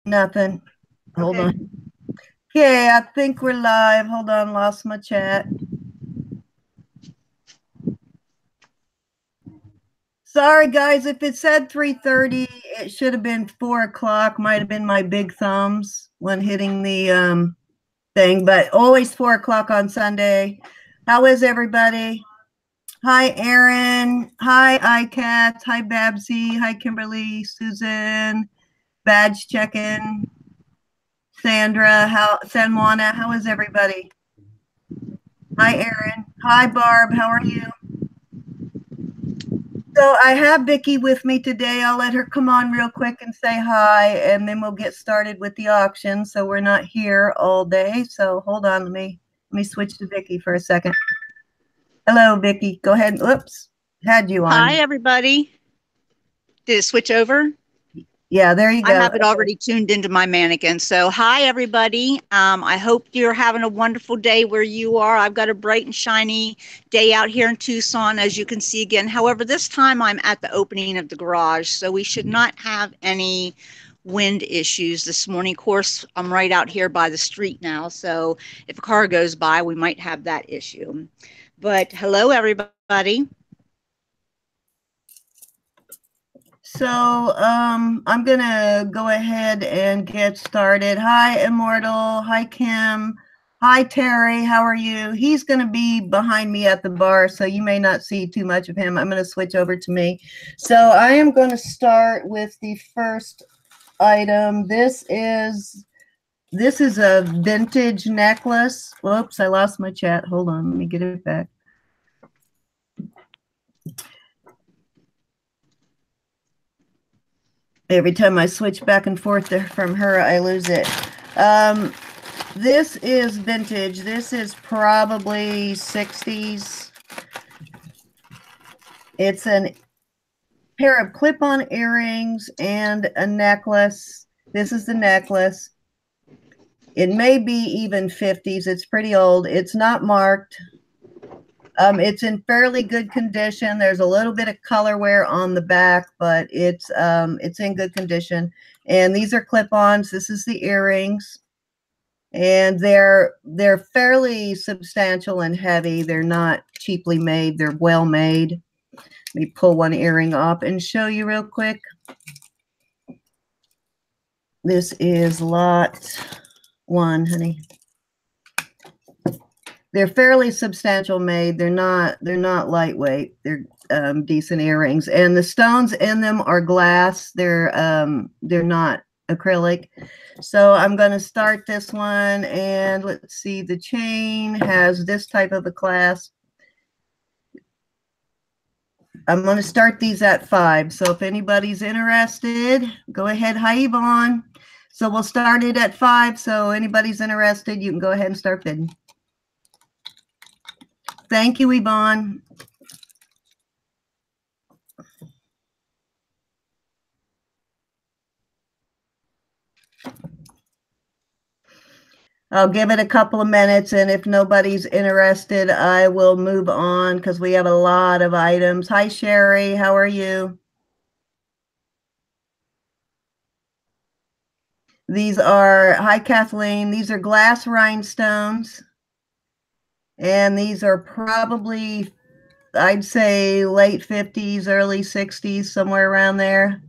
Nothing. Hold Okay. on. Okay, I think we're live. Hold on, lost my chat. Sorry, guys, if it said 3:30, it should have been 4 o'clock. Might have been my big thumbs when hitting the thing, but always 4 o'clock on Sunday. How is everybody? Hi, Aaron. Hi, iCats. Hi, Babsy. Hi, Kimberly, Susan, Badge check-in, Sandra, San Juana. How is everybody? Hi, Aaron. Hi, Barb. How are you? So I have Vicky with me today. I'll let her come on real quick and say hi, and then we'll get started with the auction. So we're not here all day. So hold on, let me switch to Vicky for a second. Hello, Vicky. Go ahead. Oops, had you Hi, on. everybody. Did it switch over? Yeah, there you I go. have it already tuned into my mannequin. So, hi, everybody. I hope you're having a wonderful day where you are. I've got a bright and shiny day out here in Tucson, as you can see again. However, this time I'm at the opening of the garage, so we should not have any wind issues this morning. Of course, I'm right out here by the street now, so if a car goes by, we might have that issue. But hello, everybody. So I'm gonna go ahead and get started. Hi, Immortal. Hi, Kim. Hi, Terry. How are you? He's gonna be behind me at the bar, so you may not see too much of him. I'm gonna switch over to me. So I am gonna start with the first item. This is a vintage necklace. Whoops, I lost my chat. Hold on, let me get it back. Every time I switch back and forth from her, I lose it. This is vintage. This is probably 60s. It's a pair of clip-on earrings and a necklace. This is the necklace. It may be even 50s. It's pretty old. It's not marked. It's in fairly good condition. There's a little bit of color wear on the back, but it's in good condition. And these are clip-ons. This is the earrings, and they're fairly substantial and heavy. They're not cheaply made. They're well made. Let me pull one earring off and show you real quick. This is lot 1, honey. They're fairly substantial made. They're not lightweight. They're decent earrings, and the stones in them are glass. They're not acrylic. So I'm going to start this one, and let's see. The chain has this type of a clasp. I'm going to start these at 5. So if anybody's interested, go ahead. Hi, Yvonne. So we'll start it at 5. So anybody's interested, you can go ahead and start bidding. Thank you, Yvonne. I'll give it a couple of minutes, and if nobody's interested, I will move on because we have a lot of items. Hi, Sherry. How are you? These are, hi, Kathleen. These are glass rhinestones, and these are probably, I'd say, late 50s, early 60s, somewhere around there.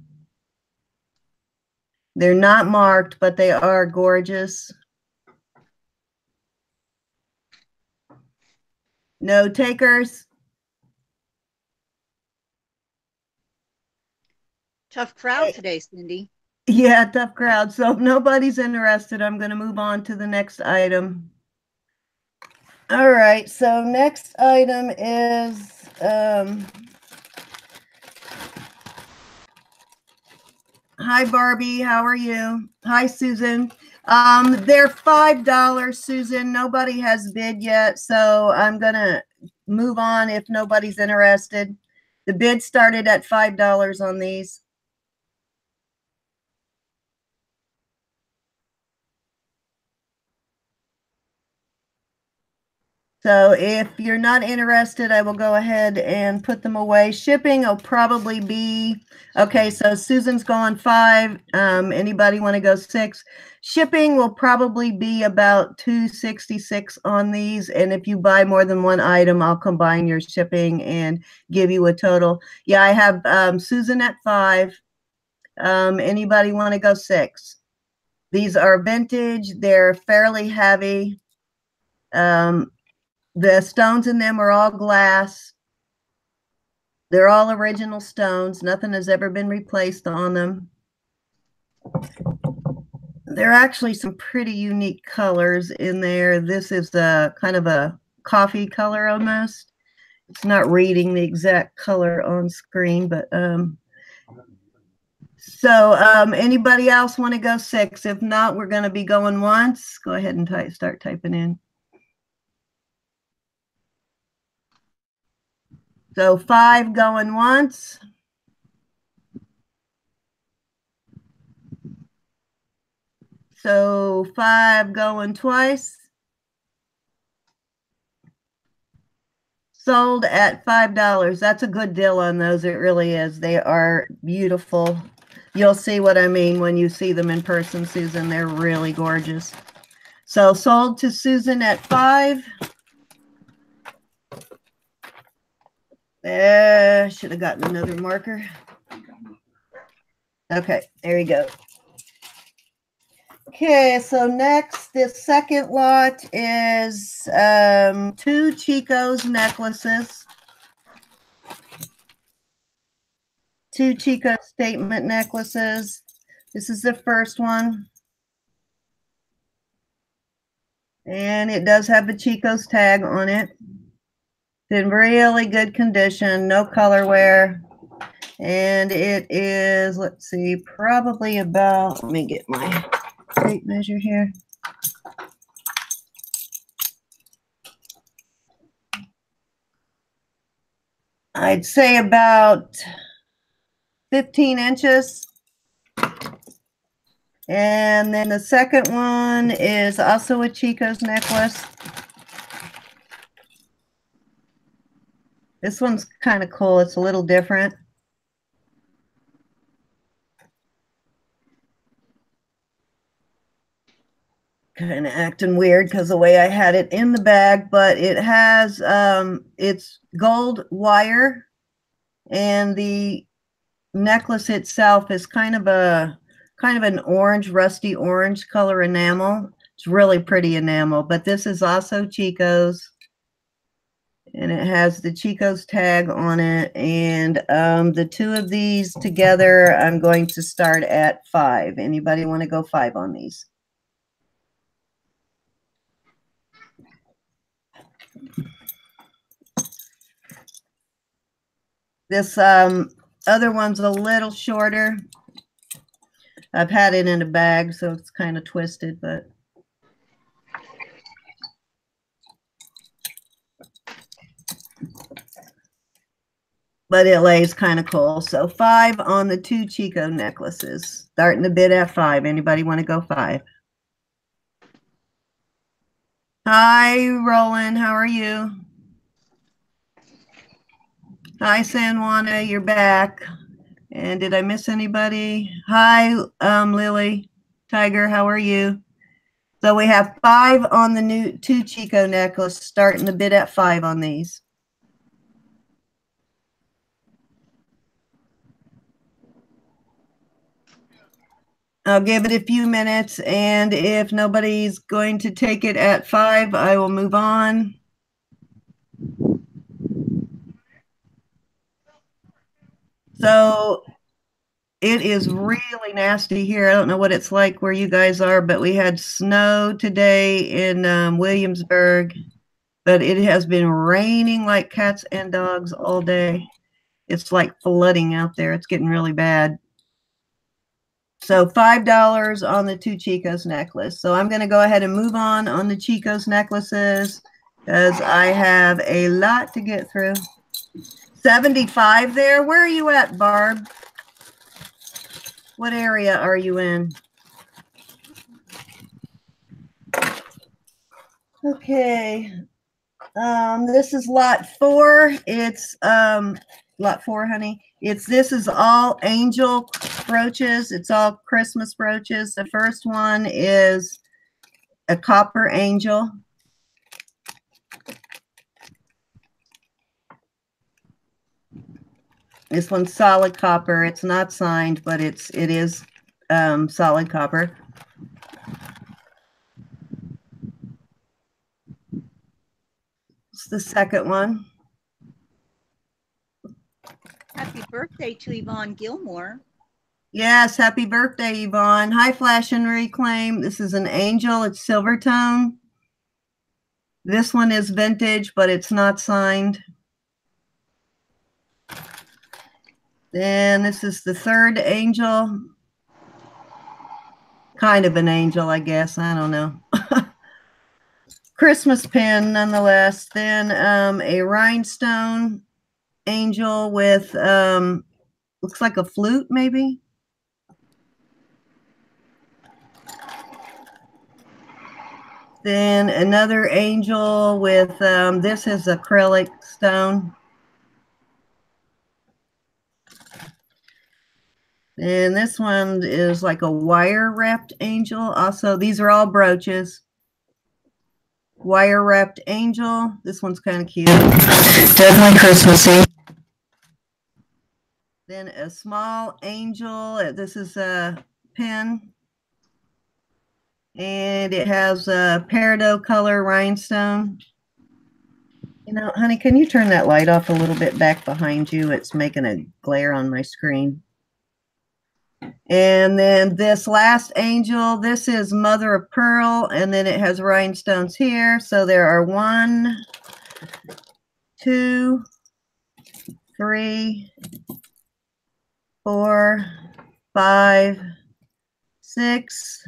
They're not marked, but they are gorgeous. No takers? Tough crowd today, Cindy. Yeah, tough crowd. So if nobody's interested, I'm going to move on to the next item. All right, so next item is hi Barbie, how are you? Hi Susan. They're $5, Susan. Nobody has bid yet, so I'm gonna move on if nobody's interested. The bid started at $5 on these. So if you're not interested, I will go ahead and put them away. Shipping will probably be, okay, so Susan's gone 5. Anybody want to go 6? Shipping will probably be about $266 on these. And if you buy more than one item, I'll combine your shipping and give you a total. Yeah, I have Susan at 5. Anybody want to go 6? These are vintage. They're fairly heavy. The stones in them are all glass. They're all original stones. Nothing has ever been replaced on them. There are actually some pretty unique colors in there. This is a kind of a coffee color almost. It's not reading the exact color on screen, but anybody else want to go 6? If not, we're going to be going once. Go ahead and start typing in. So 5 going once. So 5 going twice. Sold at $5. That's a good deal on those. It really is. They are beautiful. You'll see what I mean when you see them in person, Susan. They're really gorgeous. So sold to Susan at 5. Should have gotten another marker. Okay, there you go. Okay, so next, this second lot is 2 Chico's necklaces. 2 Chico statement necklaces. This is the first one. And it does have the Chico's tag on it. In really good condition, no color wear. And it is, let's see, probably about, let me get my tape measure here. I'd say about 15 inches. And then the second one is also a Chico's necklace. This one's kind of cool. It's a little different. Kind of acting weird because the way I had it in the bag, but it has it's gold wire, and the necklace itself is kind of an orange, rusty orange color enamel. It's really pretty enamel, but this is also Chico's. And it has the Chico's tag on it. And the 2 of these together, I'm going to start at 5. Anybody want to go 5 on these? This other one's a little shorter. I've had it in a bag, so it's kind of twisted, but it lays kind of cool. So 5 on the 2 Chico necklaces. Starting the bid at 5. Anybody want to go 5? Hi, Roland. How are you? Hi, San Juana. You're back. And did I miss anybody? Hi, Lily. Tiger, how are you? So we have 5 on the new 2 Chico necklace. Starting the bid at 5 on these. I'll give it a few minutes, and if nobody's going to take it at 5, I will move on. So it is really nasty here. I don't know what it's like where you guys are, but we had snow today in Williamsburg, but it has been raining like cats and dogs all day. It's like flooding out there. It's getting really bad. So $5 on the 2 Chico's necklace. So I'm going to go ahead and move on the Chico's necklaces because I have a lot to get through. 75 there. Where are you at, Barb? What area are you in? Okay. This is lot 4. It's lot 4, honey. This is all angel brooches. It's all Christmas brooches. The first one is a copper angel. This one's solid copper. It's not signed, but it is solid copper. It's the second one. Happy birthday to Yvonne Gilmore. Yes, happy birthday, Yvonne. Hi, Flash and Reclaim. This is an angel. It's silver tone. This one is vintage, but it's not signed. Then this is the third angel. Kind of an angel, I guess. I don't know. Christmas pin, nonetheless. Then a rhinestone angel with, looks like a flute, maybe. Then another angel with, this is acrylic stone. And this one is like a wire wrapped angel. Also, these are all brooches. Wire wrapped angel. This one's kind of cute. Definitely Christmassy. Then a small angel. This is a pin. And it has a peridot color rhinestone. You know, honey, can you turn that light off a little bit back behind you? It's making a glare on my screen. And then this last angel, this is mother of pearl, and then it has rhinestones here. So there are 1, 2, 3, 4, 5, 6,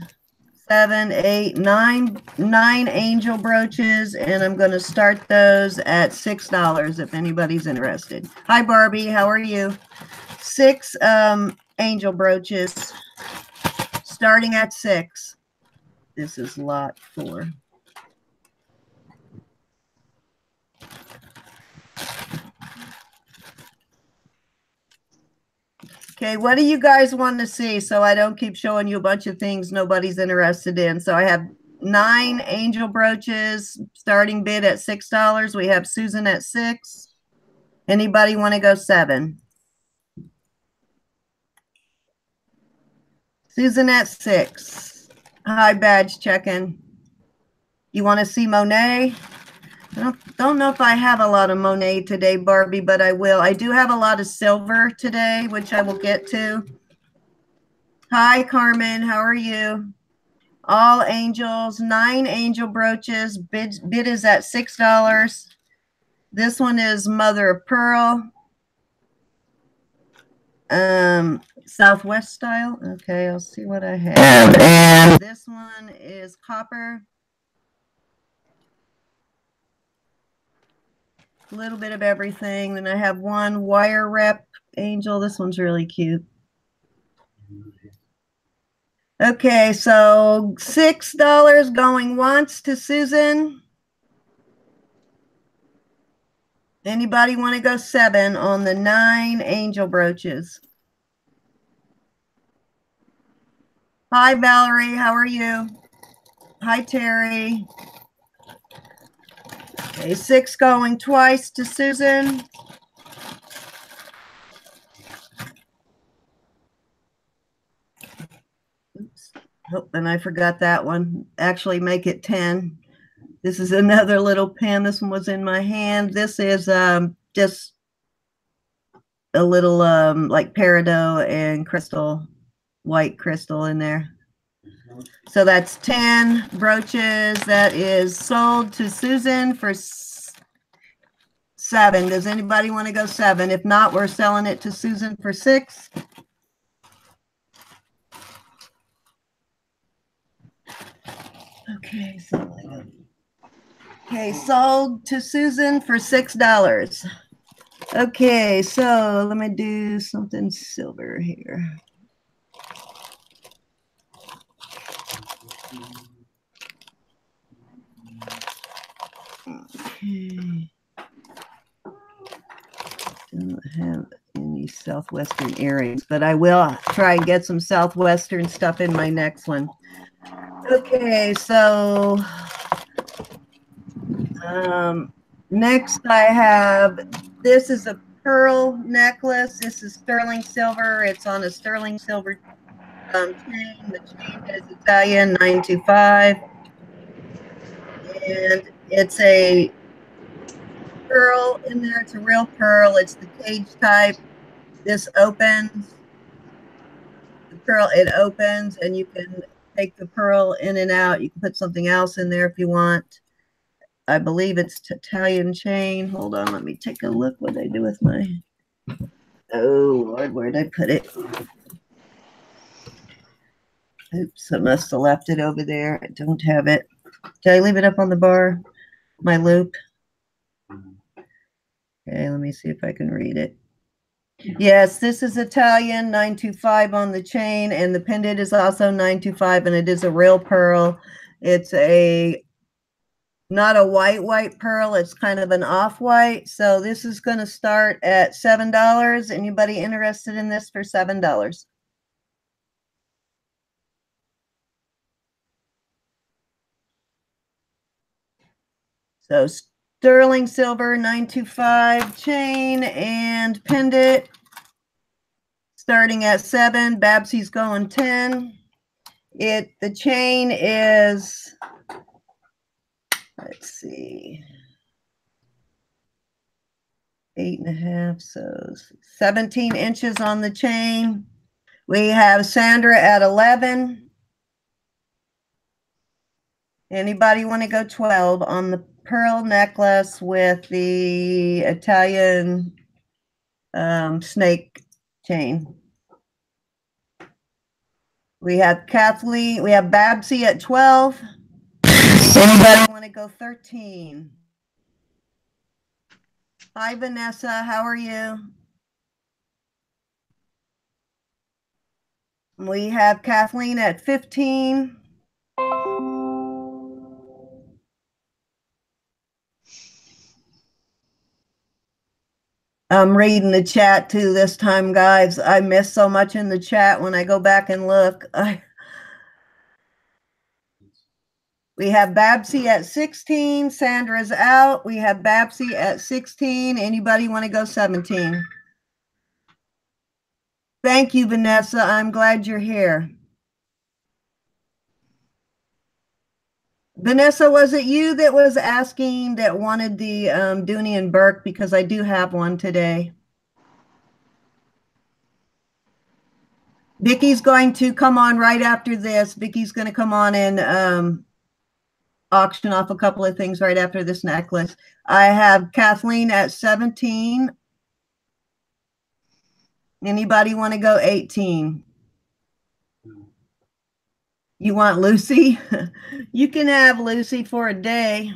7, 8, 9 angel brooches, and I'm going to start those at $6 if anybody's interested. Hi, Barbie. How are you? 6 angel brooches starting at $6. This is lot 4. Okay, what do you guys want to see so I don't keep showing you a bunch of things nobody's interested in? So I have 9 angel brooches, starting bid at $6. We have Susan at 6. Anybody want to go 7? Susan at 6. Hi, badge checking. You want to see Monet? I don't know if I have a lot of Monet today, Barbie, but I will. I do have a lot of silver today, which I will get to. Hi, Carmen. How are you? All angels, 9 angel brooches. Bid is at $6. This one is mother of pearl. Southwest style. Okay, I'll see what I have. And this one is copper. A little bit of everything. Then I have one wire wrap angel. This one's really cute. Okay, so $6 going once to Susan. Anybody want to go 7 on the 9 angel brooches? Hi, Valerie. How are you? Hi, Terry. Okay, 6 going twice to Susan. Oops. Oh, and I forgot that one. Actually, make it 10. This is another little pin. This one was in my hand. This is just a little like peridot and crystal, white crystal in there. So that's 10 brooches. That is sold to Susan for 7. Does anybody want to go 7? If not, we're selling it to Susan for 6. Okay, so sold to Susan for $6. Okay, so let me do something silver here. Okay. Don't have any Southwestern earrings, but I will try and get some Southwestern stuff in my next one. Okay, so next I have, this is a pearl necklace. This is sterling silver. It's on a sterling silver chain. The chain is Italian 925. And it's a pearl in there. It's a real pearl. It's the cage type. This opens. The pearl, it opens, and you can take the pearl in and out. You can put something else in there if you want. I believe it's Italian chain. Hold on, let me take a look what I do with my, oh Lord, where did I put it? Oops, I must have left it over there. I don't have it. Did I leave it up on the bar? My loop? Okay, let me see if I can read it. Yes, this is Italian 925 on the chain, and the pendant is also 925, and it is a real pearl. It's a not a white pearl. It's kind of an off-white. So this is going to start at $7. Anybody interested in this for $7? So sterling silver 925 chain and pendant starting at $7. Babsy's going 10. The chain is, let's see, 8.5, so 17 inches on the chain. We have Sandra at 11. Anybody want to go 12 on the pearl necklace with the Italian snake chain? We have Kathleen, we have Babsy at 12. Anybody want to go 13? Hi, Vanessa, how are you? We have Kathleen at 15. I'm reading the chat too this time, guys. I miss so much in the chat when I go back and look. We have Babsy at 16. Sandra's out. We have Babsy at 16. Anybody want to go 17? Thank you, Vanessa. I'm glad you're here. Vanessa, was it you that was asking that wanted the Dooney and Bourke? Because I do have one today. Vicky's going to come on right after this. Vicky's going to come on and auction off a couple of things right after this necklace. I have Kathleen at 17. Anybody want to go 18? You want Lucy? You can have Lucy for a day.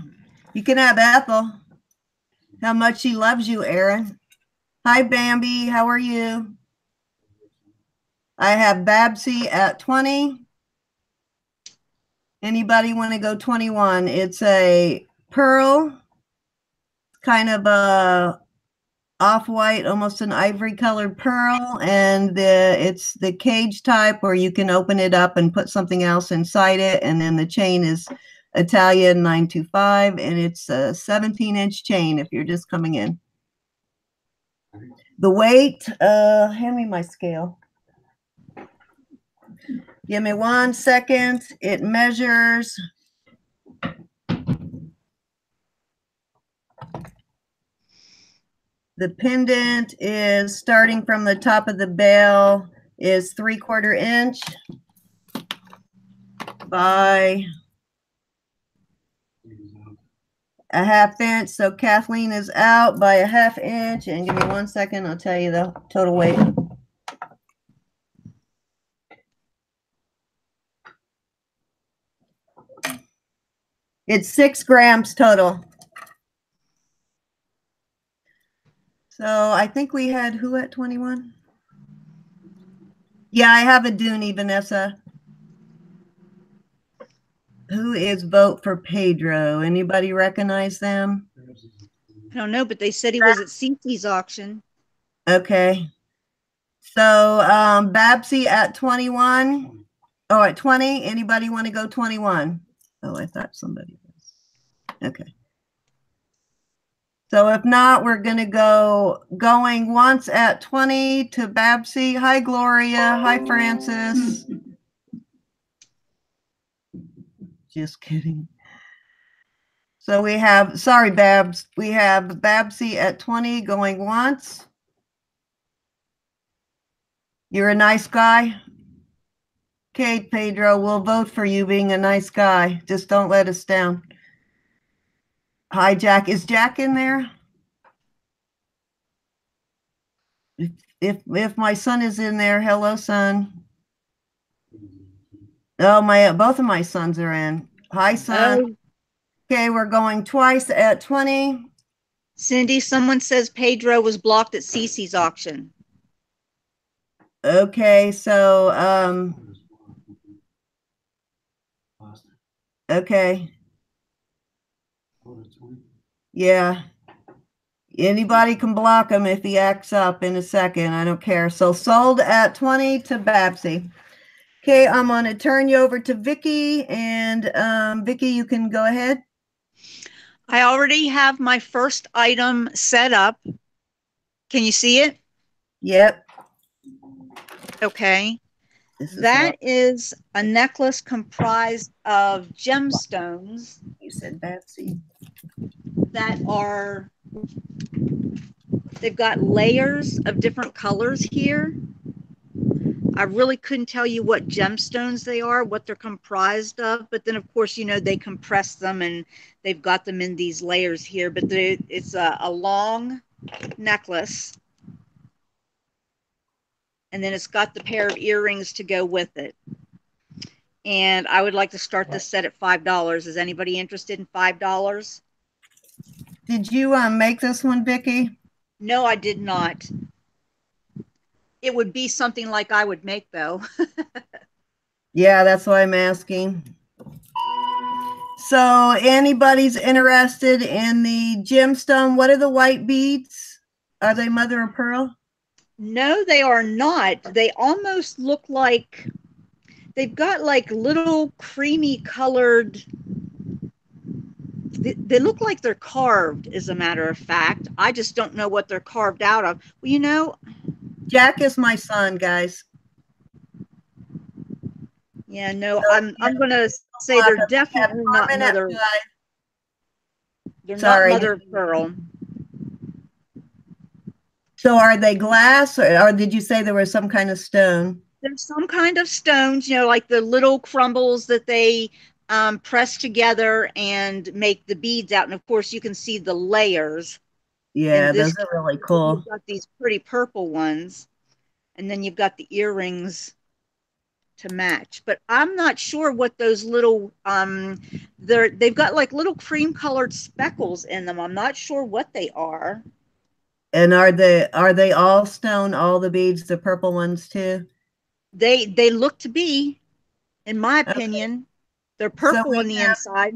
You can have Ethel. How much she loves you, Aaron. Hi, Bambi. How are you? I have Babsy at 20. Anybody want to go 21? It's a pearl, kind of a off-white, almost an ivory colored pearl, and it's the cage type where you can open it up and put something else inside it, and then the chain is Italian 925, and it's a 17-inch chain if you're just coming in. The weight, hand me my scale. Give me 1 second. It measures the pendant is starting from the top of the bell is 3/4 inch by a 1/2 inch. So Kathleen is out by a 1/2 inch. And give me 1 second. I'll tell you the total weight. It's 6 grams total. So I think we had who at 21? Yeah, I have a Dooney, Vanessa. Who is Vote for Pedro? Anybody recognize them? I don't know, but they said he was at Cece's auction. Okay. So Babsy at 21. Oh, at 20. Anybody want to go 21? Oh, I thought somebody was. Okay. So if not, we're going to going once at 20 to Babsy. Hi, Gloria. Hi, Francis. Just kidding. So we have, sorry, Babs, we have Babsy at 20 going once. You're a nice guy. Okay, Pedro, we'll vote for you being a nice guy. Just don't let us down. Hi, Jack. Is Jack in there? If my son is in there, hello, son. Oh, both of my sons are in. Hi, son. Oh. Okay, we're going twice at 20. Cindy, someone says Pedro was blocked at Cece's auction. Okay, so okay. Yeah. Anybody can block him if he acts up in a second. I don't care. So sold at 20 to Babsy. Okay, I'm going to turn you over to Vicky, and Vicky, you can go ahead. I already have my first item set up. Can you see it? Yep. Okay. That is a necklace comprised of gemstones. You said Babsy. That are, they've got layers of different colors here. I really couldn't tell you what gemstones they are, what they're comprised of, but then of course, you know, they compress them and they've got them in these layers here, but it's a long necklace. And then it's got the pair of earrings to go with it. And I would like to start this set at $5. Is anybody interested in $5? Did you make this one, Vicky? No, I did not. It would be something like I would make, though. Yeah, that's why I'm asking. So anybody's interested in the gemstone? What are the white beads? Are they mother of pearl? No, they are not. They almost look like, they've got like little creamy colored, they look like they're carved, as a matter of fact. I just don't know what they're carved out of. Well, you know, Jack is my son, guys. Yeah, no, so, I'm going to say they're definitely not mother. They're not mother of pearl. So are they glass, or did you say there was some kind of stone? There's some kind of stones, you know, like the little crumbles that they press together and make the beads out. And of course, you can see the layers. Yeah, those are really cool. You've got these pretty purple ones, and then you've got the earrings to match. But I'm not sure what those little they've got like little cream colored speckles in them. I'm not sure what they are. And are they all stone, all the beads, the purple ones too? They look to be, in my opinion. Okay. They're purple on the inside.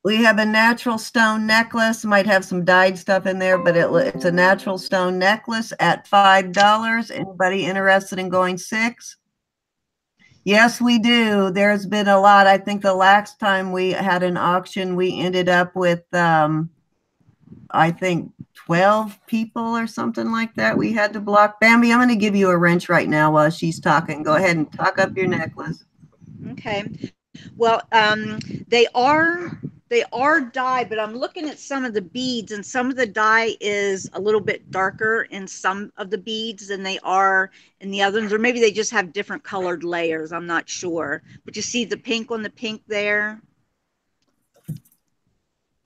We have a natural stone necklace. Might have some dyed stuff in there, but it's a natural stone necklace at $5. Anybody interested in going 6? Yes, we do. There's been a lot. I think the last time we had an auction, we ended up with, I think, 12 people or something like that we had to block. Bambi, I'm going to give you a wrench right now while she's talking. Go ahead and tuck up your necklace. Okay. Well, they are dye, but I'm looking at some of the beads, and some of the dye is a little bit darker in some of the beads than they are in the others, or maybe they just have different colored layers. I'm not sure. But you see the pink on the pink there?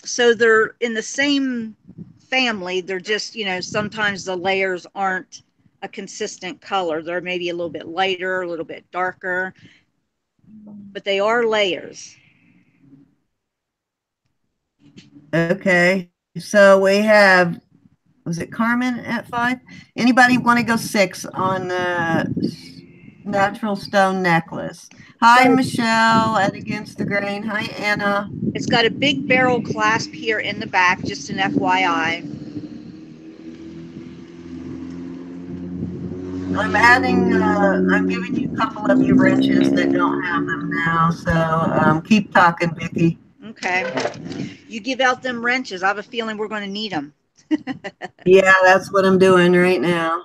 So they're in the same family. They're just, you know, sometimes the layers aren't a consistent color. They're maybe a little bit lighter, a little bit darker, but they are layers. Okay, so we have, was it Carmen at 5? Anybody want to go 6 on the natural stone necklace? Hi, Michelle at Against the Grain. Hi, Anna. It's got a big barrel clasp here in the back, just an FYI. I'm giving you a couple of your wrenches that don't have them now. So keep talking, Vicky. Okay. You give out them wrenches. I have a feeling we're going to need them. Yeah, that's what I'm doing right now.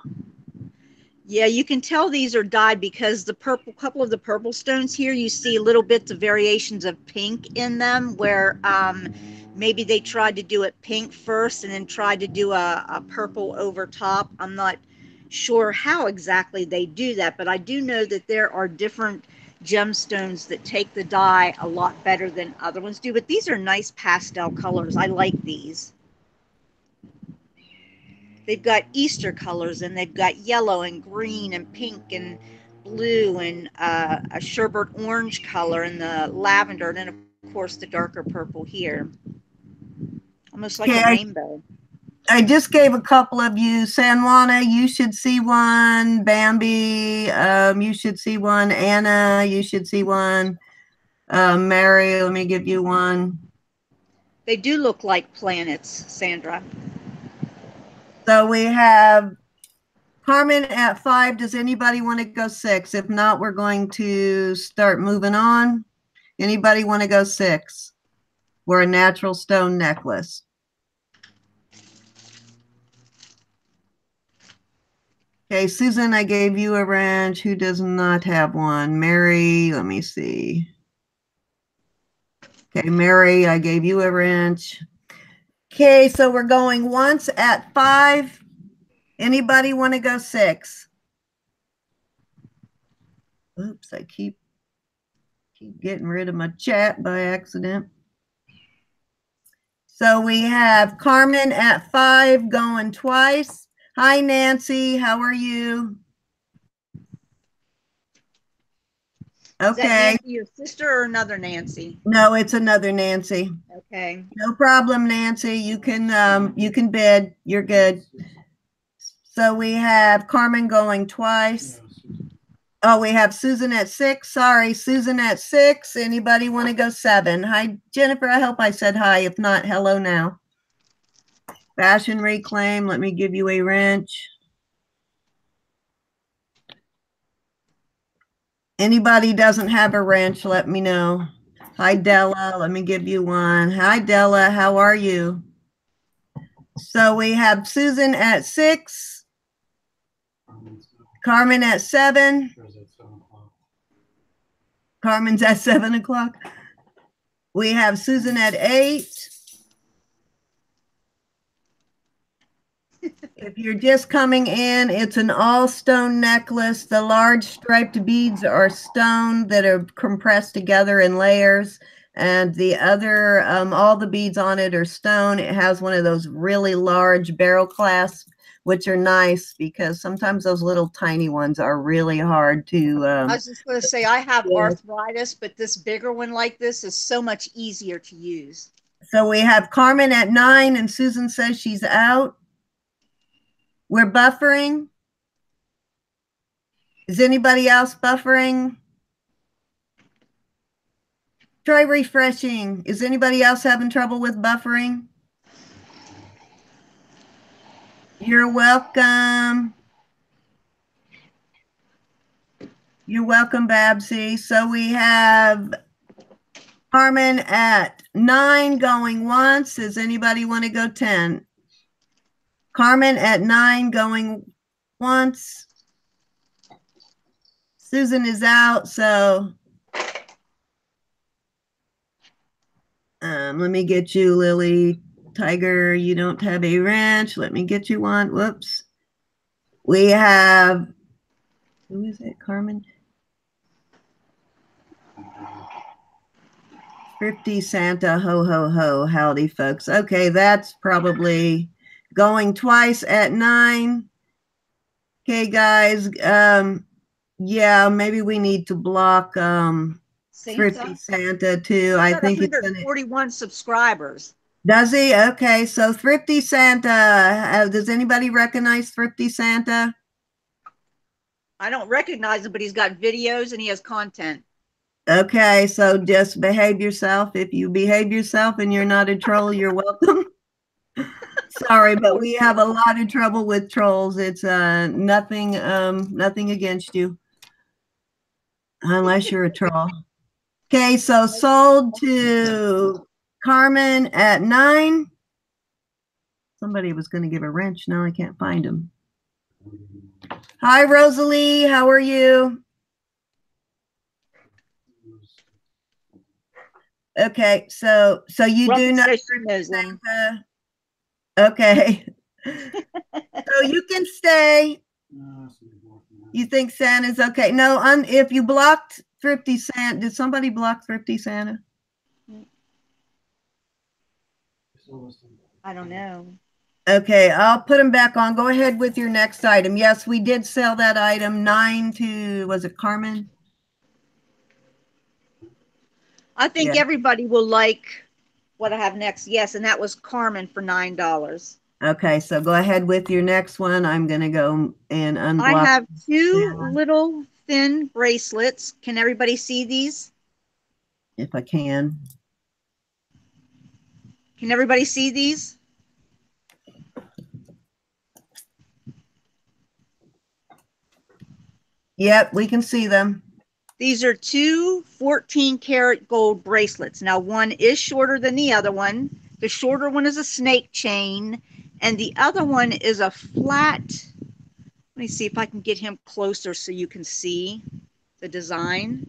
Yeah, you can tell these are dyed because the purple, couple of the purple stones here, you see little bits of variations of pink in them where maybe they tried to do it pink first and then tried to do a purple over top. I'm not sure how exactly they do that, but I do know that there are different gemstones that take the dye a lot better than other ones do, but these are nice pastel colors. I like these. They've got Easter colors and they've got yellow and green and pink and blue and a sherbet orange color and the lavender, and then of course the darker purple here, almost like a rainbow. I just gave a couple of you. San Juana, you should see one. Bambi, you should see one. Anna, you should see one. Mary, let me give you one. They do look like planets, Sandra. So we have Carmen at 5. Does anybody want to go 6? If not, we're going to start moving on. Anybody want to go 6? We're a natural stone necklace. Okay, Susan, I gave you a wrench. Who does not have one? Mary, let me see. Okay, Mary, I gave you a wrench. Okay, so we're going once at 5. Anybody want to go 6? Oops, I keep getting rid of my chat by accident. So we have Carmen at 5 going twice. Hi, Nancy. How are you? Okay. Is that Nancy, your sister, or another Nancy? No, it's another Nancy. Okay. No problem, Nancy. You can bid. You're good. So we have Carmen going twice. Oh, we have Susan at 6. Sorry, Susan at 6. Anybody want to go 7? Hi, Jennifer. I hope I said hi. If not, hello now. Fashion Reclaim. Let me give you a wrench. Anybody doesn't have a wrench, let me know. Hi, Della. Let me give you one. Hi, Della. How are you? So we have Susan at 6. Carmen at 7. Carmen's at 7 o'clock. We have Susan at 8. If you're just coming in, it's an all stone necklace. The large striped beads are stone that are compressed together in layers. And the other, all the beads on it are stone. It has one of those really large barrel clasps, which are nice because sometimes those little tiny ones are really hard to. I was just going to say, I have arthritis, but this bigger one like this is so much easier to use. So we have Carmen at 9, and Susan says she's out. We're buffering. Is anybody else buffering? Try refreshing. Is anybody else having trouble with buffering? You're welcome. You're welcome, Babsy. So we have Carmen at 9 going once. Does anybody want to go 10? Carmen at 9 going once. Susan is out, so let me get you, Lily. Tiger, you don't have a wrench. Let me get you one. Whoops. We have, who is it, Carmen? Thrifty Santa, ho, ho, ho. Howdy, folks. Okay, that's probably going twice at 9. Okay, guys. Yeah, maybe we need to block Thrifty Santa too. I think it's 141 subscribers. Does he? Okay, so Thrifty Santa. Does anybody recognize Thrifty Santa? I don't recognize him, but he's got videos and he has content. Okay, so just behave yourself. If you behave yourself and you're not a troll, you're welcome. Sorry, but we have a lot of trouble with trolls. It's nothing against you. Unless you're a troll. Okay, so sold to Carmen at 9. Somebody was going to give a wrench. Now I can't find him. Hi, Rosalie. How are you? Okay, so you do know Santa. Okay. So you can stay. You think Santa's okay? No, if you blocked Thrifty Santa, did somebody block Thrifty Santa? I don't know. Okay, I'll put them back on. Go ahead with your next item. Yes, we did sell that item 9 to, was it Carmen? I think everybody will like what I have next. Yes, and that was Carmen for $9. Okay, so go ahead with your next one. I'm going to go and unblock. I have 2 little thin bracelets. Can everybody see these? If I can. Can everybody see these? Yep, we can see them. These are 2 14-karat gold bracelets. Now, one is shorter than the other one. The shorter one is a snake chain, and the other one is a flat. Let me see if I can get him closer so you can see the design.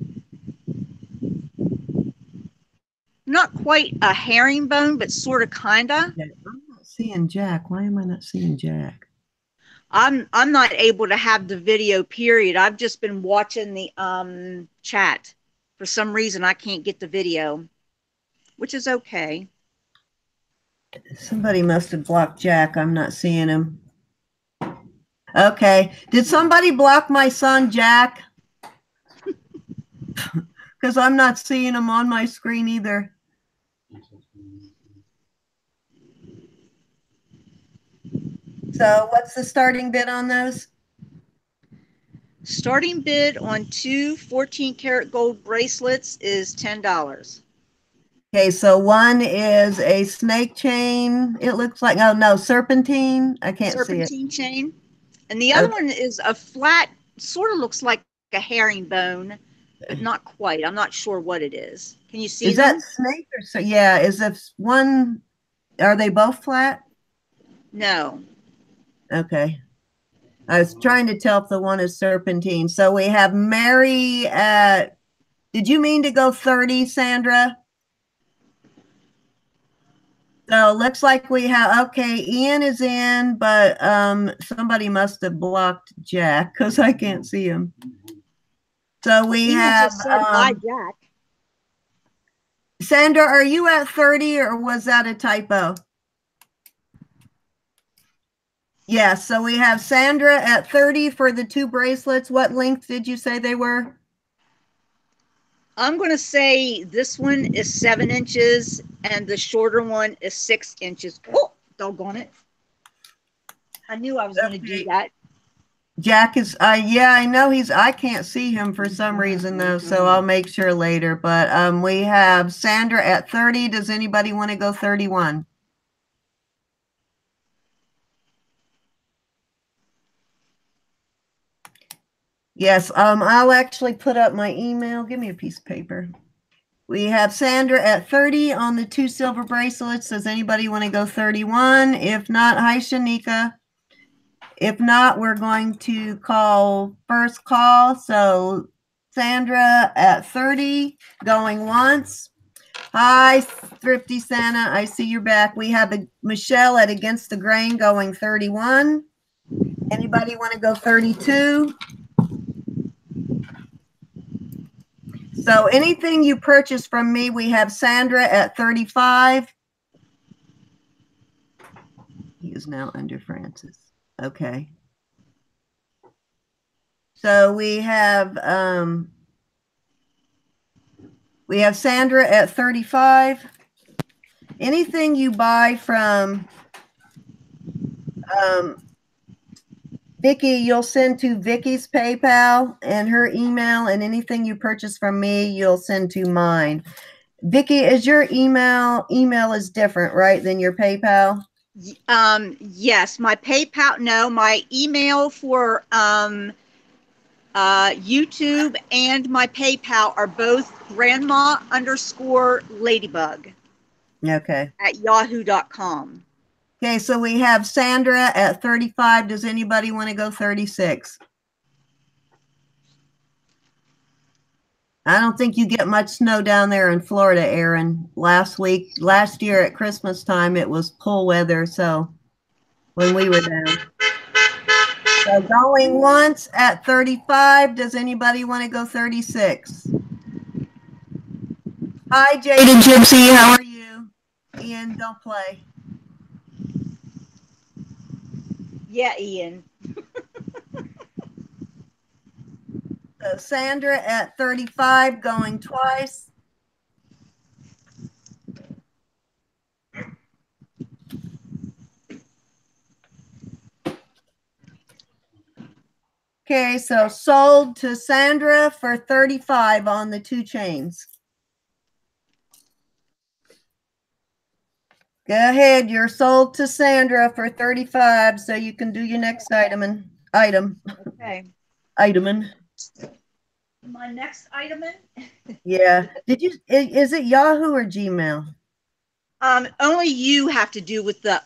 Not quite a herringbone, but sort of, kinda. I'm not seeing Jack. Why am I not seeing Jack? I'm not able to have the video, period. I've just been watching the chat. For some reason, I can't get the video, which is okay. Somebody must have blocked Jack. I'm not seeing him. Okay. Did somebody block my son, Jack? Because I'm not seeing him on my screen either. So what's the starting bid on those? Starting bid on 2 14-karat gold bracelets is $10. Okay, so one is a snake chain. It looks like, oh no, serpentine. I can't see it. Serpentine chain. And the other one is a flat, sort of looks like a herringbone, but not quite. I'm not sure what it is. Can you see them? Is that snake or so? Yeah, is this one, are they both flat? No. Okay. I was trying to tell if the one is serpentine. So we have Mary at, did you mean to go 30, Sandra? So looks like we have, okay, Ian is in, but somebody must have blocked Jack because I can't see him. So we Ian have just said hi, Jack. Sandra, are you at 30 or was that a typo? Yeah, so we have Sandra at 30 for the 2 bracelets. What length did you say they were? I'm going to say this one is 7 inches and the shorter one is 6 inches. Oh, doggone it. I knew I was going to do that. Jack is, yeah, I know I can't see him for some reason though, so I'll make sure later. But we have Sandra at 30. Does anybody want to go 31? Yes, I'll actually put up my email. Give me a piece of paper. We have Sandra at 30 on the 2 silver bracelets. Does anybody want to go 31? If not, hi, Shanika. If not, we're going to call first call. So Sandra at 30, going once. Hi, Thrifty Santa. I see you're back. We have Michelle at Against the Grain going 31. Anybody want to go 32? So anything you purchase from me, we have Sandra at 35. He is now under Francis. Okay. So we have Sandra at 35. Anything you buy from Vicky, you'll send to Vicky's PayPal and her email, and anything you purchase from me, you'll send to mine. Vicky, is your email is different, right, than your PayPal? Yes, my PayPal, no, my email for YouTube and my PayPal are both grandma_ladybug Okay. at yahoo.com. Okay, so we have Sandra at 35. Does anybody want to go 36? I don't think you get much snow down there in Florida, Erin. Last year at Christmas time, it was cool weather, so when we were down. So going once at 35, does anybody want to go 36? Hi, Jade and Gypsy, how are you? Ian, don't play. Yeah, Ian. So Sandra at 35, going twice. Okay, so sold to Sandra for 35 on the 2 chains. Go ahead, you're sold to Sandra for 35, so you can do your next item. Okay. Item. My next item. Yeah. Is it Yahoo or Gmail? Only you have to do with the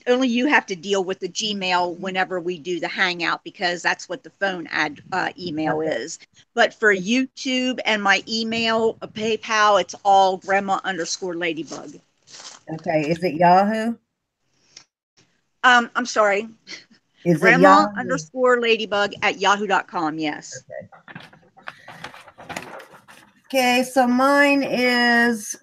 only you have to deal with the Gmail whenever we do the Hangout, because that's what the phone email is. But for YouTube and my email, PayPal, it's all grandma_ladybug. Okay. Is it Yahoo? I'm sorry. Is it Yahoo? grandma_ladybug at yahoo.com. Yes. Okay, so mine is,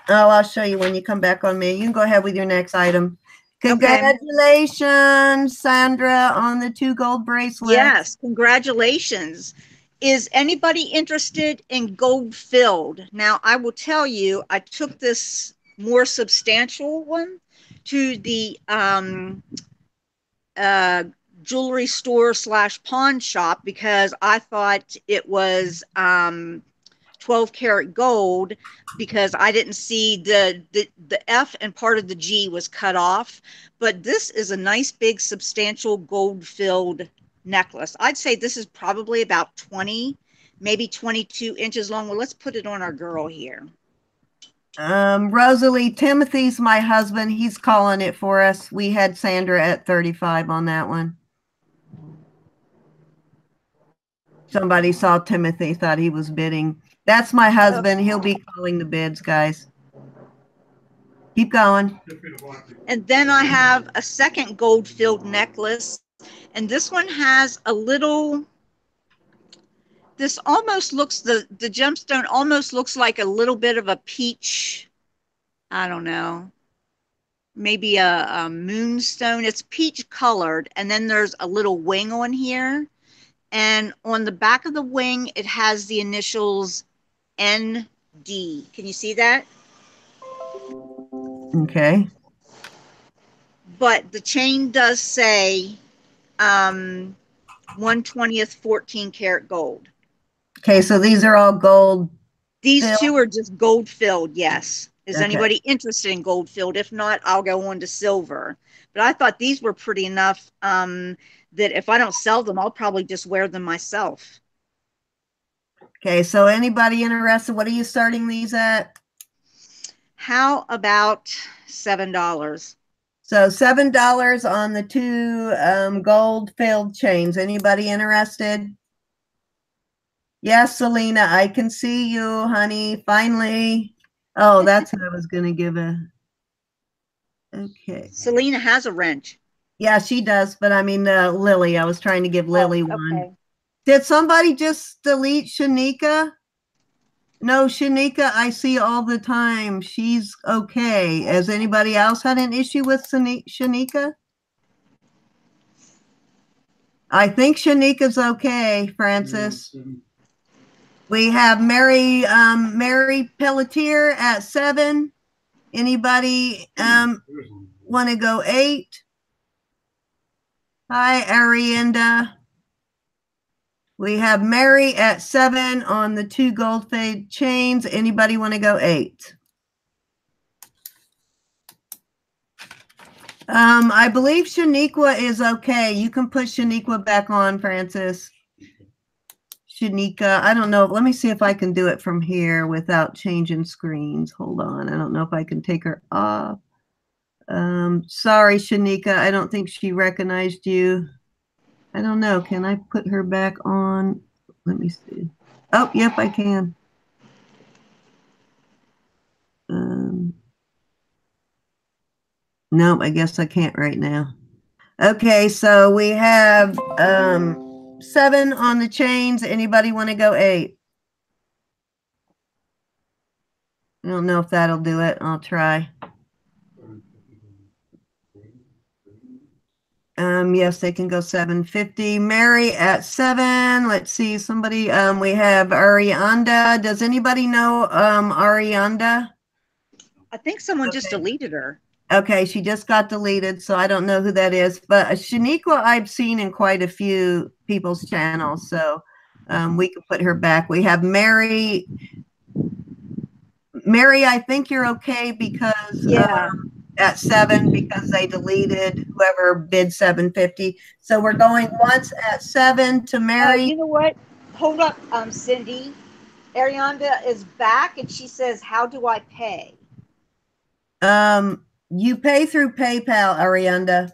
I'll show you when you come back on me. You can go ahead with your next item. Congratulations, Sandra, on the 2 gold bracelets. Yes, congratulations. Is anybody interested in gold filled? Now, I will tell you, I took this more substantial one to the jewelry store / pawn shop because I thought it was 12 karat gold, because I didn't see the F and part of the G was cut off. But this is a nice big substantial gold filled necklace. I'd say this is probably about 20, maybe 22 inches long. Well, let's put it on our girl here. Rosalie, Timothy's my husband. He's calling it for us. We had Sandra at 35 on that one. Somebody saw Timothy, thought he was bidding. That's my husband. He'll be calling the bids, guys. Keep going. And then I have a second gold filled necklace, and this one has a little, this almost looks, the gemstone almost looks like a little bit of a peach, I don't know, maybe a moonstone. It's peach colored, and then there's a little wing on here, and on the back of the wing it has the initials ND. Can you see that? Okay. But the chain does say 1/20th 14 karat gold. Okay, so these are all gold. These filled? 2 are just gold filled, yes. Is Okay. anybody interested in gold filled? If not, I'll go on to silver. But I thought these were pretty enough that if I don't sell them, I'll probably just wear them myself. Okay, so anybody interested? What are you starting these at? How about $7? So $7 on the 2 gold filled chains. Anybody interested? Yes, Selena, I can see you, honey. Finally. Oh, that's what I was going to give a. Okay. Selena has a wrench. Yeah, she does. But I mean, Lily, I was trying to give Lily one. Okay. Did somebody just delete Shanika? No, Shanika, I see all the time. She's okay. Has anybody else had an issue with Shanika? I think Shanika's okay, Francis. We have Mary Pelletier at 7. Anybody want to go 8? Hi, Arienda. We have Mary at 7 on the 2 gold fade chains. Anybody want to go 8? I believe Shaniqua is okay. You can put Shaniqua back on, Francis. Shanika, I don't know. Let me see if I can do it from here without changing screens. Hold on. I don't know if I can take her off. Sorry, Shanika. I don't think she recognized you. I don't know. Can I put her back on? Let me see. Oh, yep, I can. Nope, I guess I can't right now. Okay, so we have 7 on the chains. Anybody want to go 8? I don't know if that'll do it. I'll try. Yes, they can go 750. Mary at 7. Let's see, somebody, we have Arianda. Does anybody know Arianda? I think someone Okay. just deleted her. Okay, she just got deleted, so I don't know who that is. But Shaniqua I've seen in quite a few people's channels, so we can put her back. We have Mary. Mary, I think you're okay because at 7 because they deleted whoever bid 750. So we're going once at 7 to Mary. You know what? Hold up, Cindy. Arianda is back and she says, how do I pay? You pay through PayPal, Arianda.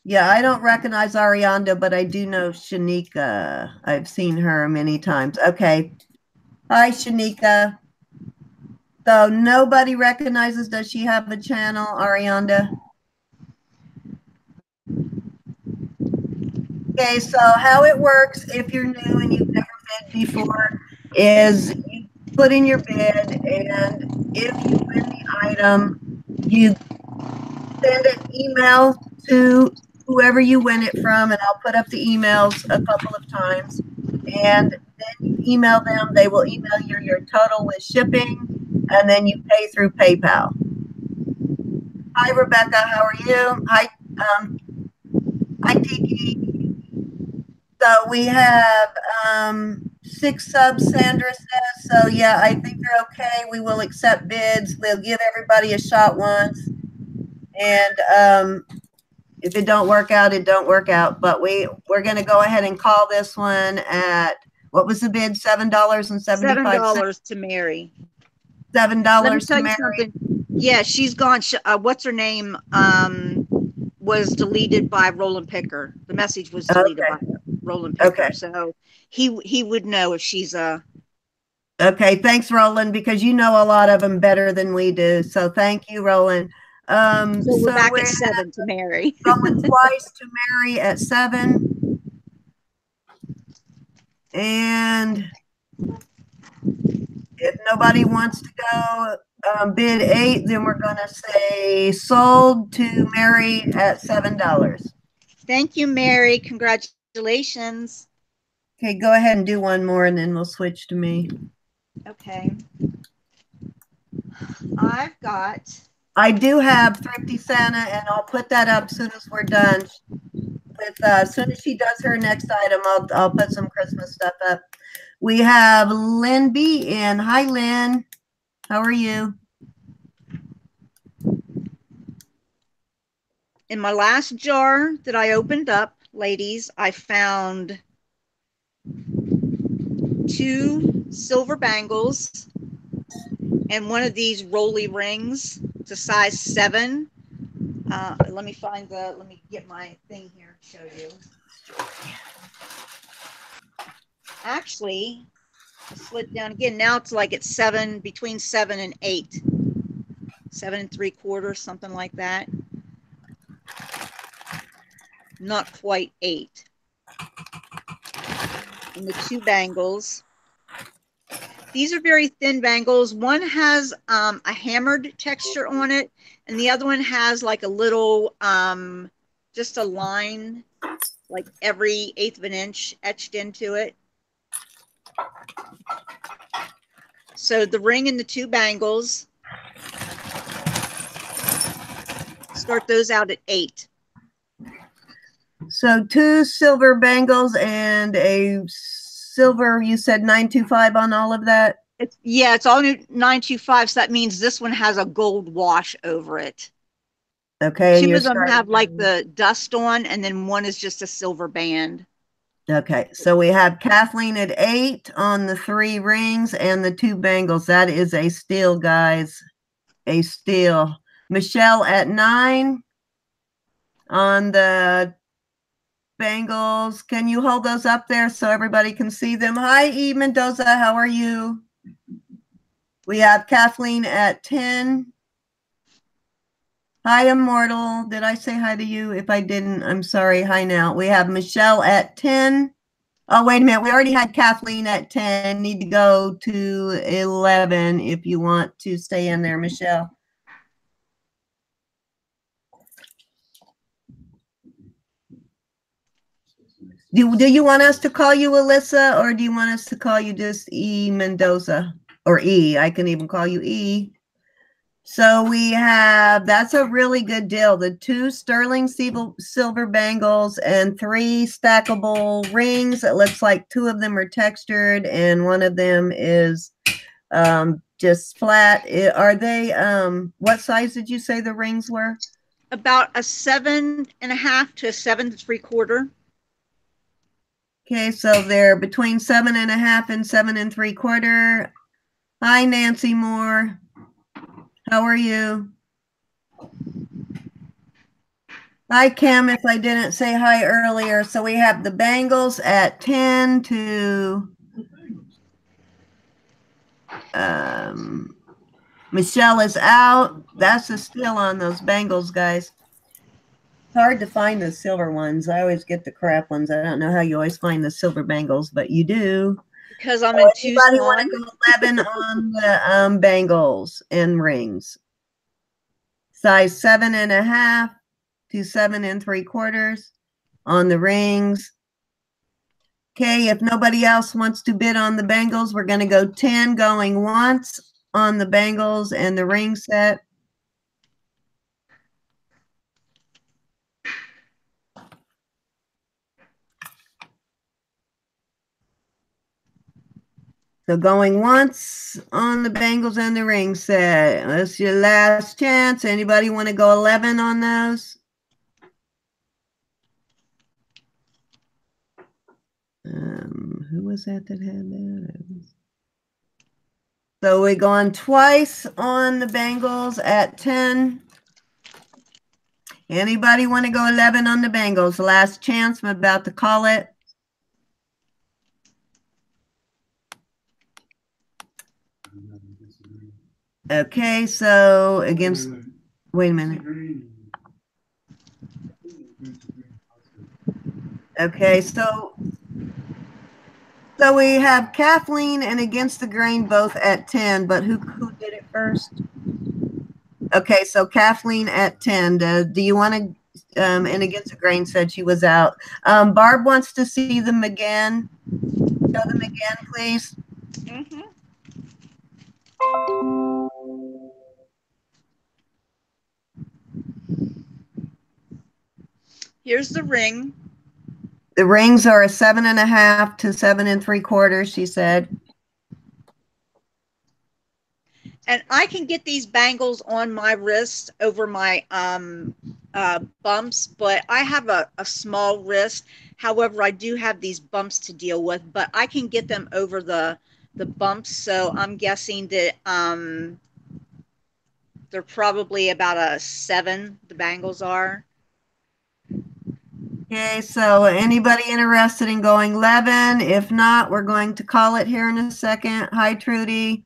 Yeah, I don't recognize Arianda, but I do know Shanika. I've seen her many times. Okay. Hi, Shanika. So nobody recognizes, does she have a channel, Arianda? Okay, so how it works if you're new and you've never bid before is you put in your bid, and if you win the item, you send an email to whoever you win it from, and I'll put up the emails a couple of times, and then you email them. They will email you your total with shipping, and then you pay through PayPal. Hi, Rebecca. How are you? Hi, Tiki. So we have 6 subs, Sandra says. So yeah, I think they're okay. We will accept bids. We'll give everybody a shot once. And if it don't work out, it don't work out. But we're going to go ahead and call this one at, what was the bid? $7.75. $7 to Mary. $7 to Mary. Something. Yeah, she's gone. What's her name? Was deleted by Roland Picker. The message was deleted by Roland Picker. Okay. So he would know if she's a. Okay, thanks, Roland, because you know a lot of them better than we do. So thank you, Roland. So we're back at 7 to Mary. Going twice to Mary at 7. And if nobody wants to go bid 8, then we're going to say sold to Mary at $7. Thank you, Mary. Congratulations. Okay, go ahead and do one more, and then we'll switch to me. Okay. I do have Thrifty Santa, and I'll put that up as soon as we're done. As soon as she does her next item, I'll put some Christmas stuff up. We have Lynn B in. Hi, Lynn. How are you? In my last jar that I opened up, ladies, I found 2 silver bangles and one of these rolly rings. It's a size 7. Let me get my thing here to show you. Actually, I slid down again. Now it's like it's 7, between 7 and 8. 7 3/4, something like that. Not quite 8. And the 2 bangles. These are very thin bangles. One has a hammered texture on it, and the other one has like a little, just a line, like every 1/8 of an inch etched into it. So the ring and the 2 bangles, start those out at 8. So 2 silver bangles and a silver, you said 925 on all of that? It's all new 925, so that means this one has a gold wash over it. Okay, and Two you're of them have like starting. the dust on, and then one is just a silver band. Okay, so we have Kathleen at 8 on the 3 rings and the 2 bangles. That is a steal, guys. A steal. Michelle at 9 on the bangles. Can you hold those up there so everybody can see them? Hi, E. Mendoza. How are you? We have Kathleen at 10. Hi, Immortal. Did I say hi to you? If I didn't, I'm sorry. Hi now. We have Michelle at 10. Oh, wait a minute. We already had Kathleen at 10. Need to go to 11 if you want to stay in there, Michelle. Do you want us to call you Alyssa, or do you want us to call you just E. Mendoza? Or E. I can even call you E. So we have, that's a really good deal. The 2 sterling silver bangles and 3 stackable rings. It looks like 2 of them are textured and one of them is just flat. Are they, what size did you say the rings were? About a 7.5 to a 7 3/4. Okay, so they're between 7.5 and 7 3/4. Hi, Nancy Moore. How are you? Hi, Kim, if I didn't say hi earlier. So we have the bangles at 10 to Michelle is out. That's a steal on those bangles, guys. It's hard to find the silver ones. I always get the crap ones. I don't know how you always find the silver bangles, but you do. Because I'm in Anybody want Tucson. to go 11 on the bangles and rings? Size 7.5 to 7 3/4 on the rings. Okay, if nobody else wants to bid on the bangles, we're going to go 10 going once on the bangles and the ring set. So going once on the bangles and the ring set. That's your last chance. Anybody want to go 11 on those? Who was that had that? So we're going twice on the bangles at 10. Anybody want to go 11 on the bangles? Last chance. I'm about to call it. Okay, so against, wait a minute. Okay, so we have Kathleen and Against the Grain both at 10, but who did it first? Okay, so Kathleen at 10. Do you want to, and Against the Grain said she was out. Barb wants to see them again. Show them again, please. Mm-hmm. Here's the ring. The rings are a 7.5 to 7 3/4, she said. And I can get these bangles on my wrist over my bumps, but I have a small wrist. However, I do have these bumps to deal with, but I can get them over the bumps. So I'm guessing that they're probably about a 7, the bangles are. Okay, so anybody interested in going 11? If not, we're going to call it here in a second. Hi, Trudy.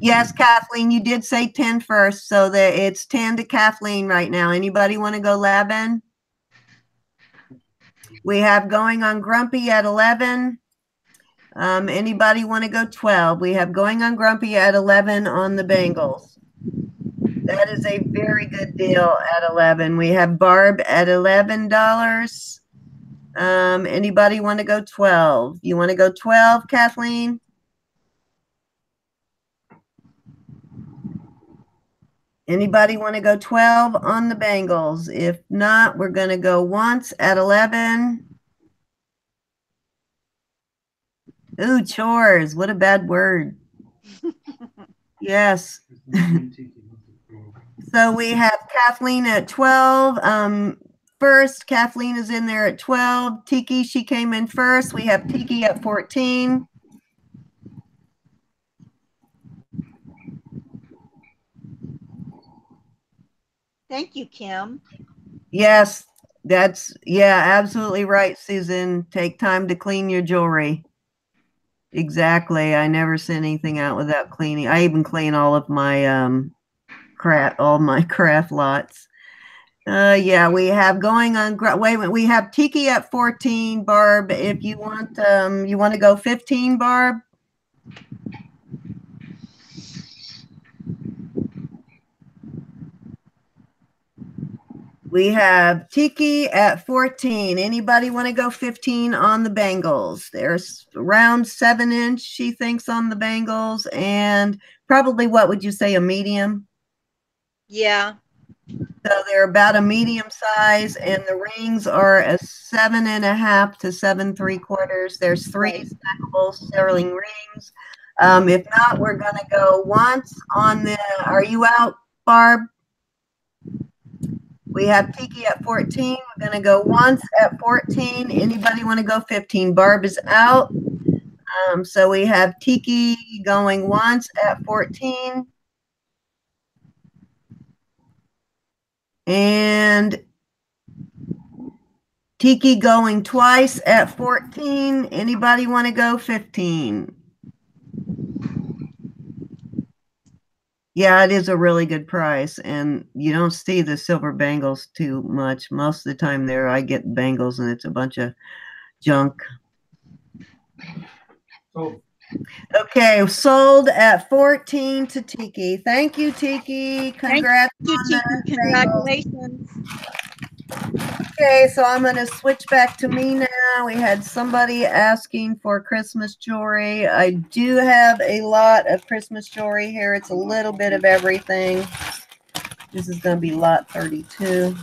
Yes, Kathleen, you did say 10 first, so that it's 10 to Kathleen right now. Anybody want to go 11? We have Going on Grumpy at 11. Anybody want to go 12? We have Going on Grumpy at 11 on the bangles. That is a very good deal at 11. We have Barb at $11. Anybody want to go 12? You want to go 12, Kathleen? Anybody want to go 12 on the bangles? If not, we're going to go once at 11. Ooh, chores. What a bad word. Yes. So we have Kathleen at 12. First, Kathleen is in there at 12. Tiki, she came in first. We have Tiki at 14. Thank you, Kim. Yes, yeah, absolutely right, Susan. Take time to clean your jewelry. Exactly. I never send anything out without cleaning. I even clean all of my craft lots. Yeah, we have going on. Wait a minute, we have Tiki at 14. Barb, if you want to go 15, Barb. We have Tiki at 14. Anybody want to go 15 on the bangles? There's around 7-inch, she thinks, on the bangles, and probably, what would you say, a medium? Yeah. So they're about a medium size, and the rings are a 7.5 to 7.75. There's 3 stackable sterling rings. If not, we're going to go once on the. Are you out, Barb? We have Tiki at 14. We're going to go once at 14. Anybody want to go 15? Barb is out. So we have Tiki going once at 14. And Tiki going twice at 14. Anybody want to go 15? Yeah, it is a really good price, and you don't see the silver bangles too much. Most of the time there, I get bangles, and it's a bunch of junk. Oh. Okay, sold at 14 to Tiki. Thank you, Tiki. Congrats on Tiki. Congratulations. Okay, so I'm going to switch back to me now. We had somebody asking for Christmas jewelry. I do have a lot of Christmas jewelry here. It's a little bit of everything. This is going to be lot 32.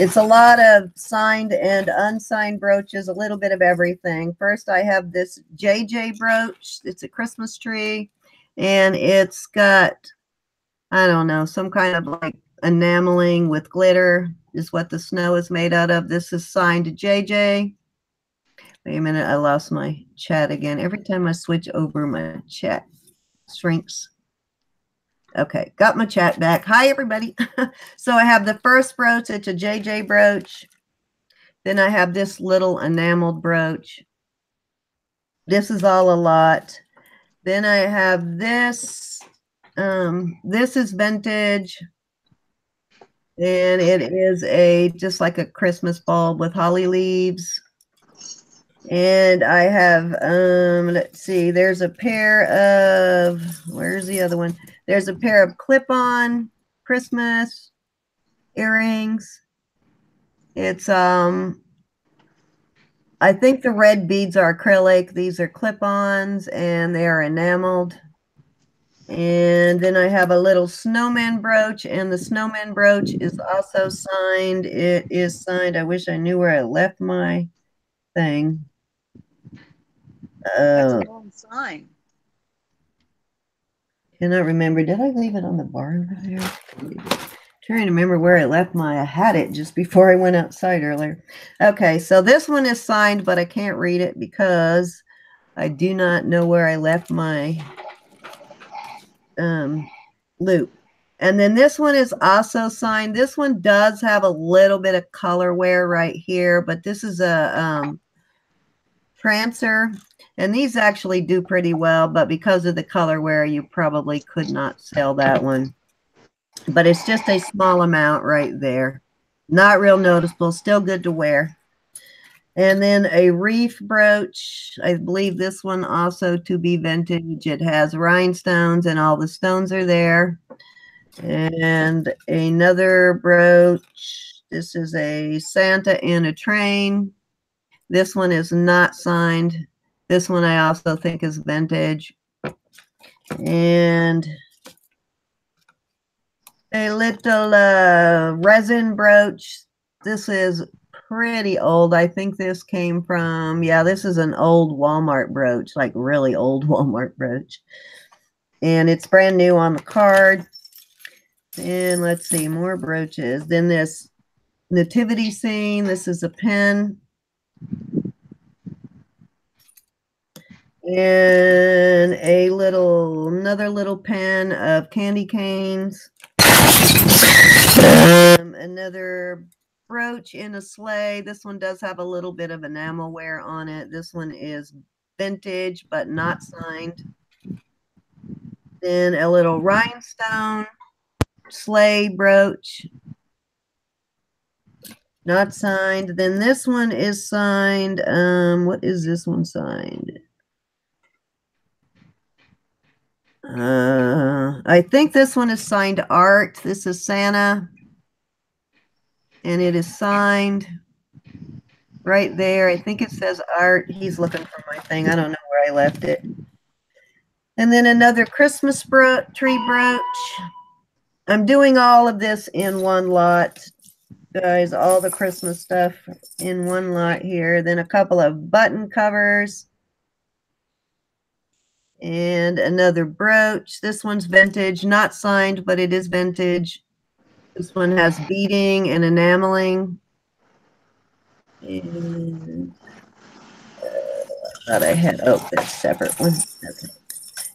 It's a lot of signed and unsigned brooches, a little bit of everything. First, I have this JJ brooch. It's a Christmas tree, and it's got, I don't know, some kind of like enameling with glitter is what the snow is made out of. This is signed to JJ. Wait a minute, I lost my chat again. Every time I switch over, my chat shrinks. Okay, got my chat back. Hi, everybody. So I have the first brooch. It's a JJ brooch. Then I have this little enameled brooch. This is all a lot. Then I have this. This is vintage. And it is just like a Christmas bulb with holly leaves. And I have, let's see, there's a pair of, where's the other one? There's a pair of clip-on Christmas earrings. It's, I think the red beads are acrylic. These are clip-ons, and they are enameled. And then I have a little snowman brooch, and the snowman brooch is also signed. It is signed. I wish I knew where I left my thing. That's a long sign. Cannot remember. Did I leave it on the bar over there? Trying to remember where I left I had it just before I went outside earlier. Okay, so this one is signed, but I can't read it because I do not know where I left my loop. And then this one is also signed. This one does have a little bit of color wear right here, but this is a Prancer, and these actually do pretty well, but because of the color wear, you probably could not sell that one. But it's just a small amount right there. Not real noticeable, still good to wear. And then a reef brooch. I believe this one also to be vintage. It has rhinestones, and all the stones are there. And another brooch. This is a Santa in a train. This one is not signed. This one I also think is vintage. And a little resin brooch. This is pretty old. I think this came from, yeah, this is an old Walmart brooch, like really old Walmart brooch. And it's brand new on the card. And let's see, more brooches. Then this nativity scene. This is a pen. And another little pen of candy canes. Another brooch in a sleigh. This one does have a little bit of enamel wear on it. This one is vintage, but not signed. Then a little rhinestone sleigh brooch, not signed. Then this one is signed. What is this one signed? I think this one is signed Art. This is Santa. And it is signed right there. I think it says Art. He's looking for my thing. I don't know where I left it. And then another Christmas tree brooch. I'm doing all of this in one lot, guys. All the Christmas stuff in one lot here. Then a couple of button covers. And another brooch. This one's vintage, not signed, but it is vintage. This one has beading and enameling. And I thought I had, oh, that's a separate one. Okay.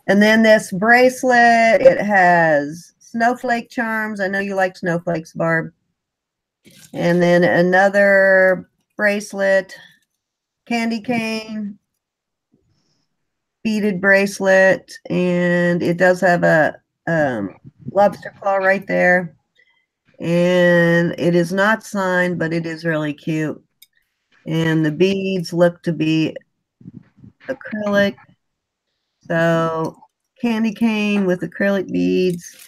And then this bracelet, it has snowflake charms. I know you like snowflakes, Barb. And then another bracelet, candy cane, beaded bracelet, and it does have a lobster claw right there. And it is not signed, but it is really cute. And the beads look to be acrylic. So candy cane with acrylic beads.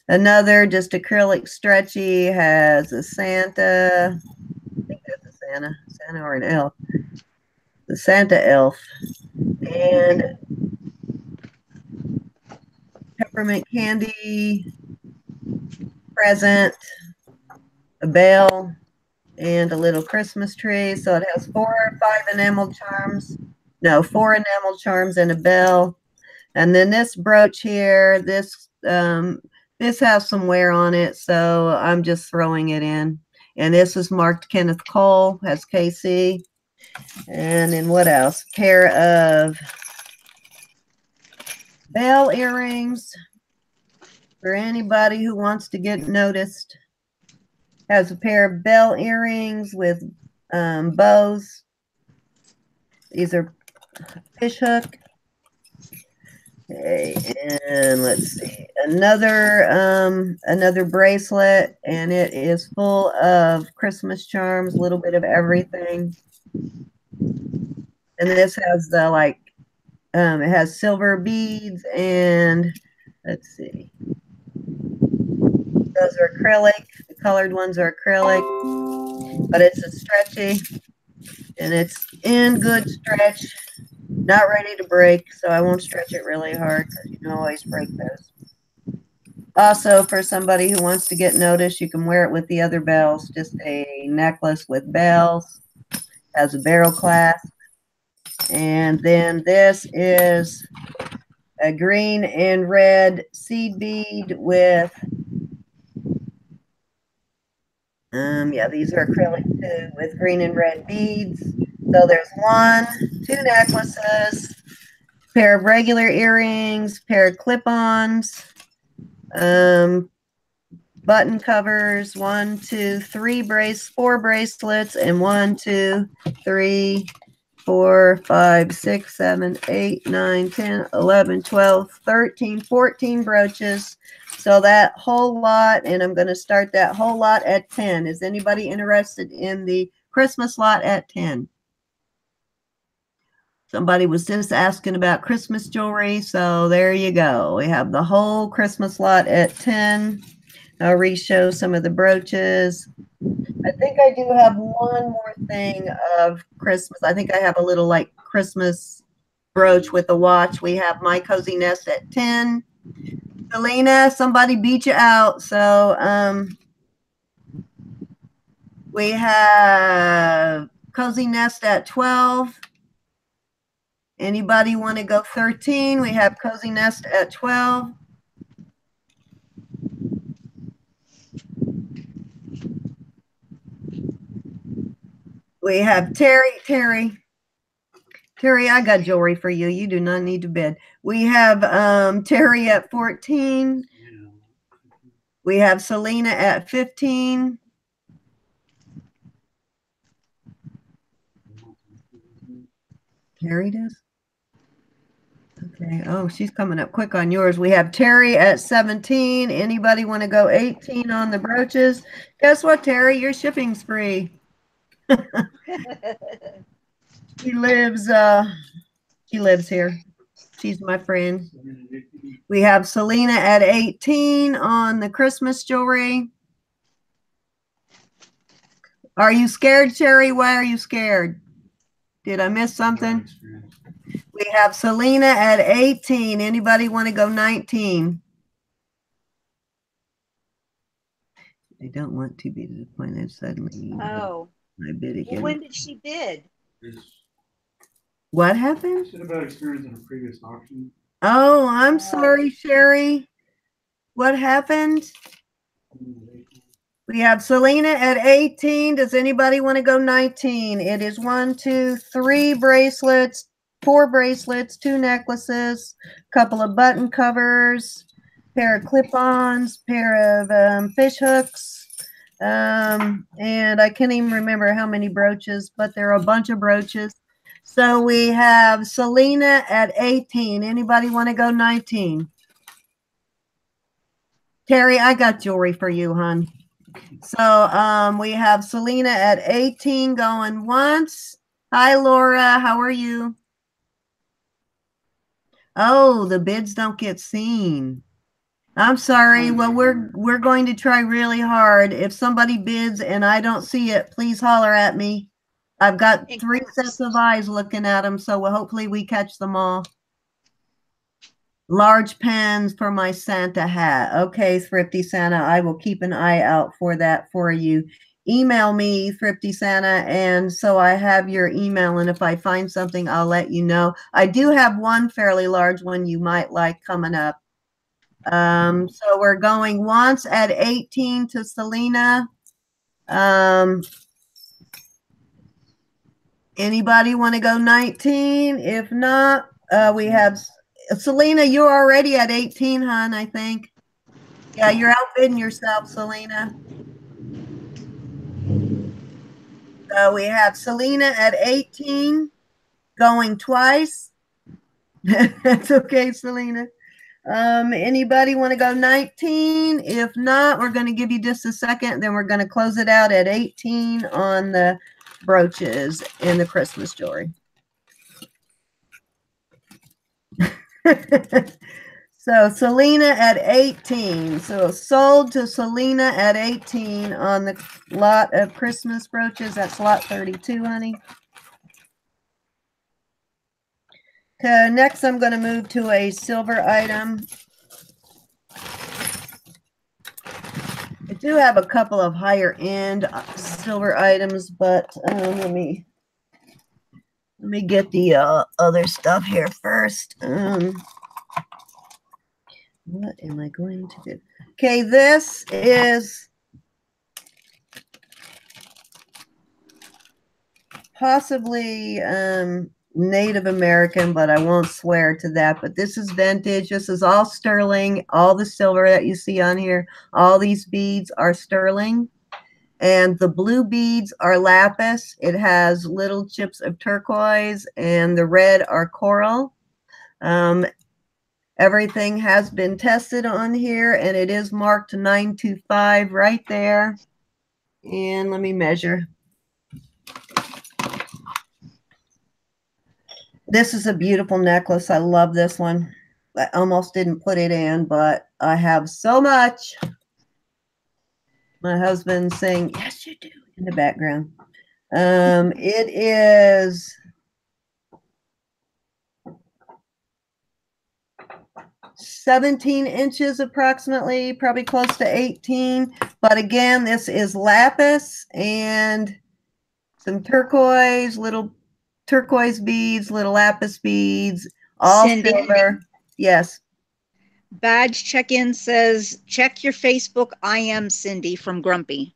Another just acrylic stretchy has a Santa. I think that's a Santa or an elf. The Santa elf. And peppermint candy, present, a bell, and a little Christmas tree. So it has 4 or 5 enamel charms. No, 4 enamel charms and a bell. And then this brooch here, this has some wear on it, so I'm just throwing it in. And this is marked Kenneth Cole, has KC. And then what else? A pair of bell earrings for anybody who wants to get noticed. Has a pair of bell earrings with bows. These are fish hook. Okay, and let's see, another bracelet, and it is full of Christmas charms, a little bit of everything. And this has the it has silver beads, and let's see, those are acrylic. The colored ones are acrylic, but it's a stretchy, and it's in good stretch. Not ready to break, so I won't stretch it really hard because you can always break those. Also, for somebody who wants to get noticed, you can wear it with the other bells. Just a necklace with bells. Has a barrel clasp. And then this is a green and red seed bead with, yeah, these are acrylic too, with green and red beads. So there's 2 necklaces, pair of regular earrings, pair of clip-ons, button covers, 1, 2, 3 4 bracelets, and 1, 2, 3, 4, 5, 6, 7, 8, 9, 10, 11, 12, 13, 14 brooches. So that whole lot, and I'm going to start that whole lot at 10. Is anybody interested in the Christmas lot at 10? Somebody was just asking about Christmas jewelry, so there you go. We have the whole Christmas lot at 10. I'll re-show some of the brooches. I think I do have one more thing of Christmas. I think I have a little like Christmas brooch with a watch. We have My Cozy Nest at 10. Selena, somebody beat you out. So we have Cozy Nest at 12. Anybody want to go 13? We have Cozy Nest at 12. We have Terry, I got jewelry for you. You do not need to bid. We have Terry at 14. We have Selena at 15. Terry does? Okay. Oh, she's coming up quick on yours. We have Terry at 17. Anybody want to go 18 on the brooches? Guess what, Terry? Your shipping's free. She lives here. She's my friend. We have Selena at 18 on the Christmas jewelry. Are you scared, Terry? Why are you scared? Did I miss something? We have Selena at 18. Anybody want to go 19? I don't want to be disappointed suddenly. Oh. I bid again. Well, when did she bid? What happened? She said about experience in a previous auction. Oh, I'm sorry, Sherry. What happened? We have Selena at 18. Does anybody want to go 19? It is 1, 2, 3 bracelets, 4 bracelets, 2 necklaces, couple of button covers, pair of clip-ons, pair of fish hooks, and I can't even remember how many brooches, but there are a bunch of brooches. So we have Selena at 18. Anybody want to go 19? Terry, I got jewelry for you, hon. So we have Selena at 18 going once. Hi, Laura. How are you? Oh, the bids don't get seen. I'm sorry. Well, we're going to try really hard. If somebody bids and I don't see it, please holler at me. I've got 3 sets of eyes looking at them, so hopefully we catch them all. Large pens for my Santa hat. Okay, Thrifty Santa, I will keep an eye out for that for you. Email me, Thrifty Santa, and so I have your email, and if I find something, I'll let you know. I do have one fairly large one you might like coming up. So we're going once at 18 to Selena. Anybody want to go 19? If not, we have Selena. You're already at 18, hon, I think. Yeah, you're outbidding yourself, Selena. So we have Selena at 18, going twice. That's okay, Selena. Anybody want to go 19? If not, we're going to give you just a second. Then we're going to close it out at 18 on the brooches and the Christmas jewelry. So Selena at 18. So sold to Selena at 18 on the lot of Christmas brooches. That's lot 32, honey. Okay, next I'm going to move to a silver item. I do have a couple of higher end silver items, but let me get the other stuff here first. What am I going to do? Okay, this is possibly Native American, but I won't swear to that. But this is vintage. This is all sterling. All the silver that you see on here, all these beads are sterling. And the blue beads are lapis. It has little chips of turquoise, and the red are coral. Everything has been tested on here, and it is marked 925 right there. And let me measure. This is a beautiful necklace. I love this one. I almost didn't put it in, but I have so much. My husband's saying, yes, you do, in the background. It is 17 inches approximately, probably close to 18. But again, this is lapis and some turquoise, little turquoise beads, little lapis beads, all Cindy. silver. Yes. Badge check-in says, check your Facebook. I am Cindy from Grumpy.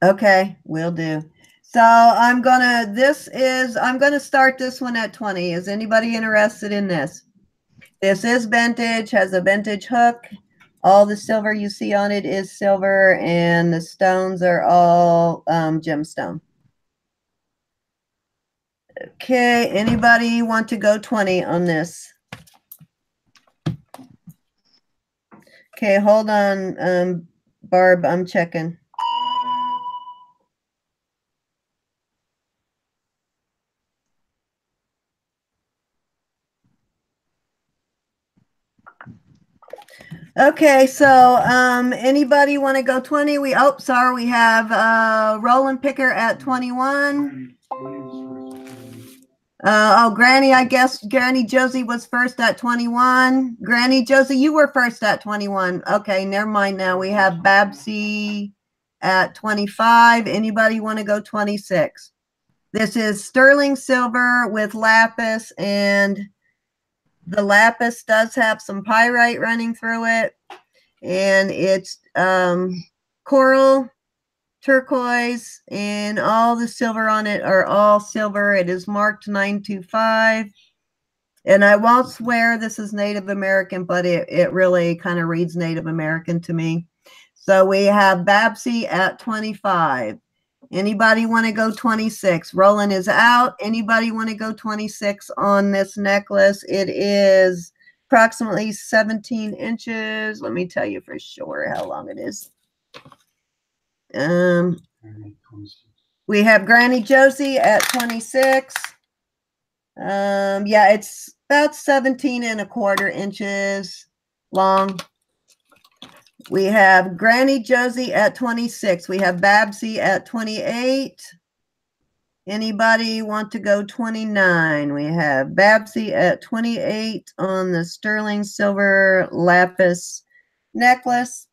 Okay, will do. So I'm gonna start this one at 20. Is anybody interested in this? This is vintage, has a vintage hook. All the silver you see on it is silver, and the stones are all gemstone. Okay, anybody want to go 20 on this? Okay, hold on, Barb, I'm checking. Okay, so anybody want to go 20? We have Roland Picker at 21. Granny, I guess Granny Josie was first at 21. Granny Josie, you were first at 21. Okay, never mind now. We have Babsy at 25. Anybody want to go 26? This is sterling silver with lapis, and the lapis does have some pyrite running through it. And it's coral, turquoise, and all the silver on it are all silver. It is marked 925. And I won't swear this is Native American, but it really kind of reads Native American to me. So we have Babsy at 25. Anybody want to go 26? Roland is out. Anybody want to go 26 on this necklace? It is approximately 17 inches. Let me tell you for sure how long it is. We have Granny Josie at 26. Yeah, it's about 17¼ inches long. We have Granny Josie at 26. We have Babsy at 28. Anybody want to go 29? We have Babsy at 28 on the sterling silver lapis necklace.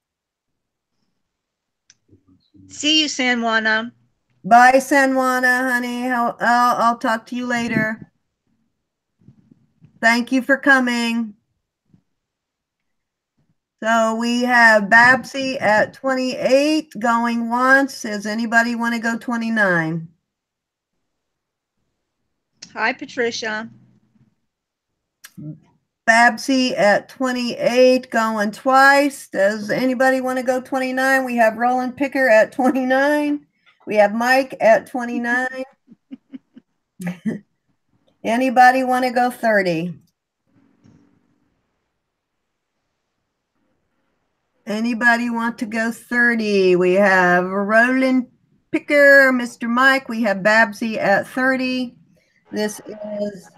See you, San Juana. Bye, San Juana, honey. I'll talk to you later. Thank you for coming. So we have Babsy at 28 going once. Does anybody want to go 29? Hi, Patricia. Babsy at 28 going twice. Does anybody want to go 29? We have Roland Picker at 29. We have Mike at 29. Anybody want to go 30? Anybody want to go 30? We have Roland Picker, Mr. Mike. We have Babsy at 30. This is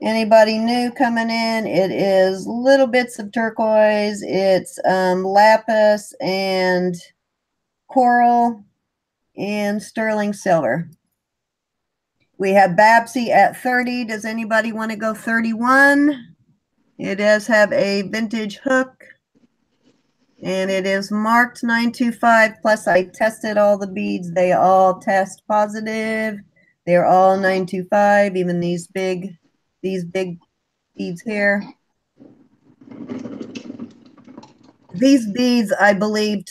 anybody new coming in. It is little bits of turquoise. It's lapis and coral and sterling silver. We have Babsy at 30. Does anybody want to go 31? It does have a vintage hook. And it is marked 925. Plus, I tested all the beads. They all test positive. They're all 925, even these big beads here. These beads, I believe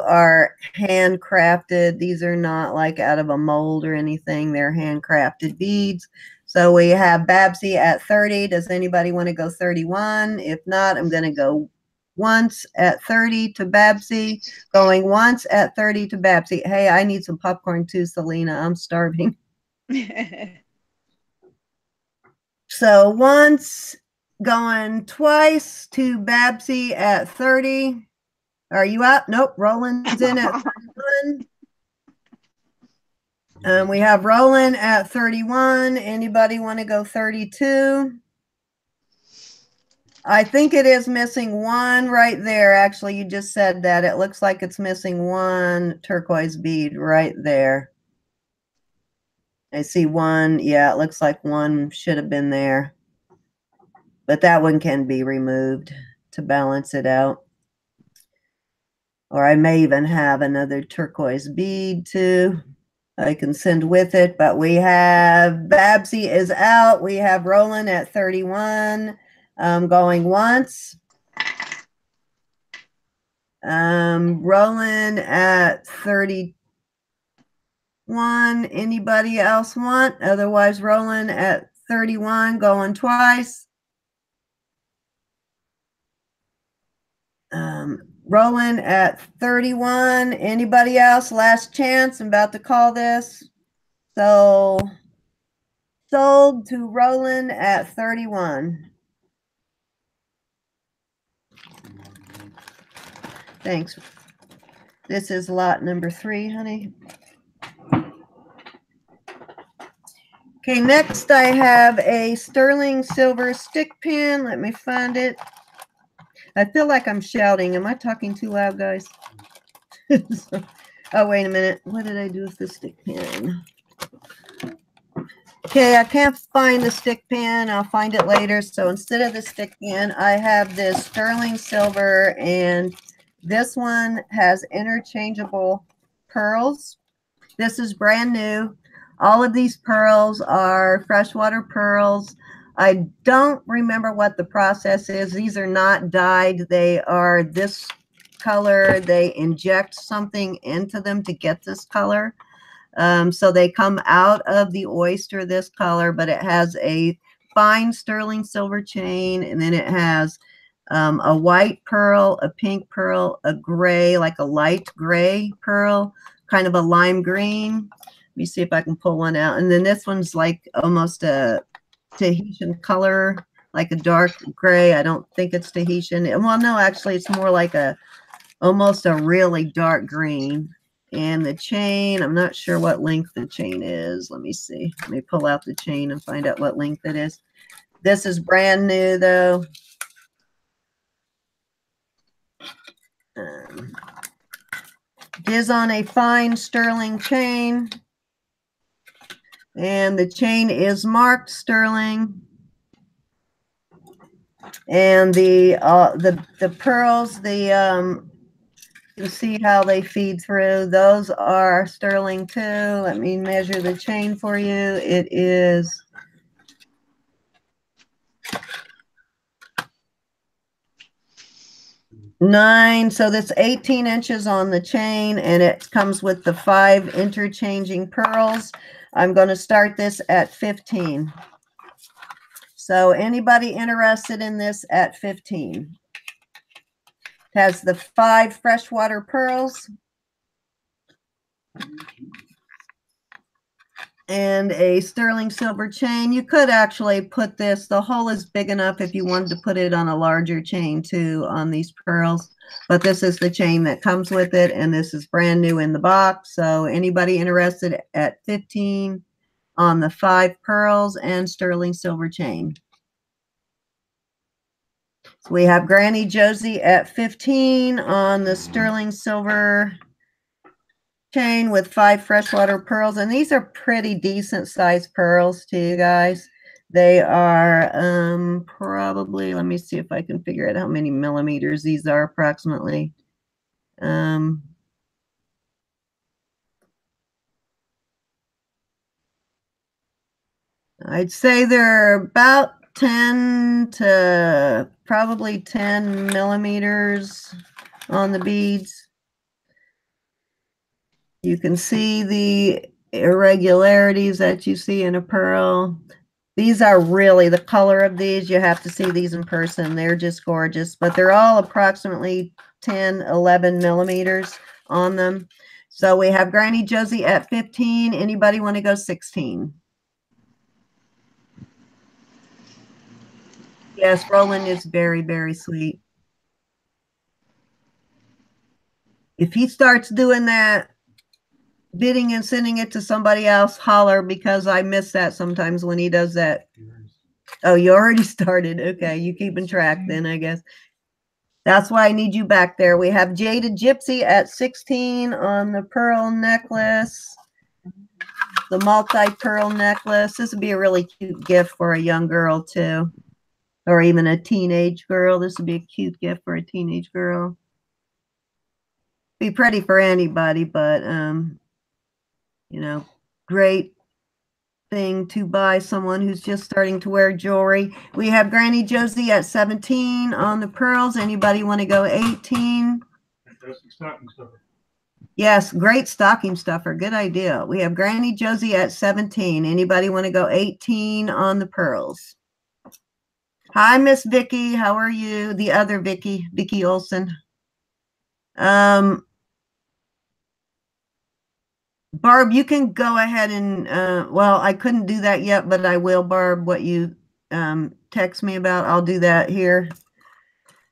are handcrafted. These are not like out of a mold or anything. They're handcrafted beads. So we have Babsy at 30. Does anybody want to go 31? If not, I'm going to go once at 30 to Babsy, going once at 30 to Babsy. Hey, I need some popcorn too, Selena. I'm starving. So once, going twice to Babsy at 30. Are you out? Nope, Roland's in at 31. We have Roland at 31. Anybody want to go 32? I think it is missing one right there. Actually, you just said that. It looks like it's missing one turquoise bead right there. I see one. Yeah, it looks like one should have been there. But that one can be removed to balance it out. Or I may even have another turquoise bead too. I can send with it, but we have Babsy is out. We have Roland at 31, going once. Roland at 31. Anybody else want? Otherwise, Roland at 31, going twice. Roland at 31. Anybody else? Last chance. I'm about to call this. So sold to Roland at 31. Thanks. This is lot number 3, honey. Okay, next I have a sterling silver stick pin. Let me find it. I feel like I'm shouting. Am I talking too loud, guys? Oh, wait a minute. What did I do with the stick pin? Okay, I can't find the stick pin. I'll find it later. So instead of the stick pin, I have this sterling silver, and this one has interchangeable pearls. This is brand new. All of these pearls are freshwater pearls. I don't remember what the process is. These are not dyed. They are this color. They inject something into them to get this color. So they come out of the oyster this color, but it has a fine sterling silver chain, and then it has a white pearl, a pink pearl, a gray, like a light gray pearl, kind of a lime green. Let me see if I can pull one out. And then this one's like almost a Tahitian color, like a dark gray. I don't think it's Tahitian. Well, no, actually, it's more like almost a really dark green. And the chain, I'm not sure what length the chain is. Let me see. Let me pull out the chain and find out what length it is. This is brand new, though. It is on a fine sterling chain. And the chain is marked sterling. And the pearls, you can see how they feed through. Those are sterling too. Let me measure the chain for you. It is 9. So that's 18 inches on the chain, and it comes with the 5 interchanging pearls. I'm going to start this at 15. So anybody interested in this at 15? It has the 5 freshwater pearls and a sterling silver chain. You could actually put this, the hole is big enough if you wanted to put it on a larger chain too on these pearls. But this is the chain that comes with it, and this is brand new in the box. So anybody interested at 15 on the 5 pearls and sterling silver chain? So we have Granny Josie at 15 on the sterling silver chain with 5 freshwater pearls. And these are pretty decent sized pearls too, guys. They are probably, let me see if I can figure out how many millimeters these are approximately. I'd say they're about 10 to probably 10 millimeters on the beads. You can see the irregularities that you see in a pearl. These are really the color of these. You have to see these in person. They're just gorgeous, but they're all approximately 10, 11 millimeters on them. So we have Granny Josie at 15. Anybody want to go 16? Yes, Roland is very, very sweet. If he starts doing that, bidding and sending it to somebody else, holler, because I miss that sometimes when he does that. Oh, you already started. Okay, you keeping track then, I guess. That's why I need you back there. We have Jaded Gypsy at 16 on the pearl necklace, the multi-pearl necklace. This would be a really cute gift for a young girl too, or even a teenage girl. This would be a cute gift for a teenage girl. Be pretty for anybody, but You know, great thing to buy someone who's just starting to wear jewelry. We have Granny Josie at 17 on the pearls. Anybody want to go 18? Fantastic stocking stuffer. Yes, great stocking stuffer. Good idea. We have Granny Josie at 17. Anybody want to go 18 on the pearls? Hi, Miss Vicky. How are you? The other Vicky, Vicky Olson. Barb, you can go ahead and, well, I couldn't do that yet, but I will, Barb, what you text me about. I'll do that here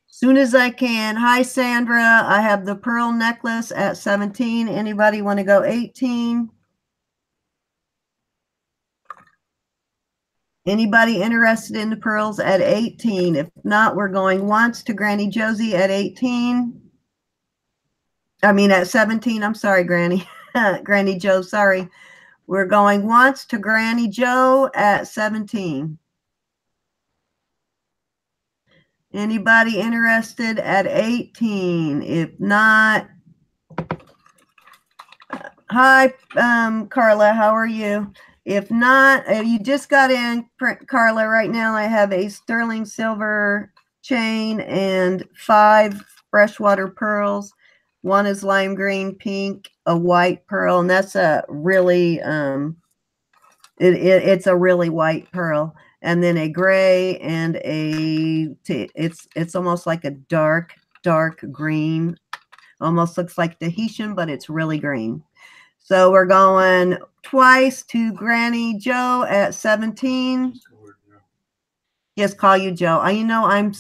soon as I can. Hi, Sandra. I have the pearl necklace at 17. Anybody want to go 18? Anybody interested in the pearls at 18? If not, we're going once to Granny Josie at 18. I mean, at 17. I'm sorry, Granny. Granny Joe, sorry. We're going once to Granny Joe at 17. Anybody interested at 18? If not, hi, Carla, how are you? If not, you just got in, Carla, right now I have a sterling silver chain and 5 freshwater pearls. One is lime green, pink, a white pearl, and that's a really, it's a really white pearl. And then a gray and it's almost like a dark green. Almost looks like Tahitian, but it's really green. So we're going twice to Granny Joe at 17. Yes, call you Joe. You know, I'm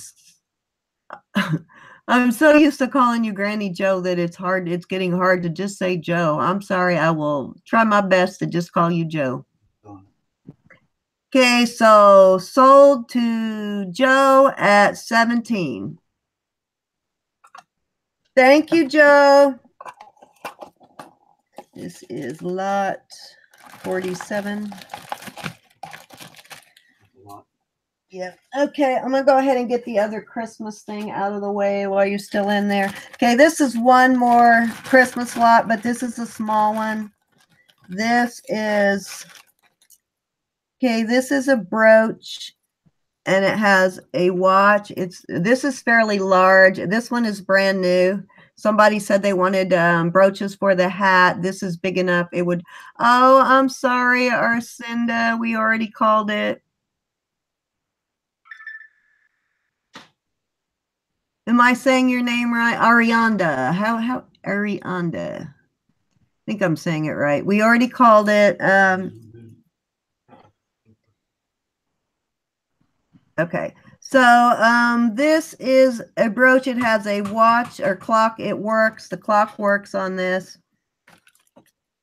so used to calling you Granny Joe that it's getting hard to just say Joe. I'm sorry. I will try my best to just call you Joe. Okay, so sold to Joe at 17. Thank you, Joe. This is lot 47. Yeah. Okay, I'm going to go ahead and get the other Christmas thing out of the way while you're still in there. Okay, this is one more Christmas lot, but this is a small one. This is, okay, this is a brooch, and it has a watch. This is fairly large. This one is brand new. Somebody said they wanted brooches for the hat. This is big enough. It would, oh, I'm sorry, Arcinda. We already called it. Am I saying your name right? Arianda. How Arianda? I think I'm saying it right. We already called it. Okay. So this is a brooch. It has a watch or clock. It works. The clock works on this.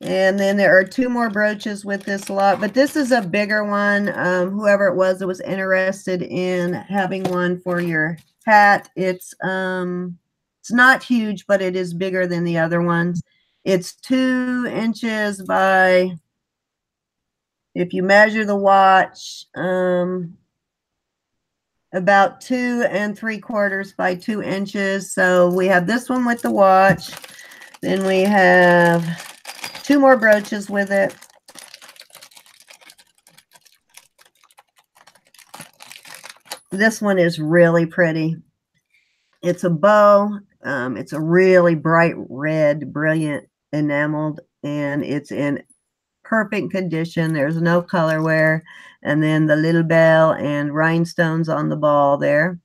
And then there are 2 more brooches with this lot, but this is a bigger one. Whoever it was that was interested in having one for your hat, it's not huge, but it is bigger than the other ones. It's 2 inches by, if you measure the watch, about 2 3/4 by 2 inches. So we have this one with the watch. Then we have 2 more brooches with it. This one is really pretty. It's a bow. It's a really bright red, brilliant enameled, and it's in perfect condition. There's no color wear. And then the little bell and rhinestones on the ball there.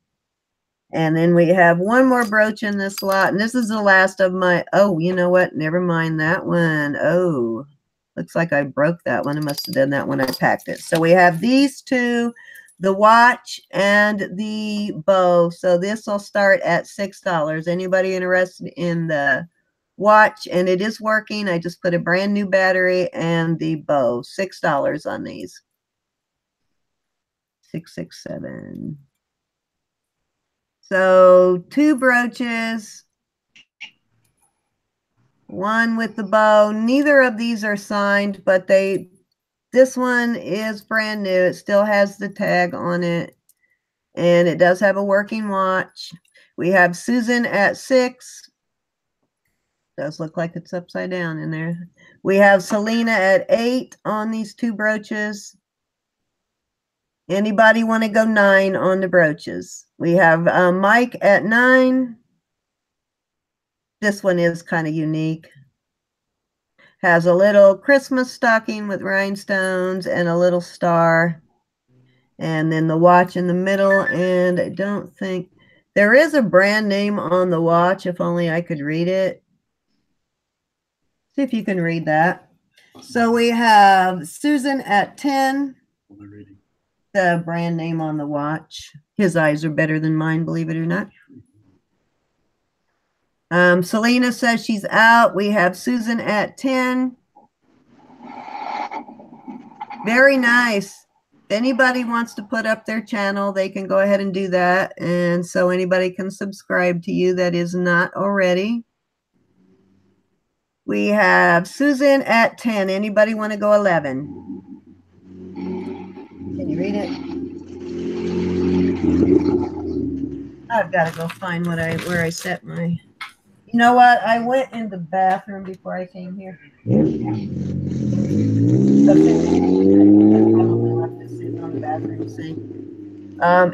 And then we have 1 more brooch in this lot. And this is the last of my, oh, you know what? Never mind that one. Oh, looks like I broke that one. I must have done that when I packed it. So we have these 2, the watch and the bow. So this will start at $6. Anybody interested in the watch? And it is working. I just put a brand new battery and the bow. $6 on these. 667. So 2 brooches, 1 with the bow. Neither of these are signed, but this one is brand new. It still has the tag on it, and it does have a working watch. We have Susan at 6. Does look like it's upside down in there. We have Selena at 8 on these 2 brooches. Anybody want to go 9 on the brooches? We have Mike at 9. This one is kind of unique. Has a little Christmas stocking with rhinestones and a little star. And then the watch in the middle. And I don't think there is a brand name on the watch. If only I could read it. See if you can read that. So we have Susan at 10. The brand name on the watch. His eyes are better than mine, believe it or not. Selena says she's out. We have Susan at 10. Very nice. If anybody wants to put up their channel, they can go ahead and do that. And so anybody can subscribe to you that is not already. We have Susan at 10. Anybody want to go 11? Can you read it? I've got to go find where I set my... You know what? I went in the bathroom before I came here. Okay. I probably left this sitting on the bathroom sink.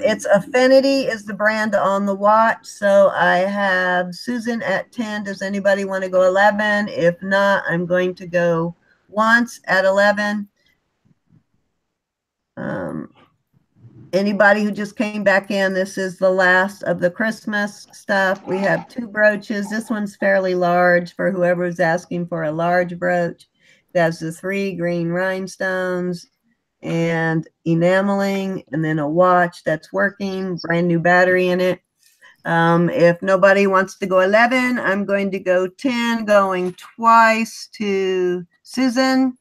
It's Affinity is the brand on the watch. So I have Susan at 10. Does anybody want to go 11? If not, I'm going to go once at 11. Anybody who just came back in, this is the last of the Christmas stuff. We have 2 brooches. This one's fairly large for whoever's asking for a large brooch. That's the 3 green rhinestones and enameling, and then a watch that's working, brand new battery in it. If nobody wants to go 11, I'm going to go 10, going twice to Susan.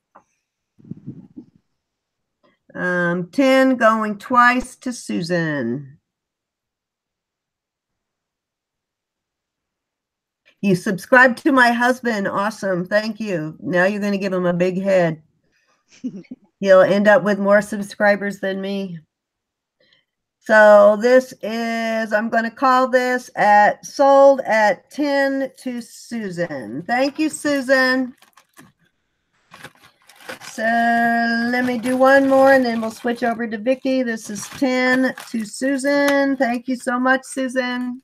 10 going twice to Susan. You subscribed to my husband. Awesome. Thank you. Now you're going to give him a big head. He'll end up with more subscribers than me. So this is, I'm going to call this at sold at 10 to Susan. Thank you, Susan. So let me do one more and then we'll switch over to Vicky. This is 10 to Susan. Thank you so much, Susan.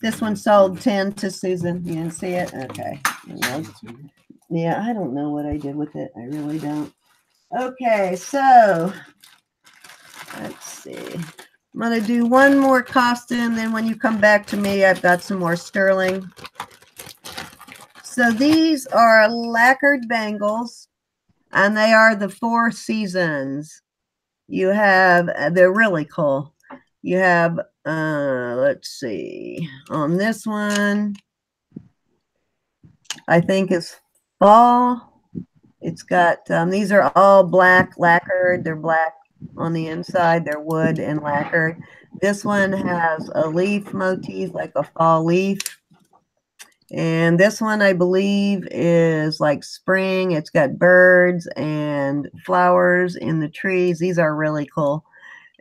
This one sold 10 to Susan. You didn't see it? Okay. Yeah, I don't know what I did with it. I really don't. Okay, so let's see. I'm going to do one more costume. Then when you come back to me, I've got some more sterling. So these are lacquered bangles, and they are the 4 seasons. You have, they're really cool. You have, let's see, on this one, I think it's fall. It's got, these are all black lacquered. They're black on the inside. They're wood and lacquered. This one has a leaf motif, like a fall leaf. And this one, I believe, is like spring. It's got birds and flowers in the trees. These are really cool.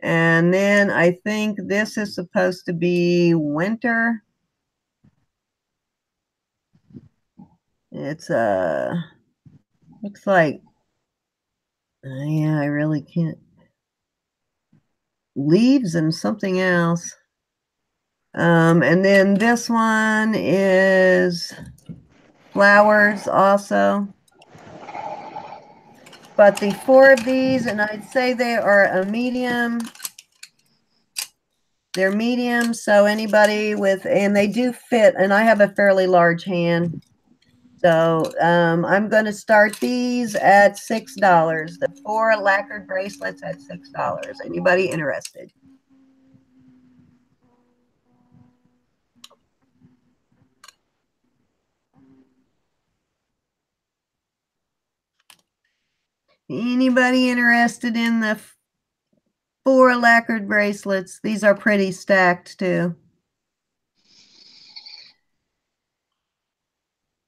And then I think this is supposed to be winter. It's looks like, yeah, I really can't. Leaves and something else. And then this one is flowers also. But the 4 of these, and I'd say they are a medium. They're medium, so anybody with, and they do fit, and I have a fairly large hand. So I'm going to start these at $6. The 4 lacquered bracelets at $6. Anybody interested? Anybody interested in the 4 lacquered bracelets? These are pretty stacked too.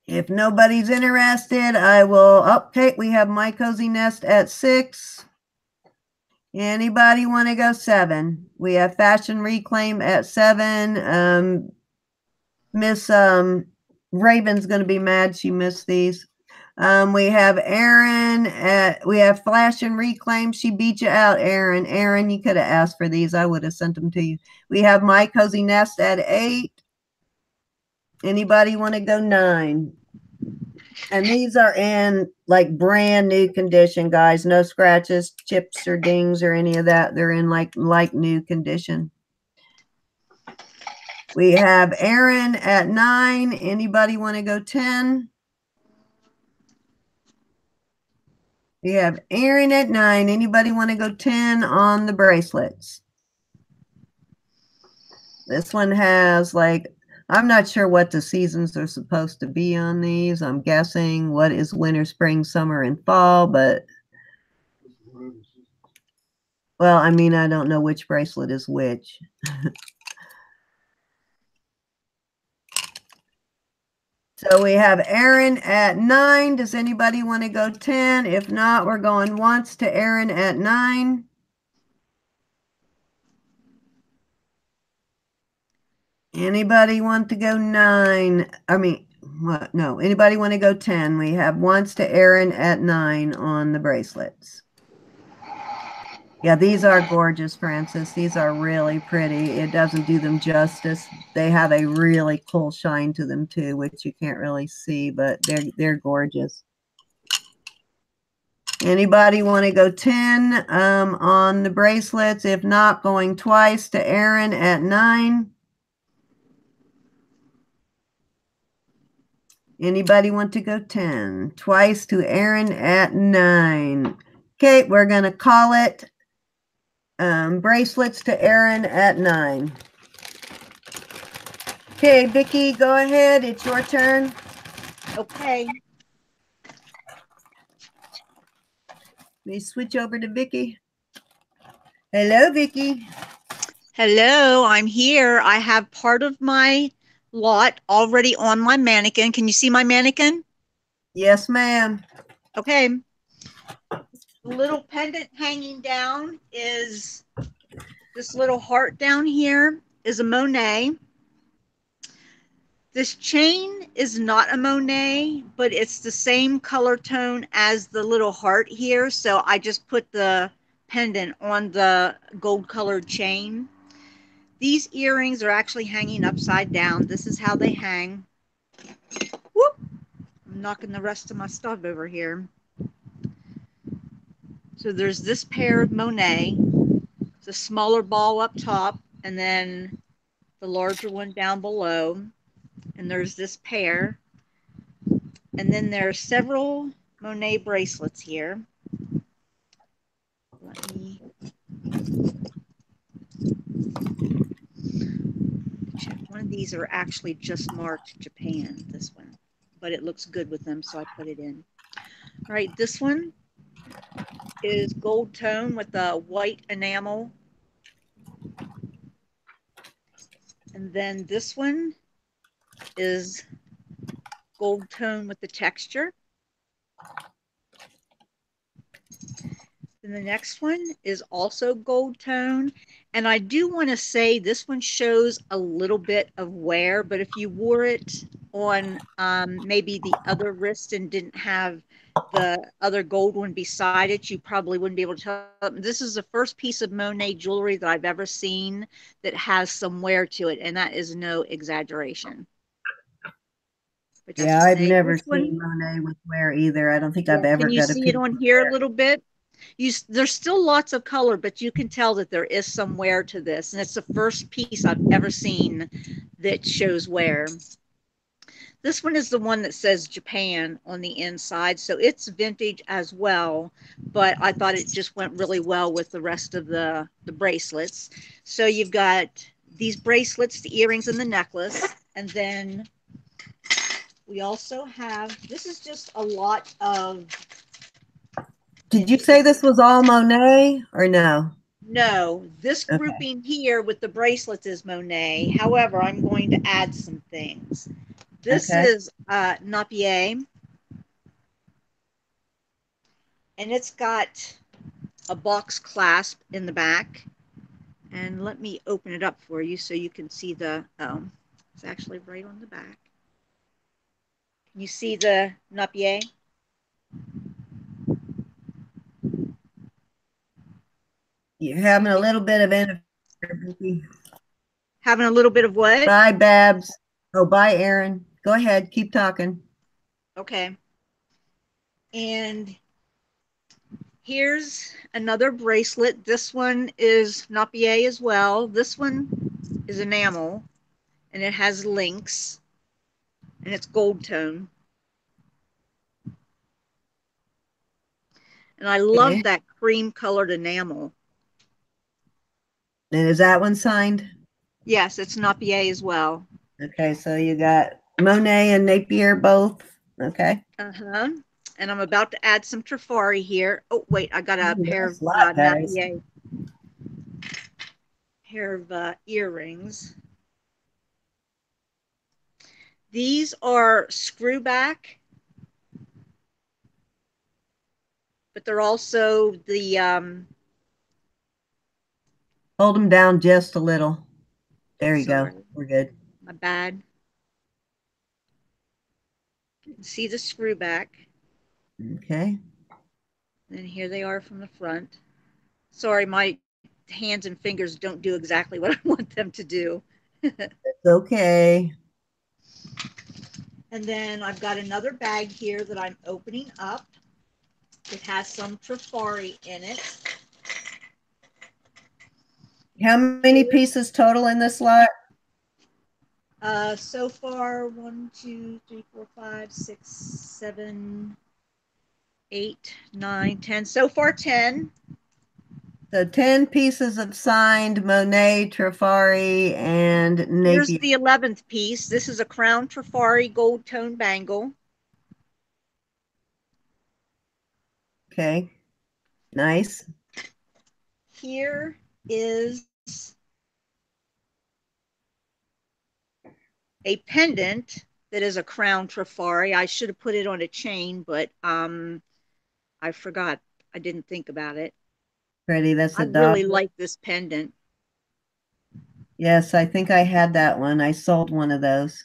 If nobody's interested, I will. Okay, we have My Cozy Nest at 6. Anybody want to go 7? We have Fashion Reclaim at 7. Miss Raven's going to be mad she missed these. We have Erin we have Flash and Reclaim. She beat you out, Erin. Erin, you could have asked for these. I would have sent them to you. We have My Cozy Nest at 8. Anybody want to go 9? And these are in like brand new condition, guys. No scratches, chips, or dings, or any of that. They're in like new condition. We have Erin at 9. Anybody want to go 10? We have Erin at 9. Anybody want to go 10 on the bracelets? This one has like, I'm not sure what the seasons are supposed to be on these. I'm guessing what is winter, spring, summer, and fall, but well, I mean, I don't know which bracelet is which. So we have Erin at 9. Does anybody want to go 10? If not, we're going once to Erin at 9. Anybody want to go 9? I mean, what? No. Anybody want to go 10? We have once to Erin at 9 on the bracelets. Yeah, these are gorgeous, Francis. These are really pretty. It doesn't do them justice. They have a really cool shine to them too, which you can't really see, but they're gorgeous. Anybody want to go 10 on the bracelets? If not, going twice to Erin at 9. Anybody want to go 10? Twice to Erin at 9. Okay, we're going to call it bracelets to Erin at 9. Okay, Vicky, go ahead. It's your turn. Okay. Let me switch over to Vicky. Hello, Vicky. Hello, I'm here. I have part of my lot already on my mannequin. Can you see my mannequin? Yes, ma'am. Okay. The little pendant hanging down is this little heart down here is a Monet. This chain is not a Monet, but it's the same color tone as the little heart here. So I just put the pendant on the gold colored chain. These earrings are actually hanging upside down. This is how they hang. Whoop! I'm knocking the rest of my stuff over here. So there's this pair of Monet, the smaller ball up top, and then the larger one down below. And there's this pair. And then there are several Monet bracelets here. Let me check. One of these are actually just marked Japan, this one. But it looks good with them, so I put it in. All right, this one is gold tone with the white enamel. And then this one is gold tone with the texture. And the next one is also gold tone. And I do want to say this one shows a little bit of wear, but if you wore it on maybe the other wrist and didn't have the other gold one beside it, you probably wouldn't be able to tell. This is the first piece of Monet jewelry that I've ever seen that has some wear to it, and that is no exaggeration. Yeah, I've never seen Monet with wear either. I don't think I've ever got a Can you see it on here a little bit? There's still lots of color, but you can tell that there is some wear to this. And it's the first piece I've ever seen that shows wear. This one is the one that says Japan on the inside. So it's vintage as well, but I thought it just went really well with the rest of the bracelets. So you've got these bracelets, the earrings, and the necklace. And then we also have, this is just a lot of. Did you say this was all Monet or no? No, this grouping here with the bracelets is Monet. However, I'm going to add some things. This is Napier. And it's got a box clasp in the back. And let me open it up for you so you can see the, it's actually right on the back. You see the Napier? You're having a little bit of interference. Having a little bit of what? Bye, Babs. Oh, bye, Aaron. Go ahead. Keep talking. Okay. And here's another bracelet. This one is Napier as well. This one is enamel, and it has links, and it's gold tone. And I love Okay. that cream colored enamel. And is that one signed? Yes, it's Napier as well. Okay, so you got Monet and Napier both. Okay. Uh-huh. And I'm about to add some Trifari here. Oh, wait, I got a pair of guys. Napier. Pair of earrings. These are screw back, but they're also the Hold them down just a little. There you sorry, go. We're good. my bad. You can see the screw back. Okay. And here they are from the front. Sorry, my hands and fingers don't do exactly what I want them to do. It's okay. And then I've got another bag here that I'm opening up. It has some Trifari in it. How many pieces total in this lot? So far, 1, 2, 3, 4, 5, 6, 7, 8, 9, 10. So far, 10. So 10 pieces of signed Monet, Trifari, and Here's Napier. the 11th piece. This is a crown Trifari gold tone bangle. Okay. Nice. Here is a pendant that is a crown Trifari. I should have put it on a chain, but I forgot. I didn't think about it. Ready, that's I a dog. really like this pendant. Yes, I think I had that one. I sold one of those.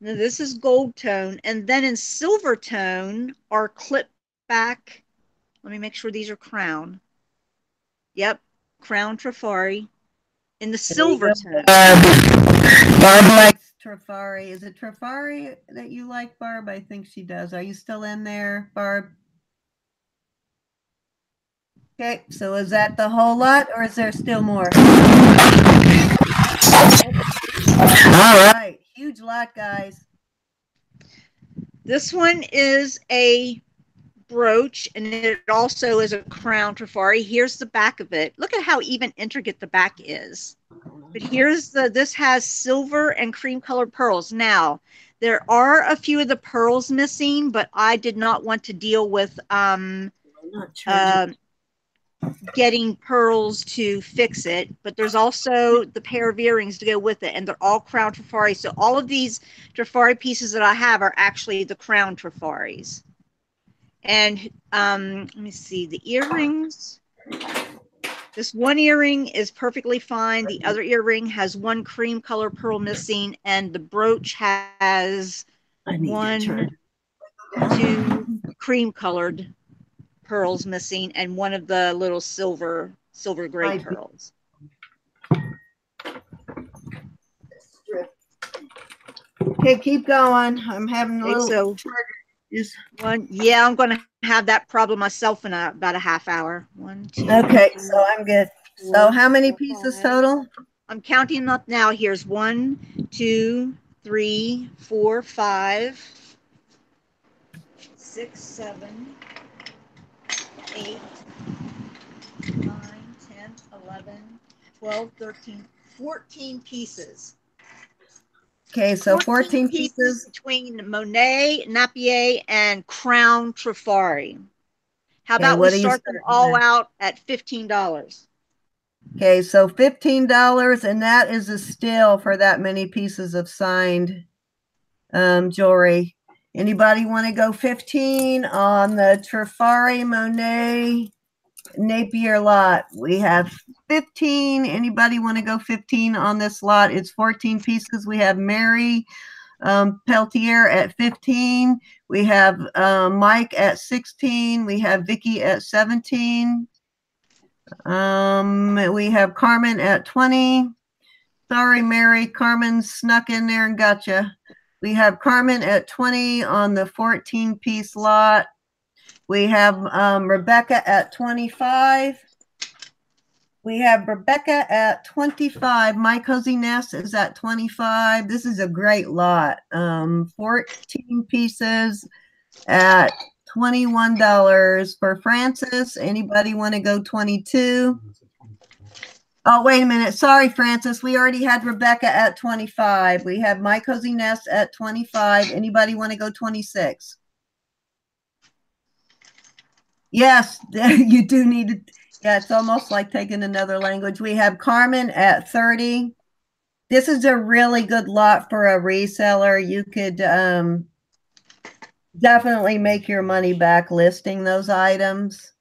Now this is gold tone, and then in silver tone are clip back. Let me make sure these are crown. Yep, crown Trifari in the silver tone. Barb likes Trifari. Is it Trifari that you like, Barb? I think she does. Are you still in there, Barb? Okay, so is that the whole lot, or is there still more? All right, huge lot, guys. This one is a brooch, and it also is a crown Trifari. Here's the back of it. Look at how even intricate the back is. But here's this has silver and cream colored pearls. Now, there are a few of the pearls missing, but I did not want to deal with getting pearls to fix it. But there's also the pair of earrings to go with it, and they're all crown Trifari. So all of these Trifari pieces that I have are actually the crown Trifaris. And let me see, the earrings. This one earring is perfectly fine. The other earring has one cream color pearl missing, and the brooch has 1, 2 cream colored pearls missing, and one of the little silver gray pearls. Okay, keep going. I'm having a little. Yeah, I'm going to have that problem myself in about a half hour. 1, 2. Okay, so I'm good. So how many pieces total? I'm counting up now. Here's 1, 2, 3, 4, 5, 6, 7, 8, 9, 10, 11, 12, 13, 14 pieces. Okay, so 14 pieces between Monet, Napier, and Crown Trifari. How about we start them all out at $15? Okay, so $15, and that is a steal for that many pieces of signed jewelry. Anybody want to go 15 on the Trifari Monet Napier lot? We have 15. Anybody want to go 15 on this lot? It's 14 pieces. We have Mary, Peltier at 15. We have Mike at 16. We have Vicky at 17. We have Carmen at 20. Sorry, Mary, Carmen snuck in there and gotcha. We have Carmen at 20 on the 14-piece lot. We have Rebecca at 25. We have Rebecca at 25. My Cozy Nest is at 25. This is a great lot. 14 pieces at $21 for Francis. Anybody want to go 22? Oh, wait a minute. Sorry, Francis. We already had Rebecca at 25. We have My Cozy Nest at 25. Anybody want to go 26? Yes, you do need to. Yeah, it's almost like taking another language. We have Carmen at 30. This is a really good lot for a reseller. You could definitely make your money back listing those items.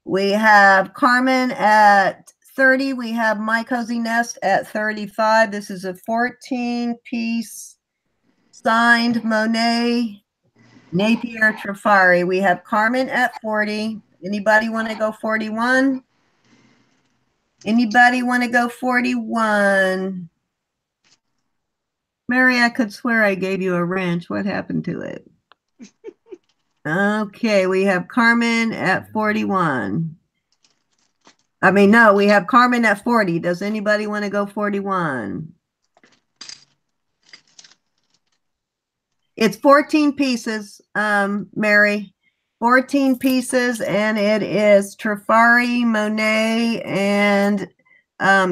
We have Carmen at 30. We have My Cozy Nest at 35. This is a 14-piece signed Monet Napier Trifari. We have Carmen at 40. Anybody want to go 41? Anybody want to go 41? Mary, I could swear I gave you a wrench. What happened to it? Okay, we have Carmen at 41. I mean, no, we have Carmen at 40. Does anybody want to go 41? It's 14 pieces, Mary. 14 pieces, and it is Trifari, Monet, and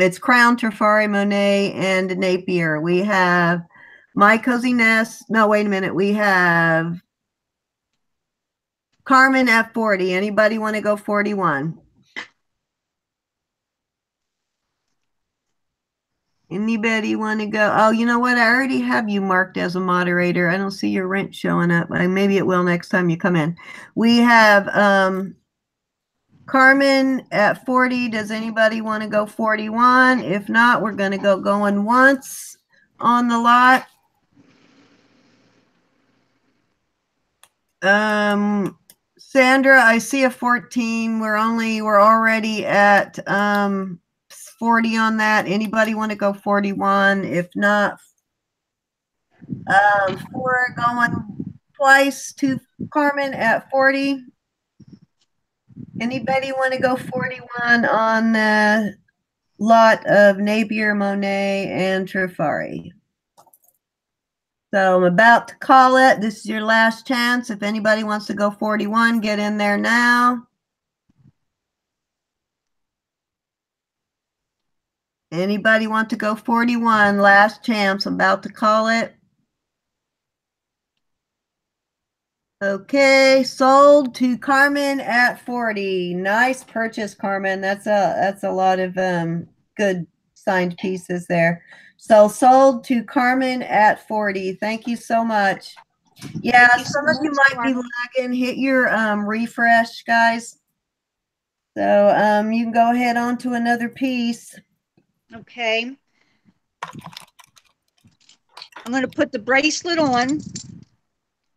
it's Crown, Trifari, Monet, and Napier. We have My Cozy Nest. No, wait a minute. We have Carmen at 40. Anybody want to go 41? Anybody want to go? Oh, you know what? I already have you marked as a moderator. I don't see your rent showing up. Maybe it will next time you come in. We have Carmen at 40. Does anybody want to go 41? If not, we're going to go going once on the lot. Sandra, I see a 14. We're already at 40 on that. Anybody want to go 41? If not, we're going twice to Carmen at 40. Anybody want to go 41 on the lot of Napier, Monet, and Trifari? So I'm about to call it. This is your last chance. If anybody wants to go 41, get in there now. Anybody want to go 41? Last chance. I'm about to call it. Okay, sold to Carmen at 40. Nice purchase, Carmen. That's a lot of good signed pieces there. So sold to Carmen at 40. Thank you so much. Yeah, some of you might be lagging. Hit your refresh, guys. So you can go ahead on to another piece. Okay. I'm going to put the bracelet on.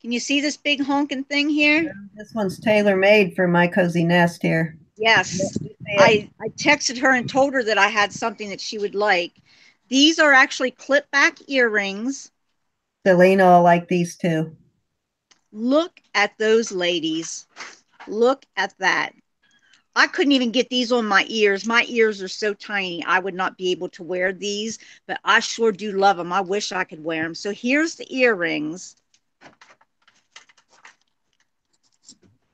Can you see this big honking thing here? This one's tailor-made for My Cozy Nest here. Yes. I texted her and told her that I had something that she would like. These are actually clip-back earrings. Selena will like these too. Look at those ladies. Look at that. I couldn't even get these on my ears. My ears are so tiny. I would not be able to wear these, but I sure do love them. I wish I could wear them. So here's the earrings.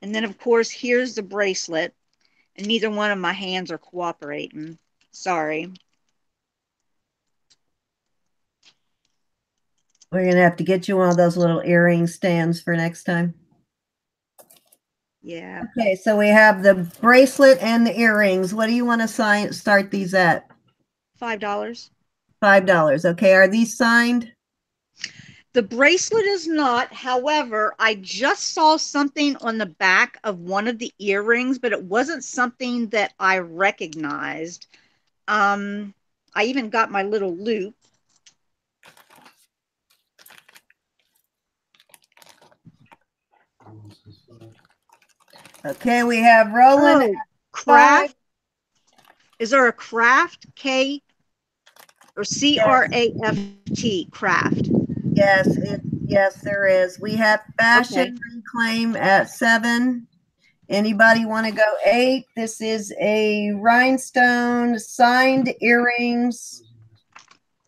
And then, of course, here's the bracelet. And neither one of my hands are cooperating. Sorry. We're going to have to get you one of those little earring stands for next time. Yeah. Okay, so we have the bracelet and the earrings. What do you want to start these at? $5. $5. Okay, are these signed? The bracelet is not. However, I just saw something on the back of one of the earrings, but it wasn't something that I recognized. I even got my little loop. Okay, we have Roland. Oh, craft. Is there a craft? K or C-R-A-F-T, craft? Yes, yes, there is. We have Fashion Okay. Reclaim at 7. Anybody want to go 8? This is a rhinestone signed earrings.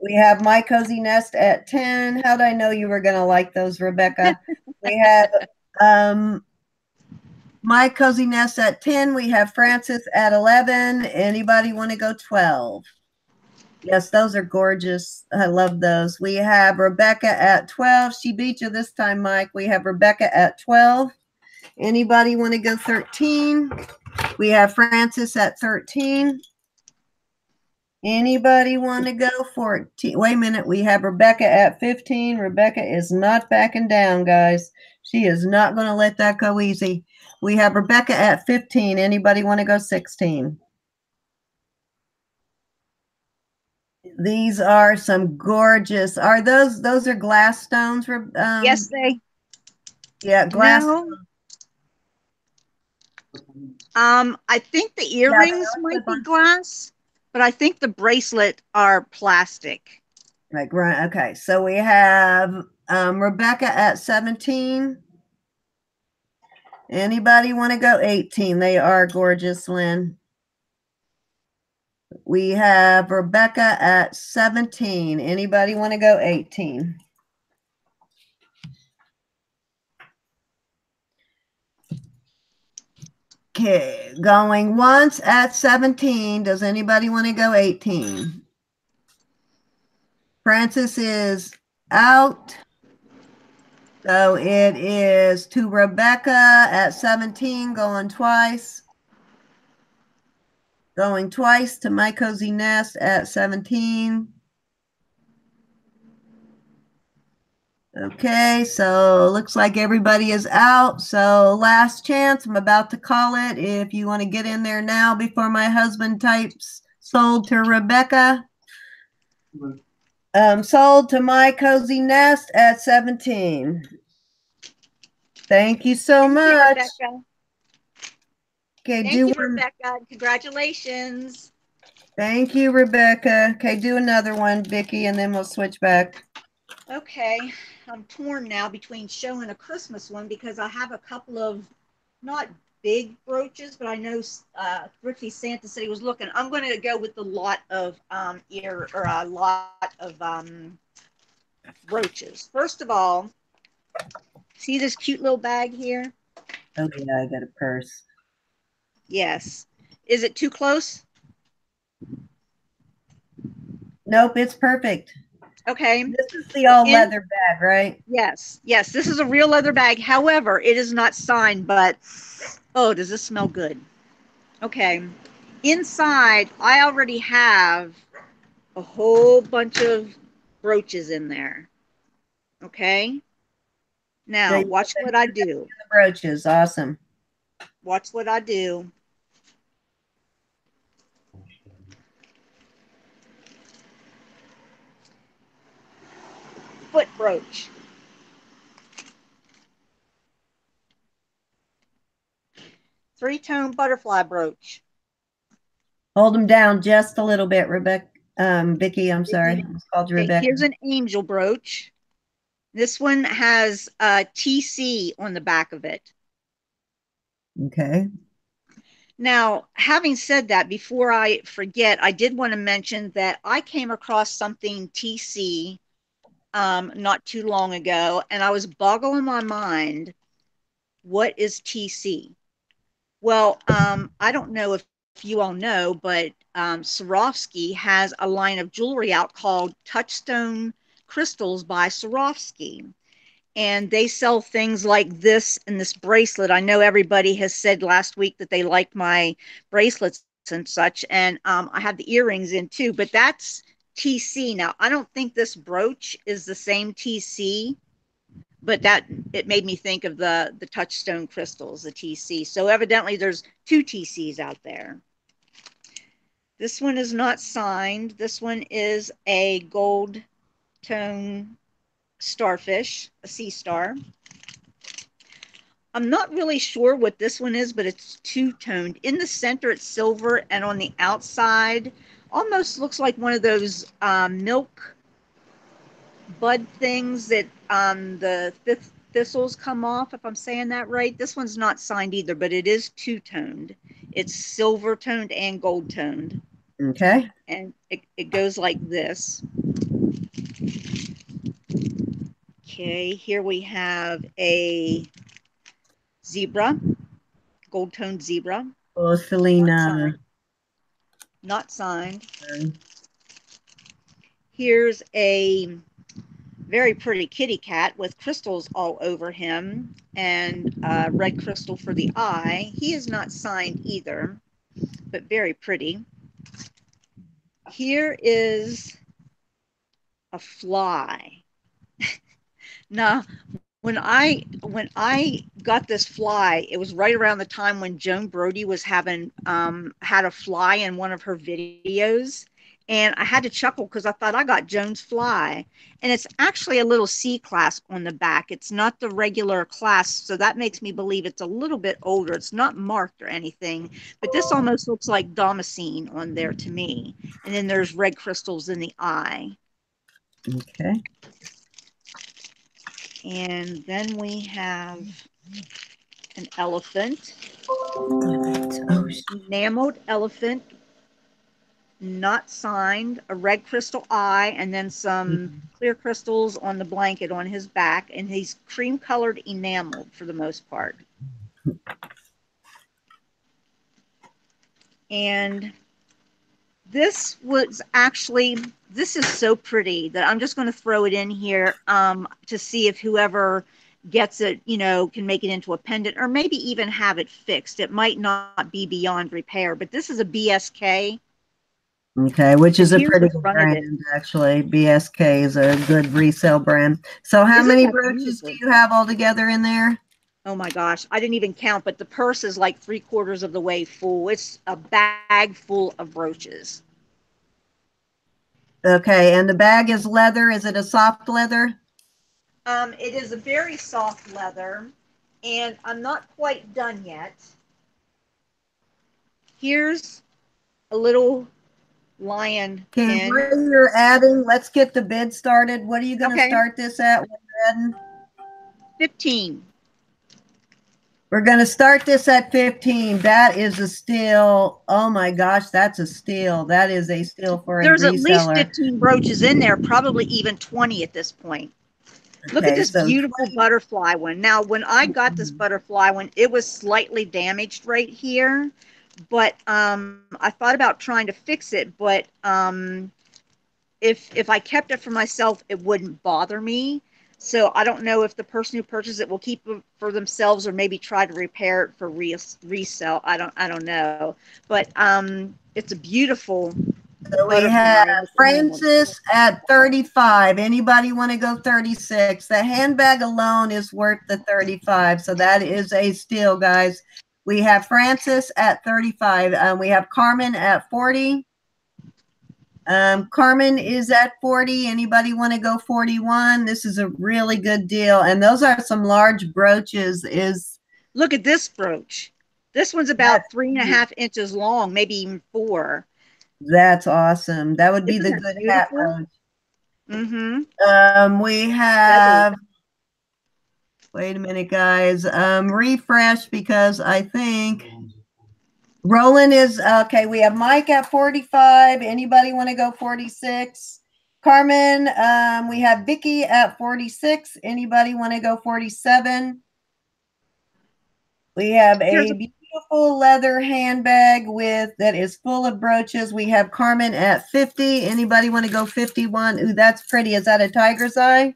We have My Cozy Nest at 10. How'd I know you were going to like those, Rebecca? We have My Cozy Nest at 10. We have Francis at 11. Anybody want to go 12? Yes, those are gorgeous. I love those. We have Rebecca at 12. She beat you this time, Mike. We have Rebecca at 12. Anybody want to go 13? We have Francis at 13. Anybody want to go 14? Wait a minute. We have Rebecca at 15. Rebecca is not backing down, guys. She is not going to let that go easy. We have Rebecca at 15. Anybody want to go 16? These are some gorgeous. Are those are glass stones? Yes, they. Yeah, glass. No. I think the earrings might be glass, but I think the bracelet are plastic. Like, right. Okay. So we have Rebecca at 17. Anybody want to go 18? They are gorgeous, Lynn. We have Rebecca at 17. Anybody want to go 18? Okay, going once at 17. Does anybody want to go 18? Francis is out. So it is to Rebecca at 17, going twice. Going twice to My Cozy Nest at 17. Okay, so looks like everybody is out. So last chance, I'm about to call it. If you want to get in there now before my husband types sold to Rebecca. Sold to My Cozy Nest at 17. Thank you so much. Rebecca. Okay, Thank you, Rebecca. Congratulations. Thank you, Rebecca. Okay, do another one, Vicky, and then we'll switch back. Okay, I'm torn now between showing a Christmas one because I have a couple of not big brooches, but I know Thrifty Santa said he was looking. I'm going to go with the lot of brooches. First of all, see this cute little bag here? Oh yeah, I got a purse. Yes. Is it too close? Nope, it's perfect. Okay. This is the all leather bag, right? Yes. Yes, this is a real leather bag. However, it is not signed, but oh, does this smell good? Okay. Inside, I already have a whole bunch of brooches in there. Okay. Now, watch what I do. The brooches, awesome. Watch what I do. Foot brooch. Three-tone butterfly brooch. Hold them down just a little bit, Rebecca. Vicky, I'm sorry. I called you Rebecca. Here's an angel brooch. This one has TC on the back of it. Okay. Now, having said that, before I forget, I did want to mention that I came across something TC not too long ago, and I was boggling my mind. What is TC? Well, I don't know if you all know, but Swarovski has a line of jewelry out called Touchstone Crystals by Swarovski. And they sell things like this and this bracelet. I know everybody has said last week that they liked my bracelets and such. And I have the earrings in too, but that's TC. Now, I don't think this brooch is the same TC, but that it made me think of the touchstone crystals, the TC. So evidently there's two TCs out there. This one is not signed. This one is a gold tone starfish, a sea star. I'm not really sure what this one is, but it's two-toned. In the center, it's silver, and on the outside, almost looks like one of those milk bud things that the thistles come off, if I'm saying that right. This one's not signed either, but it is two-toned. It's silver-toned and gold-toned. Okay. And it goes like this. Okay, here we have a zebra, gold-toned zebra. Oh, Selena. Not signed. Here's a very pretty kitty cat with crystals all over him and red crystal for the eye. He is not signed either, but very pretty. Here is a fly. Now, when I got this fly, it was right around the time when Joan Brody was having had a fly in one of her videos, and I had to chuckle because I thought I got Joan's fly, and it's actually a little C class on the back. It's not the regular class, so that makes me believe it's a little bit older. It's not marked or anything, but this almost looks like damascene on there to me. And then there's red crystals in the eye. Okay. And then we have an elephant, enameled elephant, not signed, a red crystal eye, and then some clear crystals on the blanket on his back, and he's cream colored enameled for the most part. And this was actually, this is so pretty that I'm just going to throw it in here to see if whoever gets it, you know, can make it into a pendant or maybe even have it fixed. It might not be beyond repair, but this is a BSK. Okay, which is a pretty good brand, actually. BSK is a good resale brand. So how many brooches do you have all together in there? Oh my gosh, I didn't even count, but the purse is like 3/4 of the way full. It's a bag full of brooches. Okay, and the bag is leather. Is it a soft leather? It is a very soft leather, and I'm not quite done yet. Here's a little lion pin. What you're adding, let's get the bid started. What are you going to start this at? 15. We're going to start this at 15. That is a steal. Oh my gosh, that's a steal. That is a steal for a reseller. There's at least 15 brooches in there, probably even 20 at this point. Look at this beautiful butterfly one. Now, when I got this butterfly one, it was slightly damaged right here, but I thought about trying to fix it, but if I kept it for myself, it wouldn't bother me. So I don't know if the person who purchased it will keep it for themselves or maybe try to repair it for resale. I don't know, but it's a beautiful. So we have Francis at 35. Anybody want to go 36? The handbag alone is worth the 35. So that is a steal, guys. We have Francis at 35. We have Carmen at 40. Carmen is at 40. Anybody want to go 41? This is a really good deal. And those are some large brooches. Look at this brooch. This one's about 3.5 inches long, maybe even 4. That's awesome. That would be the good hat brooch. We have, wait a minute, guys. Refresh, because I think Roland is, okay, we have Mike at 45. Anybody want to go 46? Carmen, we have Vicky at 46. Anybody want to go 47? We have a beautiful leather handbag that is full of brooches. We have Carmen at 50. Anybody want to go 51? Ooh, that's pretty. Is that a tiger's eye?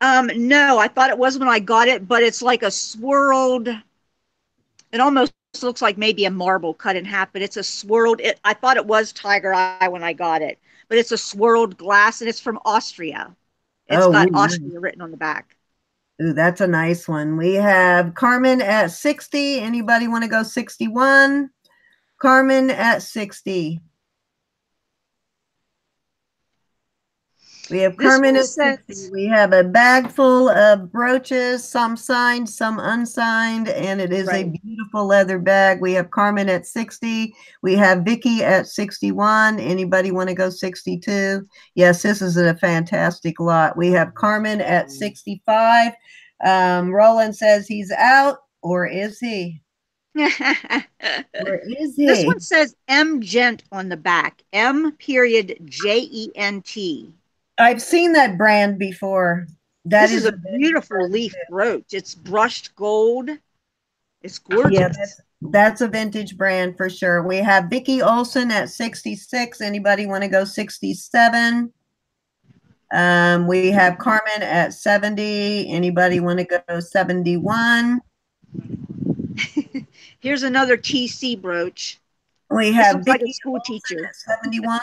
No, I thought it was when I got it, but it's like a swirled, it almost looks like maybe a marble cut in half, but it's a swirled, I thought it was tiger eye when I got it, but it's a swirled glass and it's from Austria. It's got Austria written on the back. Ooh, that's a nice one. We have Carmen at 60. Anybody want to go 61? Carmen at 60. We have This Carmen one at says, 60. We have a bag full of brooches, some signed, some unsigned, and it is a right. beautiful leather bag. We have Carmen at 60. We have Vicky at 61. Anybody want to go 62? Yes, this is a fantastic lot. We have Carmen at 65. Roland says he's out, or is he? Or is This he? one says M Gent on the back. M period Gent. I've seen that brand before. That This is is a a vintage beautiful brand leaf too. brooch. It's brushed gold. It's Yeah, gorgeous. that's a vintage brand for sure. We have Vicky Olson at 66. Anybody want to go 67? We have Carmen at 70. Anybody want to go 71? Here's another TC brooch. We This have looks like a Vicky school Olson teacher. at 71.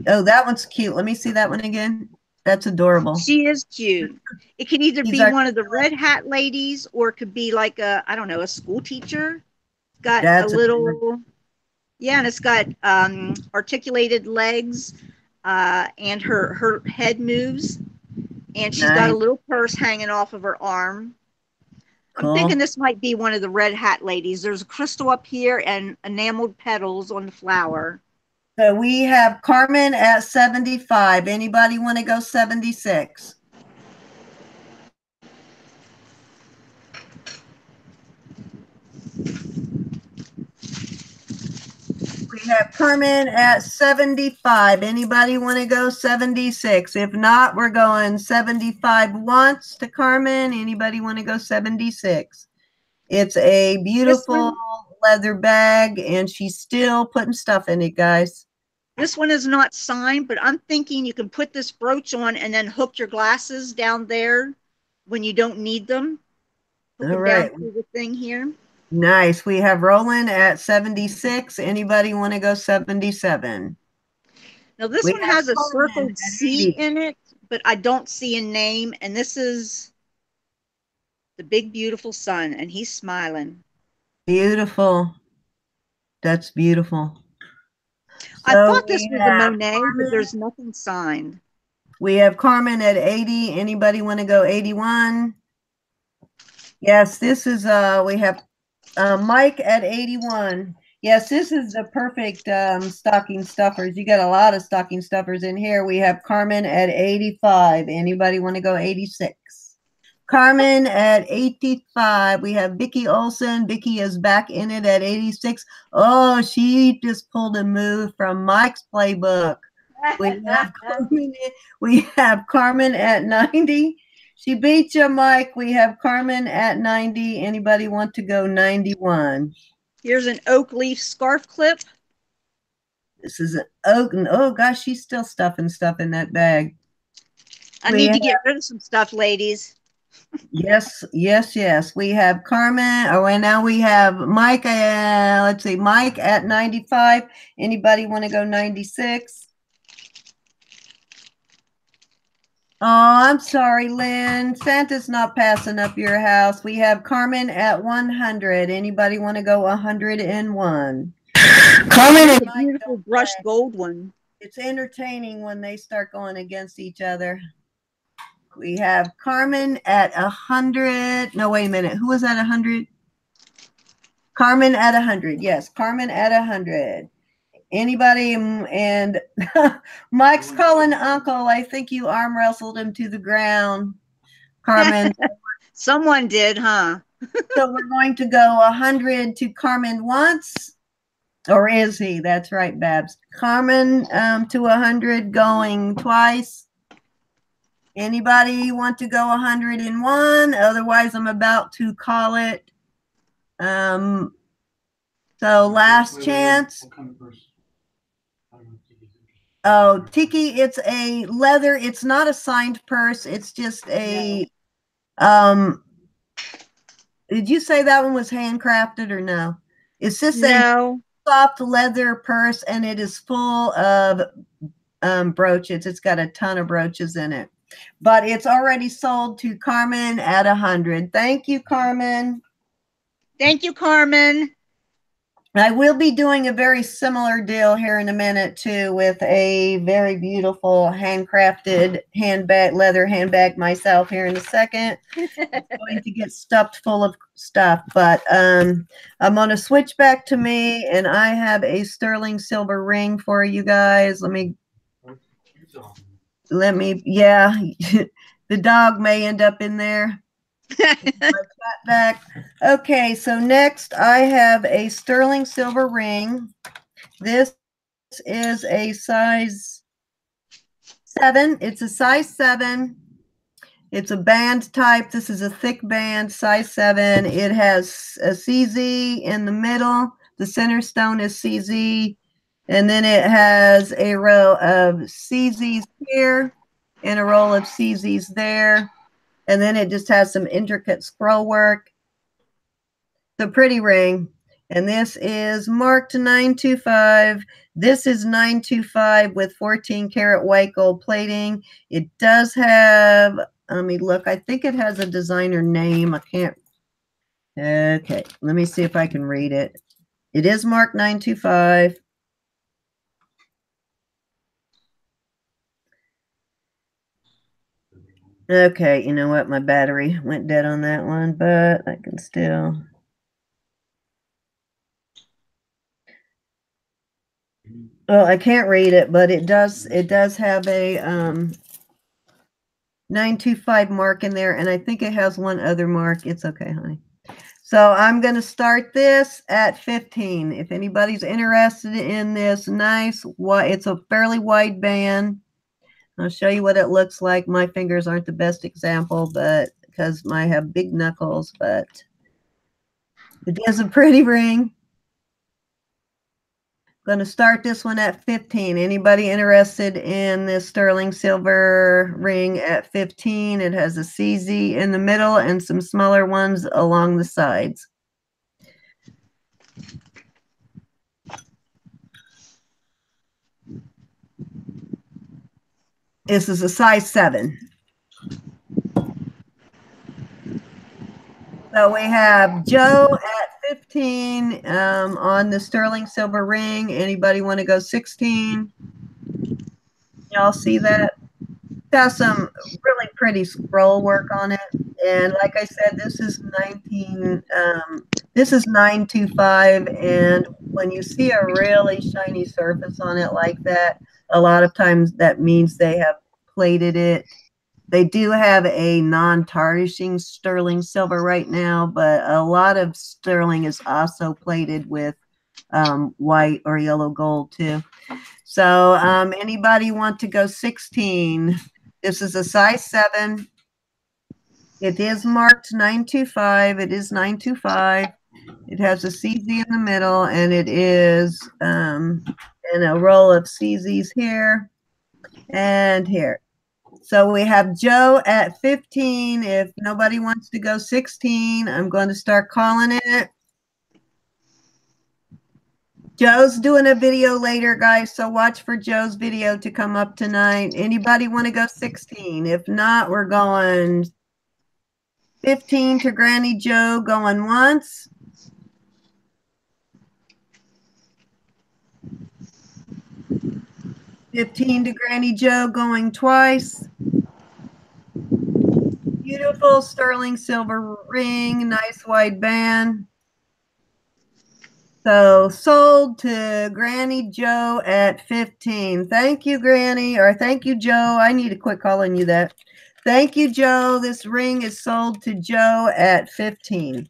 Oh, that one's cute. Let me see that one again. That's adorable. She is cute. It can either He's be our, one of the red hat ladies or it could be like a, I don't know, a school teacher. Got a that's adorable. little, yeah, and it's got articulated legs, and her head moves, and she's got a Nice. little purse hanging off of her arm. I'm thinking Cool. this might be one of the red hat ladies. There's a crystal up here and enameled petals on the flower. So we have Carmen at 75. Anybody want to go 76? We have Carmen at 75. Anybody want to go 76? If not, we're going 75 once to Carmen. Anybody want to go 76? It's a beautiful leather bag, and she's still putting stuff in it, guys. This one is not signed, but I'm thinking you can put this brooch on and then hook your glasses down there when you don't need them. Hook All them right. down through the thing here. Nice. We have Roland at 76. Anybody want to go 77? Now this We one have has a Coleman circled at C 80. in it, but I don't see a name. And this is the big, beautiful sun, and he's smiling. Beautiful. That's beautiful. I So thought this we was a have Monet, but Carmen. there's nothing signed. We have Carmen at 80. Anybody want to go 81? Yes, this is we have Mike at 81. Yes, this is the perfect stocking stuffers. You got a lot of stocking stuffers in here. We have Carmen at 85. Anybody want to go 86? Carmen at 85. We have Vicky Olson. Vicky is back in it at 86. Oh, she just pulled a move from Mike's playbook. We have Carmen at 90. She beat you, Mike. We have Carmen at 90. Anybody want to go 91? Here's an oak leaf scarf clip. This is an oak. Oh, gosh, she's still stuffing stuff in that bag. I need to get rid of some stuff, ladies. Yes, yes, yes. We have Carmen. Oh, and now we have Mike. Let's see, Mike at 95. Anybody want to go 96? Oh, I'm sorry, Lynn. Santa's not passing up your house. We have Carmen at 100. Anybody want to go 101? Carmen and a beautiful brushed gold one. It's entertaining when they start going against each other. We have Carmen at 100. No, wait a minute. Who was at 100? Carmen at 100. Yes, Carmen at 100. Anybody? And Mike's calling uncle. I think you arm wrestled him to the ground, Carmen. Someone did, huh? So we're going to go 100 to Carmen once. Or is he? That's right, Babs. Carmen to 100 going twice. Anybody want to go 101? Otherwise, I'm about to call it. So last chance. Oh, Tiki, it's a leather. It's not a signed purse. It's just a, did you say that one was handcrafted or no? It's just a soft leather purse, and it is full of brooches. It's got a ton of brooches in it. But it's already sold to Carmen at 100. Thank you, Carmen. Thank you, Carmen. I will be doing a very similar deal here in a minute too, with a very beautiful handcrafted handbag, leather handbag myself here in a second. It's going to get stuffed full of stuff, but I'm going to switch back to me, and I have a sterling silver ring for you guys. Yeah, the dog may end up in there. Back. Okay, so next I have a sterling silver ring. This is a size 7. It's a size 7. It's a band type. This is a thick band, size 7. It has a CZ in the middle. The center stone is CZ. And then it has a row of CZs here and a row of CZs there. And then it just has some intricate scroll work. The pretty ring. And this is marked 925. This is 925 with 14 karat white gold plating. It does have, let me look, I think it has a designer name. I can't. Okay, let me see if I can read it. It is marked 925. Okay, you know what? My battery went dead on that one, but I can still. Well, I can't read it, but it does have a 925 mark in there, and I think it has one other mark. It's okay, honey. So I'm going to start this at 15. If anybody's interested in this nice, it's a fairly wide band. I'll show you what it looks like. My fingers aren't the best example, but because I have big knuckles, but it is a pretty ring. Going to start this one at 15. Anybody interested in this sterling silver ring at 15? It has a CZ in the middle and some smaller ones along the sides. This is a size 7. So we have Joe at 15 on the sterling silver ring. Anybody want to go 16? Y'all see that? It has some really pretty scroll work on it. And like I said, this is 925. And when you see a really shiny surface on it like that, a lot of times that means they have plated it. They do have a non-tarnishing sterling silver right now, but a lot of sterling is also plated with white or yellow gold too. So anybody want to go 16? This is a size 7. It is marked 925. It is 925. It has a CZ in the middle, and it is in a roll of CZs here and here. So we have Joe at 15. If nobody wants to go 16, I'm going to start calling it. Joe's doing a video later, guys, so watch for Joe's video to come up tonight. Anybody want to go 16? If not, we're going 15 to Granny Joe going once. $15 to Granny Joe going twice. Beautiful sterling silver ring, nice wide band. So sold to Granny Joe at 15. Thank you, Granny, or thank you, Joe. I need to quit calling you that. Thank you, Joe. This ring is sold to Joe at 15.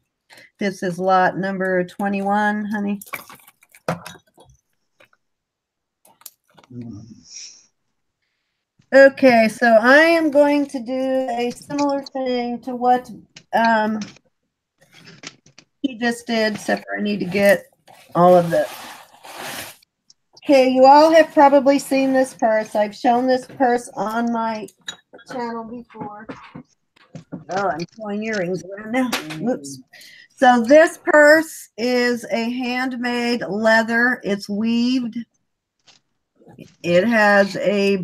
This is lot number 21, honey. Okay, so I am going to do a similar thing to what he just did, except for I need to get all of this. Okay, you all have probably seen this purse. I've shown this purse on my channel before. Oh, I'm throwing earrings around now. Whoops. So this purse is a handmade leather. It's weaved. It has a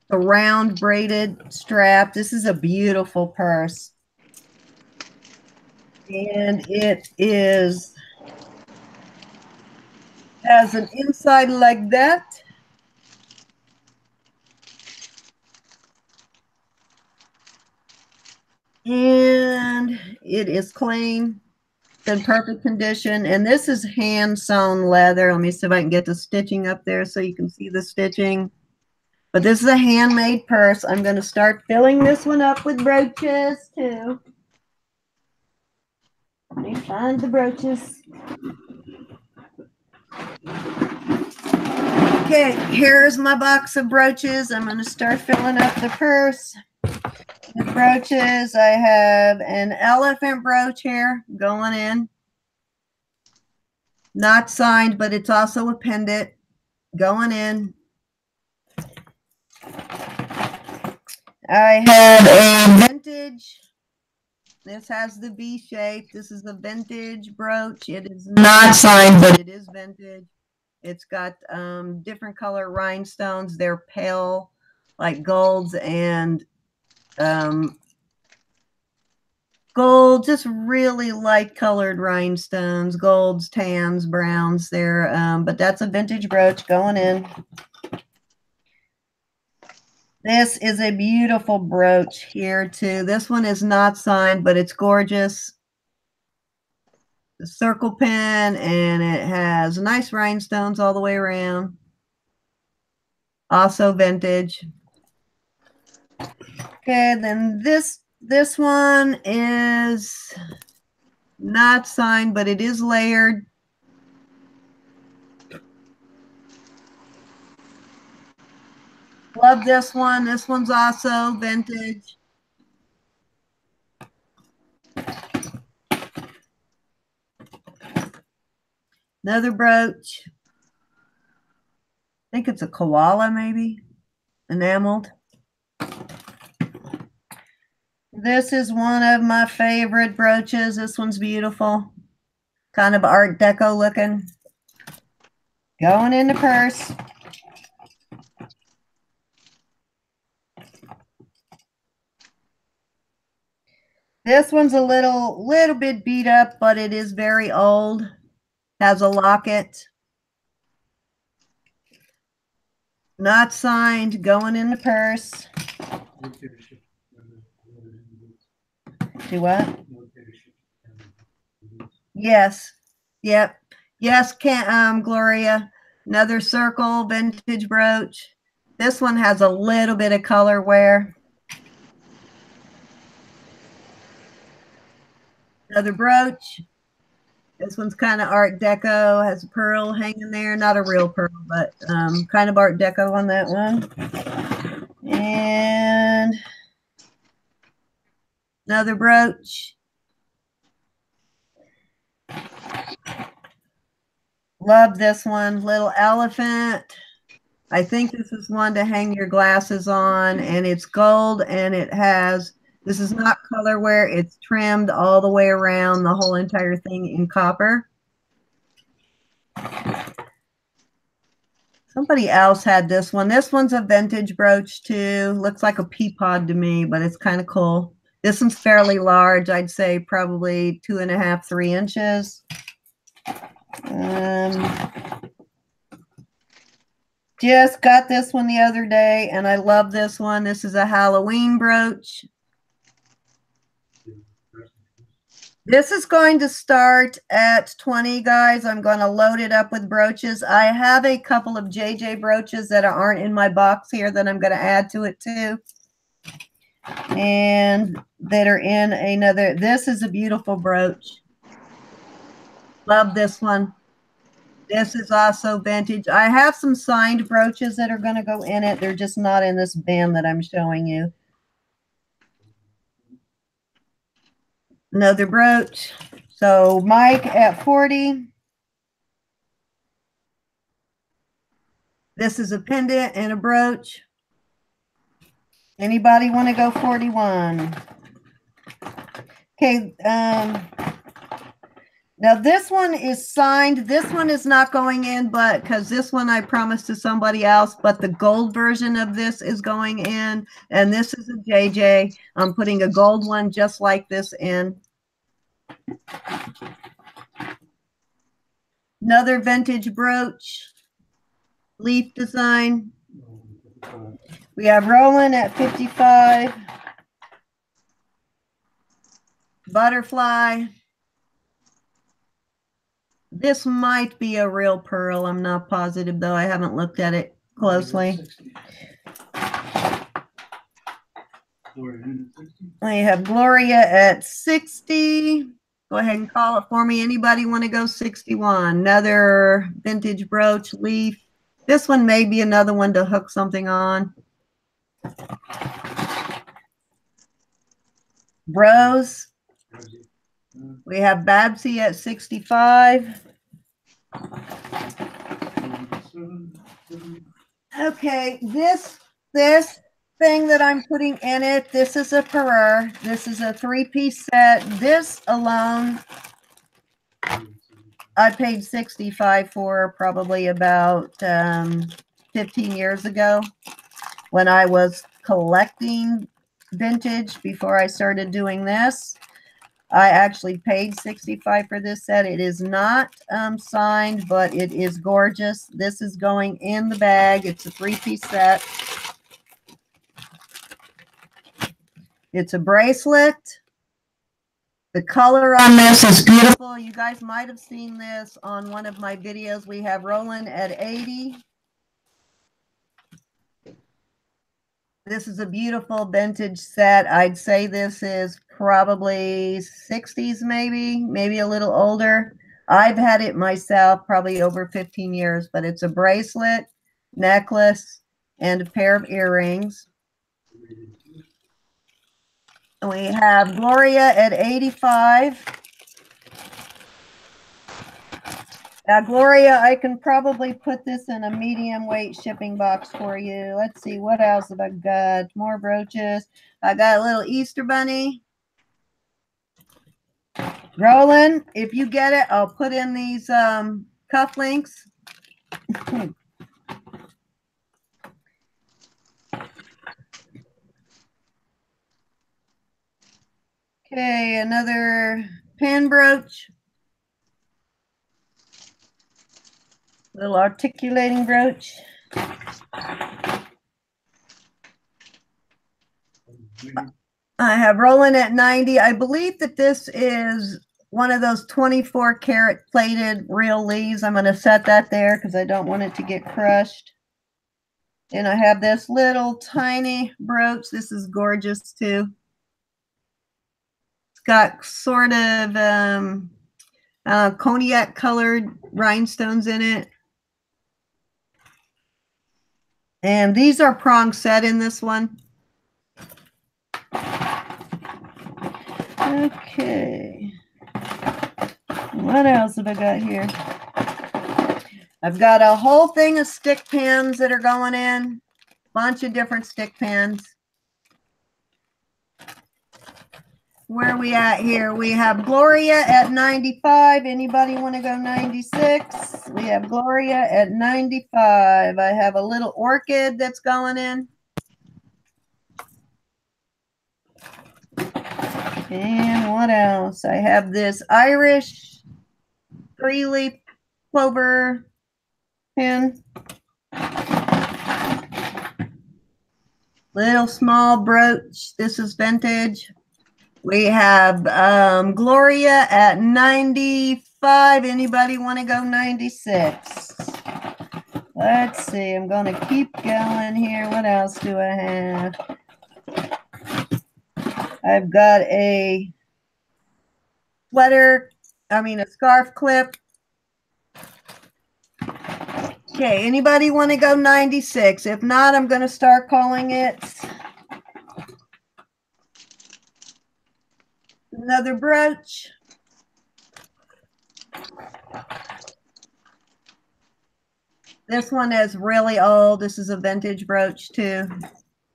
round braided strap. This is a beautiful purse. And it is Has an inside like that. And it is clean. It's in perfect condition. And this is hand sewn leather. Let me see if I can get the stitching up there so you can see the stitching. But this is a handmade purse. I'm going to start filling this one up with brooches too. Let me find the brooches. Okay, here's my box of brooches. I'm going to start filling up the purse. The brooches, I have an elephant brooch here going in. Not signed, but it's also a pendant going in. I have a vintage. This has the V shape. This is a vintage brooch. It is not signed, but it is vintage. It's got different color rhinestones. They're pale, like golds and gold, just really light colored rhinestones, golds, tans, browns there. But that's a vintage brooch going in. This is a beautiful brooch here too. This one is not signed, but it's gorgeous. The circle pin, and it has nice rhinestones all the way around. Also vintage. Okay, then this one is not signed, but it is layered. Love this one. This one's also vintage. Another brooch. I think it's a koala, maybe. Enameled. This is one of my favorite brooches. This one's beautiful. Kind of Art Deco looking. Going in the purse. This one's a little bit beat up, but it is very old. Has a locket. Not signed. Going in the purse. Do what? Yes. Yep. Yes, Gloria. Another circle vintage brooch. This one has a little bit of color wear. Another brooch. This one's kind of Art Deco. Has a pearl hanging there. Not a real pearl, but kind of Art Deco on that one. And another brooch. Love this one. Little elephant. I think this is one to hang your glasses on, and it's gold, and it has, this is not color wear, it's trimmed all the way around the whole entire thing in copper. Somebody else had this one. This one's a vintage brooch too. Looks like a pea pod to me, but it's kind of cool. This one's fairly large. I'd say probably 2.5, 3 inches. Just got this one the other day, and I love this one. This is a Halloween brooch. This is going to start at 20, guys. I'm going to load it up with brooches. I have a couple of JJ brooches that aren't in my box here that I'm going to add to it too. And that are in another. This is a beautiful brooch. Love this one. This is also vintage. I have some signed brooches that are going to go in it. They're just not in this band that I'm showing you. Another brooch. So Mike at 40. This is a pendant and a brooch. Anybody want to go 41? Okay. Now this one is signed. This one is not going in, but because this one I promised to somebody else, but the gold version of this is going in, and this is a JJ. I'm putting a gold one just like this in. Another vintage brooch, leaf design. We have Roland at 55. Butterfly. This might be a real pearl. I'm not positive, though. I haven't looked at it closely. We have Gloria at 60. Go ahead and call it for me. Anybody want to go 61? Another vintage brooch leaf. This one may be another one to hook something on. Rose. We have Babsy at 65. Okay, this thing that I'm putting in it, this is a Pereire. This is a 3-piece set. This alone, I paid 65 for probably about 15 years ago when I was collecting vintage before I started doing this. I actually paid 65 for this set. It is not signed, but it is gorgeous. This is going in the bag. It's a 3-piece set. It's a bracelet. The color on this is beautiful. You guys might have seen this on one of my videos. We have Roland at 80. This is a beautiful vintage set. I'd say this is probably 60s, maybe a little older. I've had it myself probably over 15 years, but it's a bracelet, necklace, and a pair of earrings. We have Gloria at 85. Now, Gloria, I can probably put this in a medium weight shipping box for you. Let's see, what else have I got? More brooches. I got a little Easter bunny. Roland, if you get it, I'll put in these cufflinks. Okay, another pin brooch. Little articulating brooch. I have Roland at 90. I believe that this is one of those 24 karat plated real leaves. I'm going to set that there because I don't want it to get crushed. And I have this little tiny brooch. This is gorgeous too. It's got sort of cognac colored rhinestones in it. And these are prong set in this one. Okay. What else have I got here? I've got a whole thing of stick pins that are going in. Bunch of different stick pins. Where are we at here? We have Gloria at 95. Anybody want to go 96? We have Gloria at 95. I have a little orchid that's going in. And what else? I have this Irish 3-leaf clover pin. Little small brooch. This is vintage. We have Gloria at 95. Anybody want to go 96? Let's see. I'm going to keep going here. What else do I have? I've got a scarf clip. Okay, anybody want to go 96? If not, I'm going to start calling it. Another brooch. This one is really old. This is a vintage brooch too.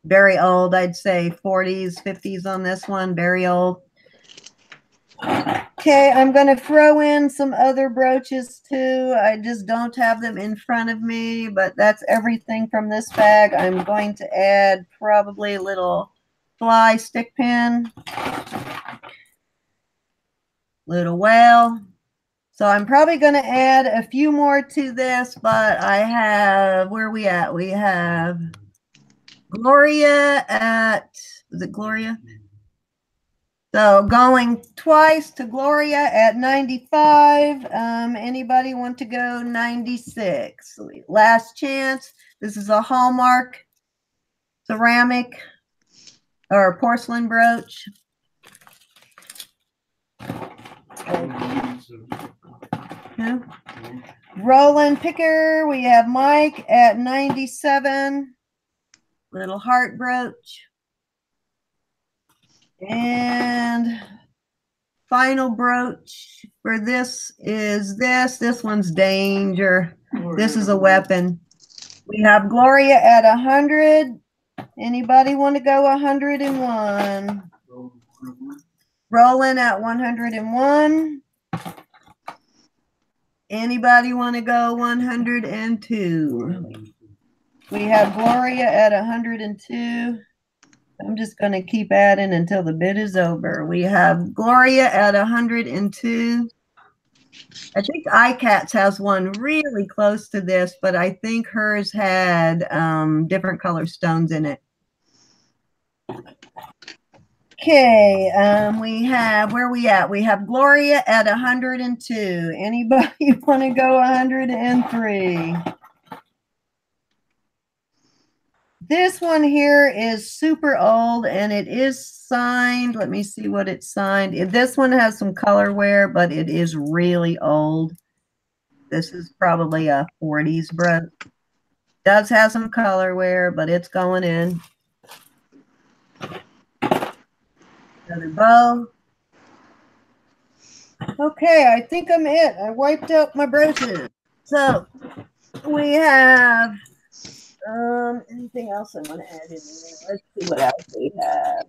Very old. I'd say 40s, 50s on this one. Very old. Okay, I'm going to throw in some other brooches too. I just don't have them in front of me, but that's everything from this bag. I'm going to add probably a little fly stick pin. Little whale, So I'm probably going to add a few more to this, but I have, where are we at? We have Gloria at, is it Gloria? So going twice to Gloria at 95. Anybody want to go 96? Last chance. This is a Hallmark ceramic or porcelain brooch. Yeah. Roland Picker, we have Mike at 97. Little heart brooch. And final brooch for this is this. This one's danger. This is a weapon. We have Gloria at 100. Anybody want to go 101? Roland at 101. Anybody want to go 102? We have Gloria at 102. I'm just going to keep adding until the bid is over. We have Gloria at 102. I think iCats has one really close to this, but I think hers had different color stones in it. Okay, we have, where are we at? We have Gloria at 102. Anybody want to go 103? This one here is super old and it is signed. Let me see what it's signed. This one has some color wear, but it is really old. This is probably a 40s brooch. Does have some color wear, but it's going in. Another bow. Okay, I think I'm it. I wiped out my brooches. So we have anything else I want to add in there? Let's see what else we have.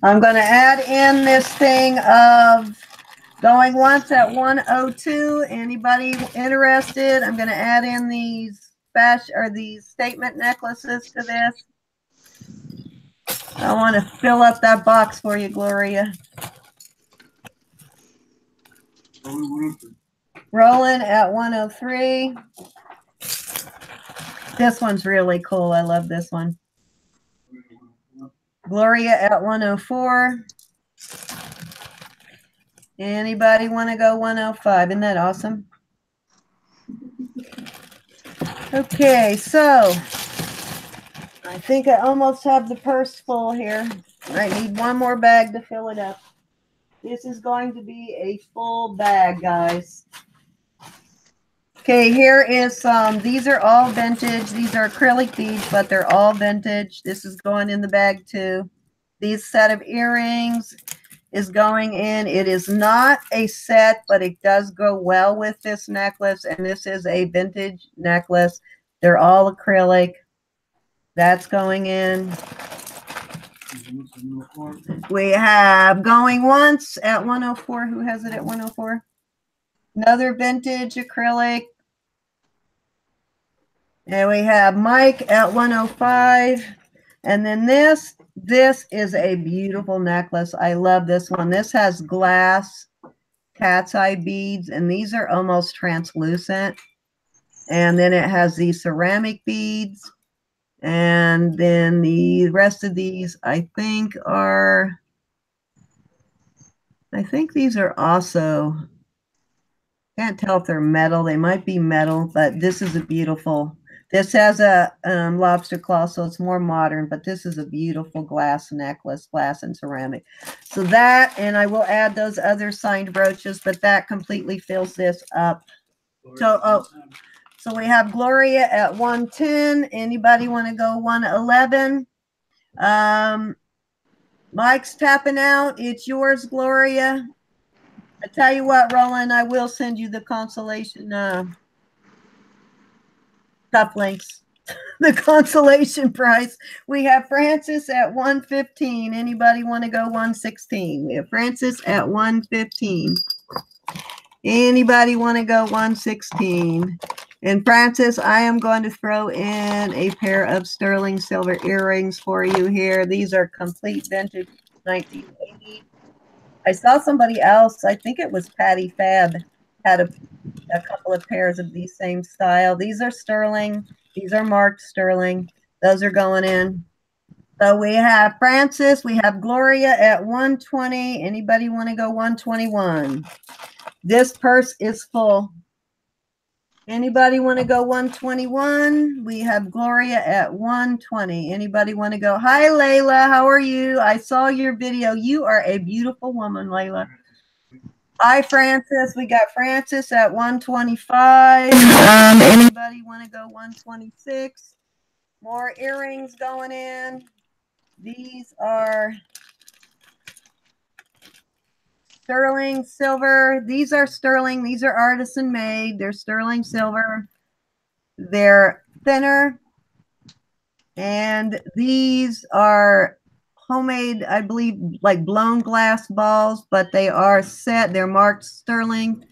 I'm going to add in this thing of going once at 102. Anybody interested? I'm going to add in these these statement necklaces to this. I want to fill up that box for you, Gloria. Rolling at 103. This one's really cool. I love this one. Gloria at 104. Anybody want to go 105? Isn't that awesome? Okay, so I think I almost have the purse full here. I need one more bag to fill it up. This is going to be a full bag, guys. Okay, here is some. These are all vintage. These are acrylic beads, but they're all vintage. This is going in the bag too. These set of earrings is going in. It is not a set, but it does go well with this necklace. And this is a vintage necklace. They're all acrylic. That's going in. We have going once at 104. Who has it at 104? Another vintage acrylic. And we have Mike at 105. And then this is a beautiful necklace. I love this one. This has glass cat's eye beads, and these are almost translucent. And then it has these ceramic beads. And then the rest of these, I think these are also, can't tell if they're metal. They might be metal, but this is a beautiful, this has a lobster claw, so it's more modern, but this is a beautiful glass necklace, glass and ceramic. So that, and I will add those other signed brooches, but that completely fills this up. So, so we have Gloria at 110. Anybody want to go 111? Mike's tapping out. It's yours, Gloria. I tell you what, Roland, I will send you the consolation cufflinks. The consolation price. We have Francis at 115. Anybody want to go 116? We have Francis at 115. Anybody want to go 116? And Francis, I am going to throw in a pair of sterling silver earrings for you here. These are complete vintage 1980. I saw somebody else, I think it was Patty Fab, had a couple of pairs of these same style. These are sterling. These are marked sterling. Those are going in. So we have Francis. We have Gloria at 120. Anybody want to go 121? This purse is full. Anybody want to go 121? We have Gloria at 120. Anybody want to go? Hi, Layla. How are you? I saw your video. You are a beautiful woman, Layla. Hi, Francis. We got Francis at 125. Anybody want to go 126? More earrings going in. These are sterling silver. These are sterling. These are artisan made. They're sterling silver. They're thinner. And these are homemade, I believe, like blown glass balls, but they are set. They're marked sterling.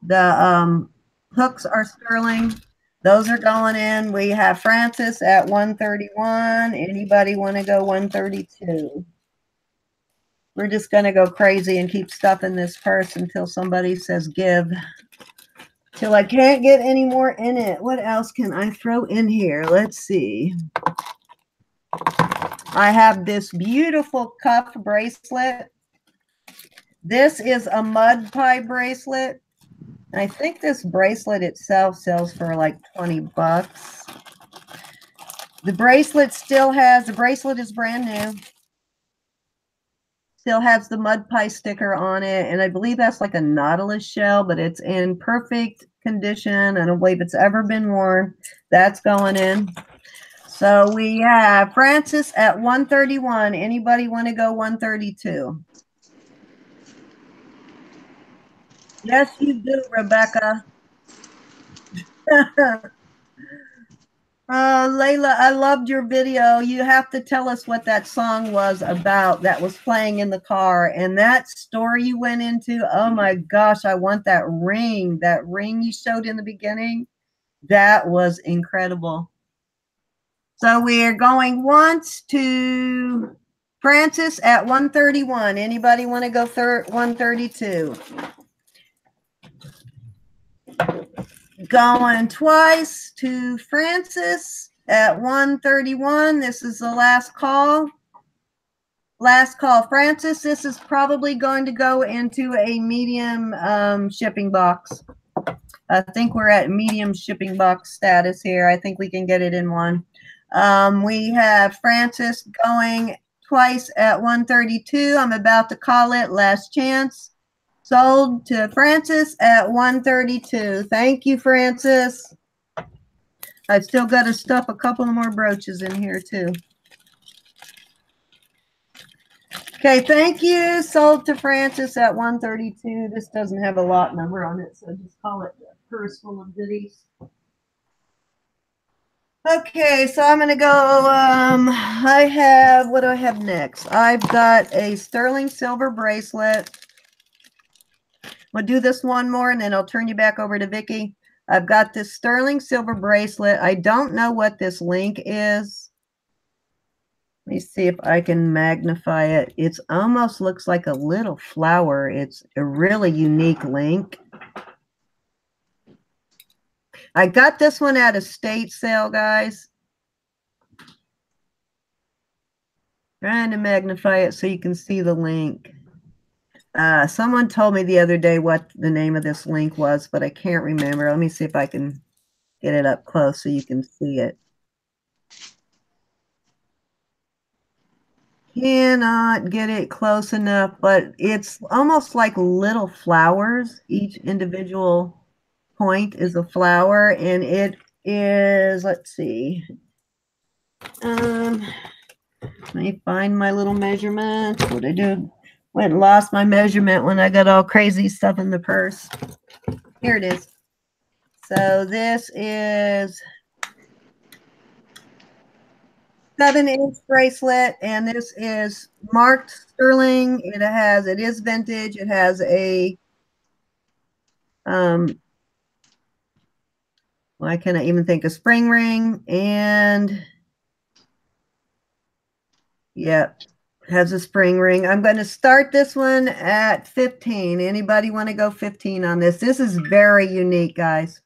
The hooks are sterling. Those are going in. We have Francis at 131. Anybody want to go 132? We're just going to go crazy and keep stuffing this purse until somebody says give. Till I can't get any more in it. What else can I throw in here? Let's see. I have this beautiful cuff bracelet. This is a mud pie bracelet. I think this bracelet itself sells for like 20 bucks. The bracelet still has, the bracelet is brand new. Still has the mud pie sticker on it. And I believe that's like a Nautilus shell, but it's in perfect condition. I don't believe it's ever been worn. That's going in. So we have Francis at 131. Anybody want to go 132? Yes, you do, Rebecca. Layla, I loved your video. You have to tell us what that song was about that was playing in the car. And that story you went into, oh my gosh, I want that ring. That ring you showed in the beginning, that was incredible. So we are going once to Francis at 131. Anybody want to go 132? Going twice to Francis at 131. This is the last call. Last call, Francis. This is probably going to go into a medium shipping box. I think we're at medium shipping box status here. I think we can get it in one. We have Francis going twice at 132. I'm about to call it last chance. Sold to Francis at 132. Thank you, Francis. I've still got to stuff a couple more brooches in here too. Okay, thank you. Sold to Francis at 132. This doesn't have a lot number on it, so just call it a purse full of goodies. Okay, so I'm going to go, I have, what do I have next? I've got a sterling silver bracelet. We'll do this one more, and then I'll turn you back over to Vicky. I've got this sterling silver bracelet. I don't know what this link is. Let me see if I can magnify it. It almost looks like a little flower. It's a really unique link. I got this one at a estate sale, guys. Trying to magnify it so you can see the link. Someone told me the other day what the name of this link was, but I can't remember. Let me see if I can get it up close so you can see it. Cannot get it close enough, but it's almost like little flowers. Each individual point is a flower, and it is, let's see. Let me find my little measurement. What did I do? Went and lost my measurement when I got all crazy stuff in the purse. Here it is. So this is 7-inch bracelet, and this is marked sterling. It is vintage. It has a why can't I even think, a spring ring, and yep, Has a spring ring. I'm going to start this one at 15. Anybody want to go 15 on this? This is very unique, guys.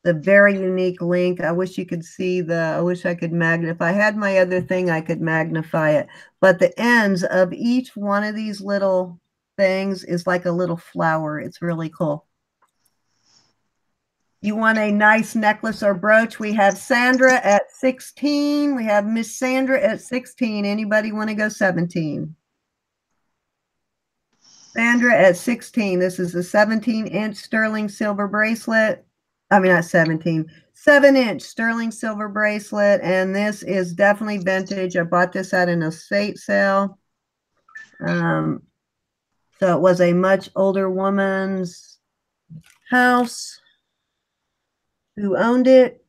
The very unique link. I wish you could see I wish I could magnify. If I had my other thing, I could magnify it. But the ends of each one of these little things is like a little flower. It's really cool. You want a nice necklace or brooch? We have Sandra at 16. We have Miss Sandra at 16. Anybody want to go 17? Sandra at 16. This is a 17-inch sterling silver bracelet. I mean, not 17. 7-inch sterling silver bracelet. And this is definitely vintage. I bought this at an estate sale. So it was a much older woman's house who owned it.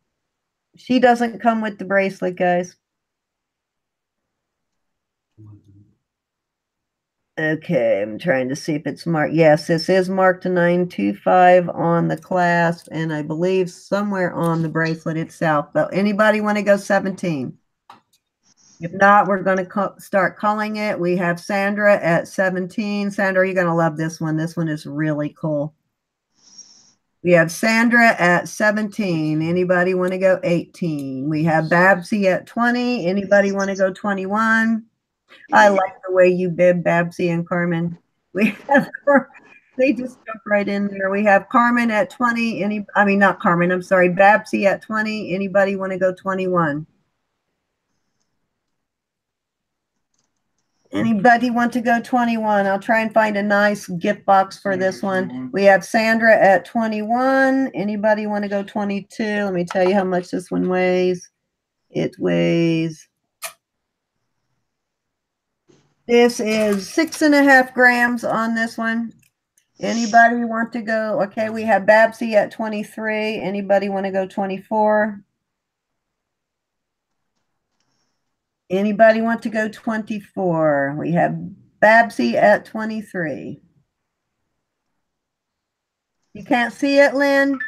She doesn't come with the bracelet, guys. Okay, I'm trying to see if it's marked. Yes, this is marked to 925 on the clasp, and I believe somewhere on the bracelet itself. But anybody want to go 17? If not, we're going to start calling it. We have Sandra at 17. Sandra, you're going to love this one. This one is really cool. We have Sandra at 17. Anybody want to go 18? We have Babsy at 20. Anybody want to go 21? I like the way you bib, Babsy and Carmen. We have, they just jump right in there. We have Carmen at 20. I mean, not Carmen, I'm sorry, Babsy at 20. Anybody want to go 21? Anybody want to go 21? I'll try and find a nice gift box for this one. We have Sandra at 21. Anybody want to go 22? Let me tell you how much this one weighs. It weighs, this is 6.5 grams on this one. Anybody want to go? Okay, we have Babsy at 23. Anybody want to go 24? Anybody want to go 24? We have Babsy at 23. You can't see it, Lynn?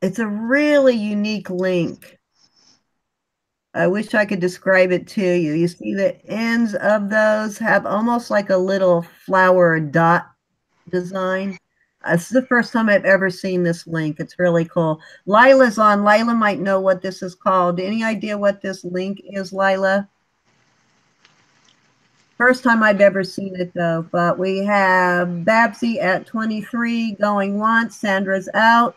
It's a really unique link. I wish I could describe it to you. You see the ends of those have almost like a little flower dot design. This is the first time I've ever seen this link. It's really cool. Lila's on. Lila might know what this is called. Any idea what this link is, Lila? First time I've ever seen it, though. But we have Babsy at 23 going once. Sandra's out.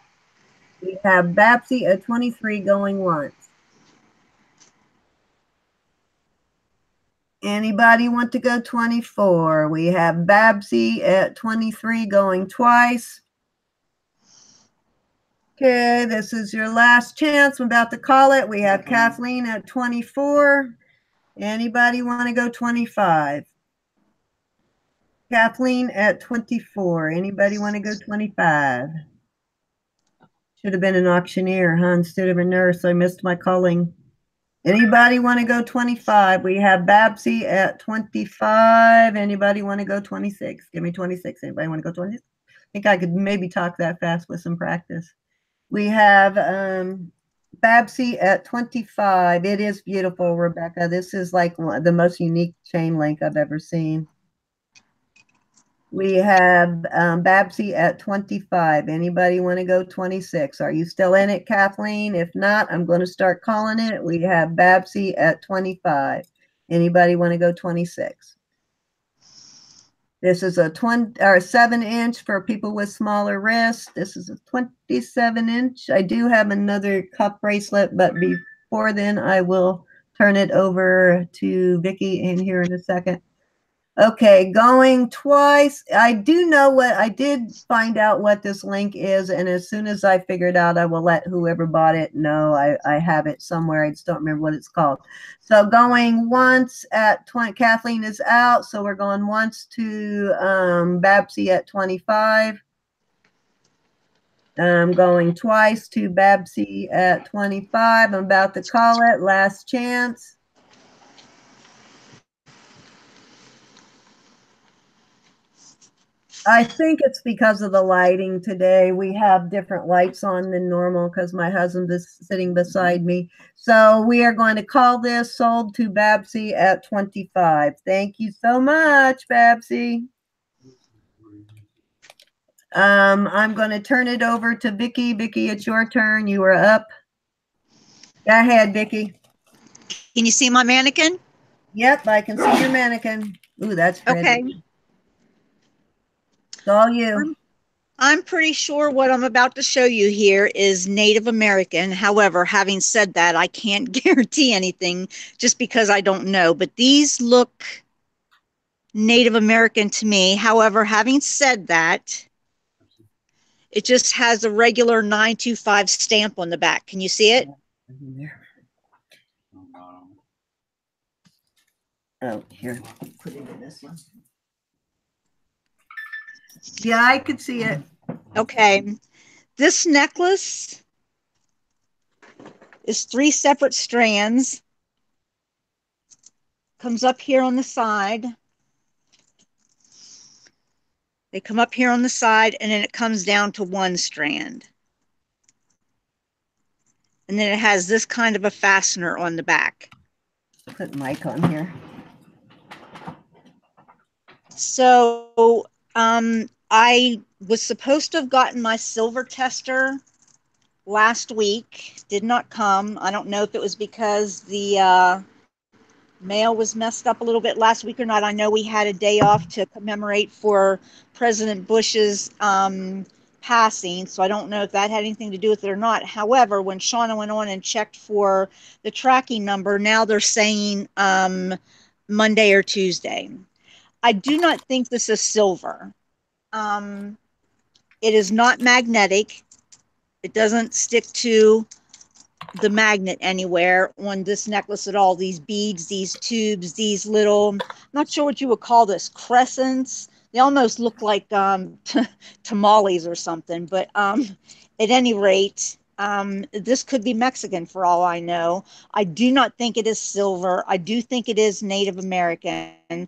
We have Babsy at 23 going once. Anybody want to go 24? We have Babsy at 23 going twice. Okay, this is your last chance. I'm about to call it. We have Kathleen at 24. Anybody want to go 25? Kathleen at 24. Anybody want to go 25? Should have been an auctioneer, huh? Instead of a nurse. I missed my calling. Anybody want to go 25? We have Babsy at 25. Anybody want to go 26? Give me 26. Anybody want to go 26? I think I could maybe talk that fast with some practice. We have Babsy at 25. It is beautiful, Rebecca. This is like the most unique chain link I've ever seen. We have Babsy at 25. Anybody want to go 26? Are you still in it, Kathleen? If not, I'm going to start calling it. We have Babsy at 25. Anybody want to go 26? This is a 7-inch for people with smaller wrists. This is a 27-inch. I do have another cuff bracelet, but before then, I will turn it over to Vicky in here in a second. Okay, going twice. I did find out what this link is, and as soon as I figure it out, I will let whoever bought it know. I have it somewhere. I just don't remember what it's called. So going once at 20, Kathleen is out, so we're going once to Babsy at 25. I'm going twice to Babsy at 25. I'm about to call it. Last chance. I think it's because of the lighting today. We have different lights on than normal because my husband is sitting beside me. So we are going to call this sold to Babsy at 25. Thank you so much, Babsy. I'm going to turn it over to Vicky. Vicky, it's your turn. You are up. Go ahead, Vicky. Can you see my mannequin? Yep, I can see your mannequin. Ooh, that's pretty. Okay. It's all you. I'm pretty sure what I'm about to show you here is Native American. However, having said that, I can't guarantee anything just because I don't know. But these look Native American to me. However, having said that, it just has a regular 925 stamp on the back. Can you see it? Oh, here. Put it in this one. Yeah, I could see it. Okay. This necklace is 3 separate strands. Comes up here on the side. They come up here on the side, and then it comes down to 1 strand. And then it has this kind of a fastener on the back. Put mic on here. So I was supposed to have gotten my silver tester last week. Did not come. I don't know if it was because the mail was messed up a little bit last week or not. I know we had a day off to commemorate for President Bush's passing, so I don't know if that had anything to do with it or not. However, when Shauna went on and checked for the tracking number, now they're saying Monday or Tuesday. I do not think this is silver. It is not magnetic. It doesn't stick to the magnet anywhere on this necklace at all. These beads, these tubes, these little, I'm not sure what you would call this, crescents. They almost look like tamales or something. But at any rate, this could be Mexican for all I know. I do not think it is silver. I do think it is Native American.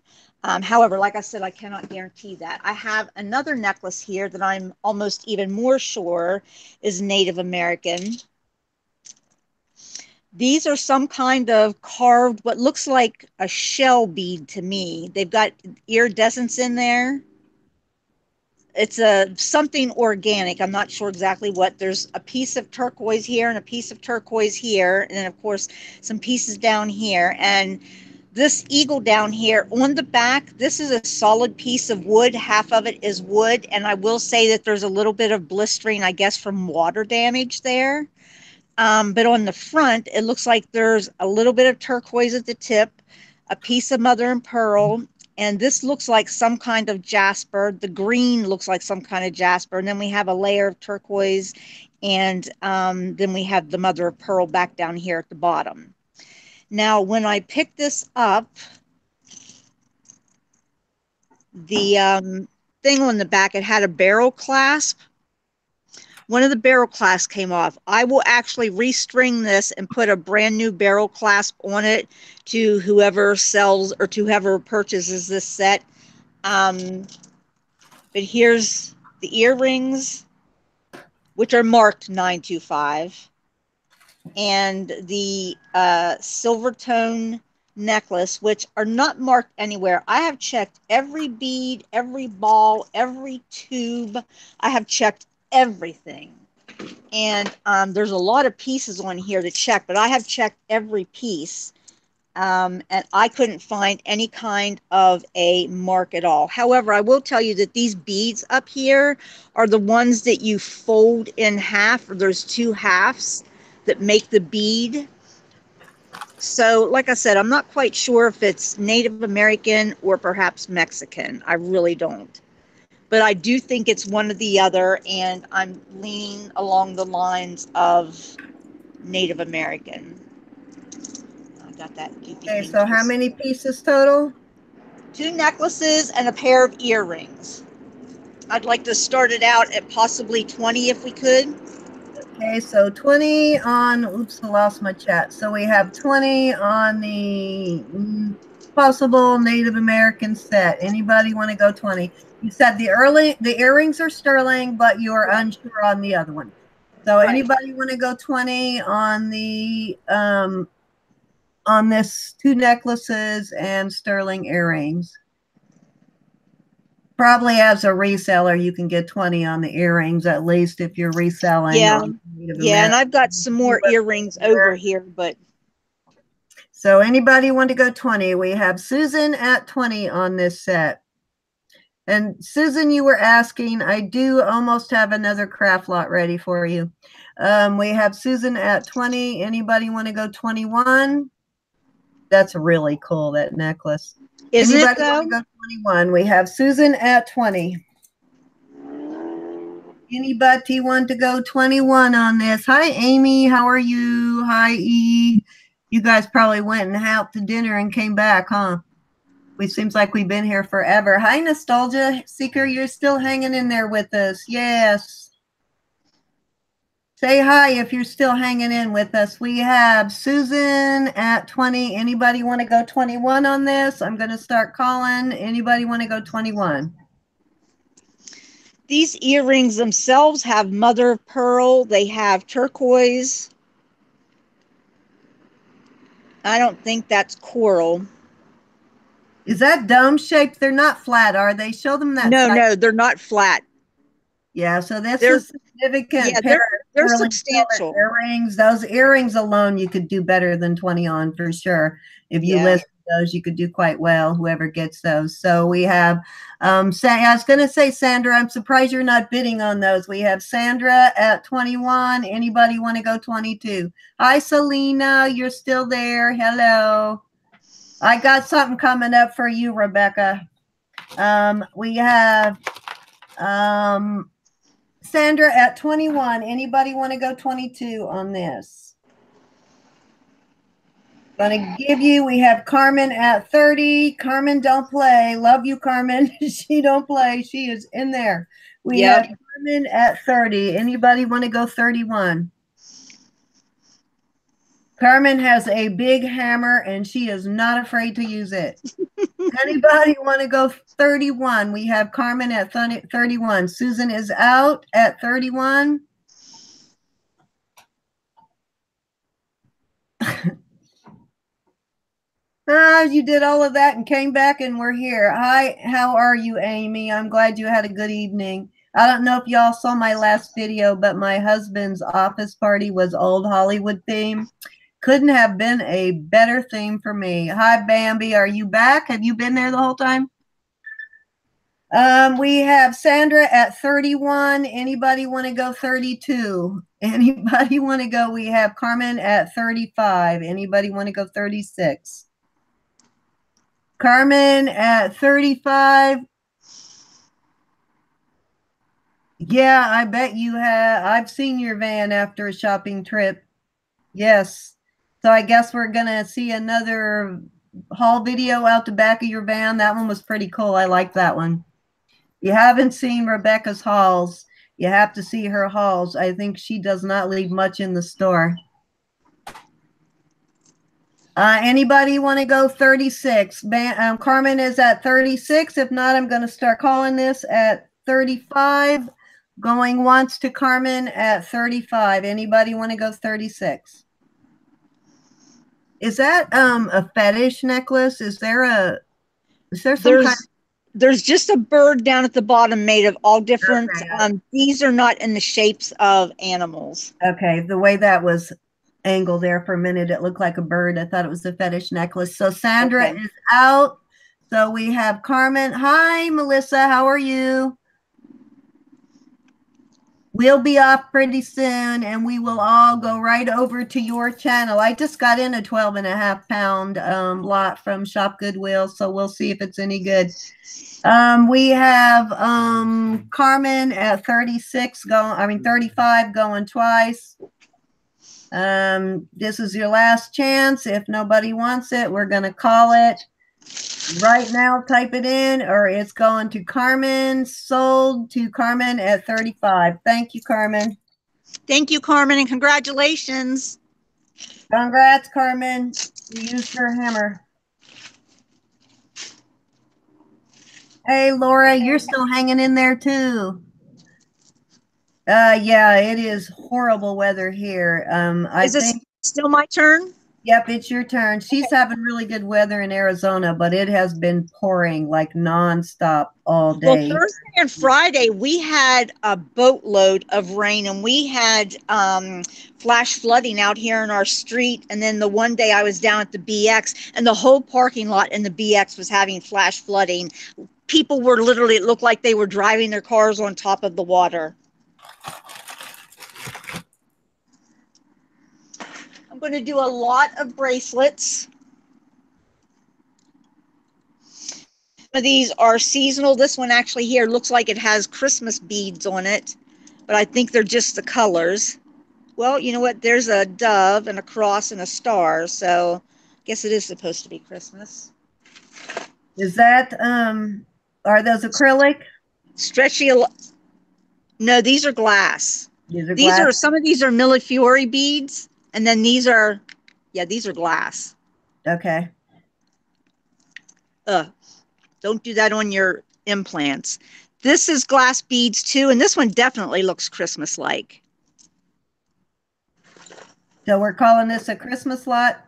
However, like I said, I cannot guarantee that. I have another necklace here that I'm almost even more sure is Native American. These are some kind of carved, what looks like a shell bead to me. They've got iridescence in there. It's something organic. I'm not sure exactly what. There's a piece of turquoise here and a piece of turquoise here. And then, of course, some pieces down here. And this eagle down here on the back, this is a solid piece of wood. Half of it is wood. And I will say that there's a little bit of blistering, I guess, from water damage there. But on the front, it looks like there's a little bit of turquoise at the tip, a piece of mother and pearl, and this looks like some kind of jasper. The green looks like some kind of jasper, and then we have a layer of turquoise, and then we have the mother of pearl back down here at the bottom. Now, when I picked this up, the thing on the back, it had a barrel clasp. One of the barrel clasps came off. I will actually restring this and put a brand new barrel clasp on it to whoever sells or to whoever purchases this set. But here's the earrings, which are marked 925, and the silver tone necklace, which are not marked anywhere. I have checked every bead, every ball, every tube. I have checked everything, and there's a lot of pieces on here to check, but I have checked every piece, and I couldn't find any kind of a mark at all. However, I will tell you that these beads up here are the ones that you fold in half, or there's 2 halves that make the bead. So like I said, I'm not quite sure if it's Native American or perhaps Mexican. I really don't. But I do think it's one or the other, and I'm leaning along the lines of Native American. I got that goofy Okay, thing. so how many pieces total? 2 necklaces and a pair of earrings. I'd like to start it out at possibly 20 if we could. Okay, so 20 on, oops, I lost my chat. So we have 20 on the possible Native American set. Anybody want to go 20? You said the earrings are sterling, but you're unsure on the other one. So Right. anybody want to go 20 on the on this 2 necklaces and sterling earrings? Probably as a reseller, you can get 20 on the earrings, at least if you're reselling. Yeah, on Native yeah, and American. I've got some more earrings over here, but. So anybody want to go 20? We have Susan at 20 on this set. And Susan, you were asking, I do almost have another craft lot ready for you. We have Susan at 20. Anybody want to go 21? That's really cool, that necklace. Isn't Anybody it though? want to go 21? We have Susan at 20. Anybody want to go 21 on this? Hi, Amy. How are you? Hi, E. You guys probably went and out to dinner and came back, huh? It seems like we've been here forever. Hi, Nostalgia Seeker. You're still hanging in there with us. Yes. Say hi if you're still hanging in with us. We have Susan at 20. Anybody want to go 21 on this? I'm going to start calling. Anybody want to go 21? These earrings themselves have mother of pearl. They have turquoise. I don't think that's coral. Is that dome shaped? They're not flat, are they? Show them that. No, side. no, they're not flat. Yeah, so that's a significant yeah, pair. They're substantial. Earrings. Those earrings alone, you could do better than 20 on for sure. If you list those, you could do quite well, whoever gets those. So we have, I was going to say, Sandra, I'm surprised you're not bidding on those. We have Sandra at 21. Anybody want to go 22? Hi, Selena. You're still there. Hello. I got something coming up for you, Rebecca. We have Sandra at 21. Anybody want to go 22 on this? Gonna give you, we have Carmen at 30. Carmen, don't play. Love you, Carmen. She don't play. She is in there. We have Carmen at 30. Anybody want to go 31? Carmen has a big hammer and she is not afraid to use it. Anybody want to go 31? We have Carmen at 31. Susan is out at 31. You did all of that and came back and we're here. Hi, how are you, Amy? I'm glad you had a good evening. I don't know if y'all saw my last video, but my husband's office party was old Hollywood theme. Couldn't have been a better theme for me. Hi, Bambi. Are you back? Have you been there the whole time? We have Sandra at 31. Anybody want to go 32? Anybody want to go? We have Carmen at 35. Anybody want to go 36? Carmen at 35. Yeah, I bet you have. I've seen your van after a shopping trip. Yes. So I guess we're going to see another haul video out the back of your van. That one was pretty cool. I like that one. You haven't seen Rebecca's hauls. You have to see her hauls. I think she does not leave much in the store. Anybody want to go 36? Carmen is at 36. If not, I'm going to start calling this at 35. Going once to Carmen at 35. Anybody want to go 36? Is that a fetish necklace? Is there some kind of... There's just a bird down at the bottom made of all different, these are not in the shapes of animals. Okay, the way that was angled there for a minute, it looked like a bird. I thought it was a fetish necklace. So Sandra is out. So we have Carmen. Hi, Melissa. How are you? We'll be off pretty soon and we will all go right over to your channel. I just got in a 12.5 pound lot from Shop Goodwill, so we'll see if it's any good. We have Carmen at 36 going, 35 going twice. This is your last chance. If nobody wants it, we're going to call it right now. Type it in, or it's going to Carmen. Sold to Carmen at 35. Thank you, Carmen. Thank you, Carmen, and congratulations. Congrats, Carmen. You used your hammer. Hey, Laura, you're still hanging in there too. Yeah, it is horrible weather here. I Is this think, still my turn? yep, it's your turn. She's having really good weather in Arizona, but it has been pouring like nonstop all Well, day. Thursday and Friday, we had a boatload of rain and we had flash flooding out here in our street. And then the one day I was down at the BX and the whole parking lot in the BX was having flash flooding. People were literally, it looked like they were driving their cars on top of the water. I'm going to do a lot of bracelets. Some of these are seasonal. This one actually here looks like it has Christmas beads on it, but I think they're just the colors. Well, you know what? There's a dove and a cross and a star, so I guess it is supposed to be Christmas. Is that, are those acrylic? Stretchy. No, these are glass. These are These glass? are, some of these are millefiori beads, and then these are, yeah, these are glass. Okay. Don't do that on your implants. This is glass beads too, and this one definitely looks Christmas-like. So we're calling this a Christmas lot?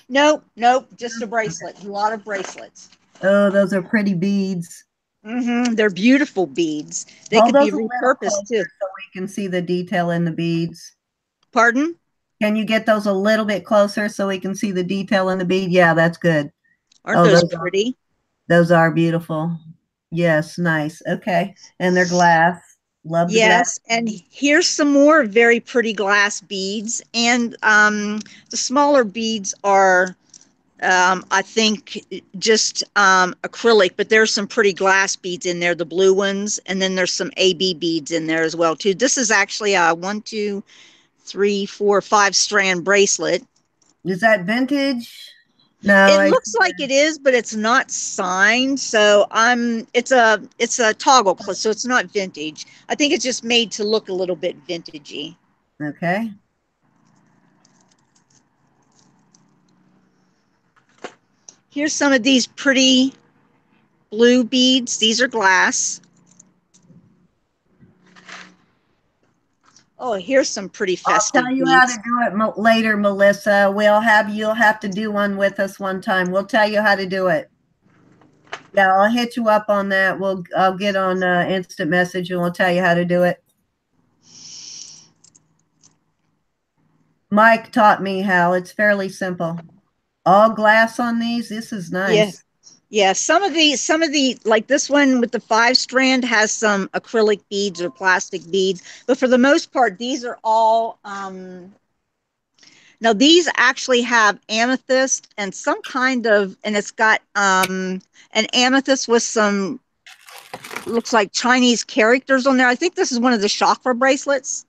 Nope, nope, just a bracelet. A lot of bracelets. Oh, those are pretty beads. They're beautiful beads. They Hold could be those a little repurposed too. so we can see the detail in the beads. Pardon? Can you get those a little bit closer so we can see the detail in the bead? Yeah, that's good. Aren't those pretty? Those are beautiful. Yes, nice. Okay. And they're glass. Love the glass. Yes, and here's some more very pretty glass beads. And the smaller beads are, I think, just acrylic, but there's some pretty glass beads in there, the blue ones. And then there's some AB beads in there as well, too. This is actually a 1, 2, 3, 4, 5 strand bracelet. Is that vintage? No, It looks like it is, but it's not signed. So it's a toggle clip, so it's not vintage. I think it's just made to look a little bit vintagey. Okay. Here's some of these pretty blue beads. These are glass. Oh, here's some pretty festive I'll tell you beads. how to do it later, Melissa. You'll have to do one with us one time. We'll tell you how to do it. Yeah, I'll hit you up on that. I'll get on instant message and we'll tell you how to do it. Mike taught me how. It's fairly simple. All glass on these. This is nice. Yes. Yeah, some of the, like this one with the 5 strand has some acrylic beads or plastic beads, but for the most part, these are all, now these actually have amethyst and some kind of, and it's got an amethyst with some, looks like Chinese characters on there. I think this is one of the chakra bracelets.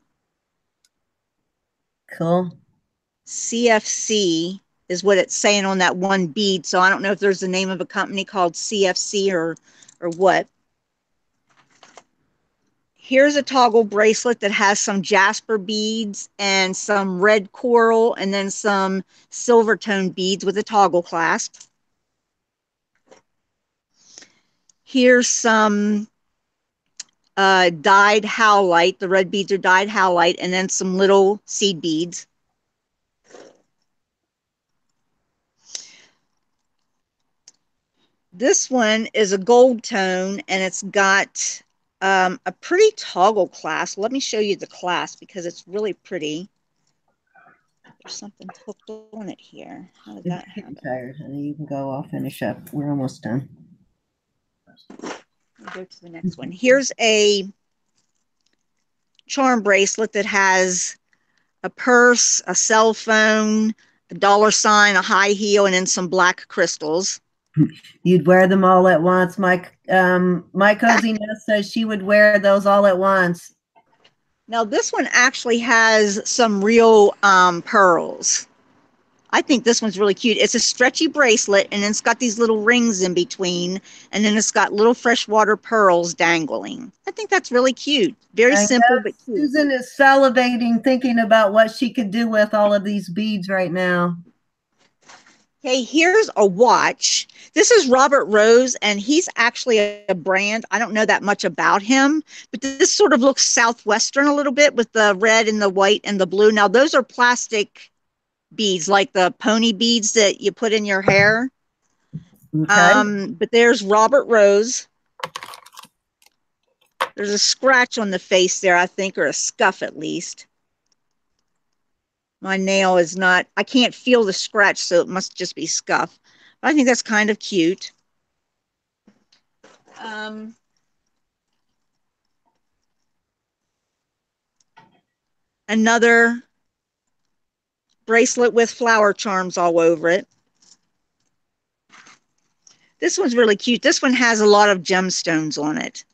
Cool. CFC is what it's saying on that one bead. So I don't know if there's the name of a company called CFC or what. Here's a toggle bracelet that has some jasper beads and some red coral and then some silver tone beads with a toggle clasp. Here's some dyed howlite. The red beads are dyed howlite, and then some little seed beads. This one is a gold tone, and it's got a pretty toggle clasp. Let me show you the clasp because it's really pretty. There's something hooked on it here. How did that happen? Tired, honey. You can go. I'll finish up. We're almost done. We'll go to the next one. Here's a charm bracelet that has a purse, a cell phone, a $, a high heel, and then some black crystals. You'd wear them all at once. My coziness says she would wear those all at once. Now this one actually has some real pearls. I think this one's really cute. It's a stretchy bracelet, and it's got these little rings in between, and then it's got little freshwater pearls dangling. I think that's really cute. Very simple, but cute. Susan is salivating thinking about what she could do with all of these beads right now. Okay, here's a watch. This is Robert Rose, and he's actually a brand. I don't know that much about him, but this sort of looks Southwestern a little bit with the red and the white and the blue. Now, those are plastic beads, like the pony beads that you put in your hair. Okay. But there's Robert Rose. There's a scratch on the face there, I think, or a scuff at least. My nail is not, I can't feel the scratch, so it must just be scuff. But I think that's kind of cute. Another bracelet with flower charms all over it. This one's really cute. This one has a lot of gemstones on it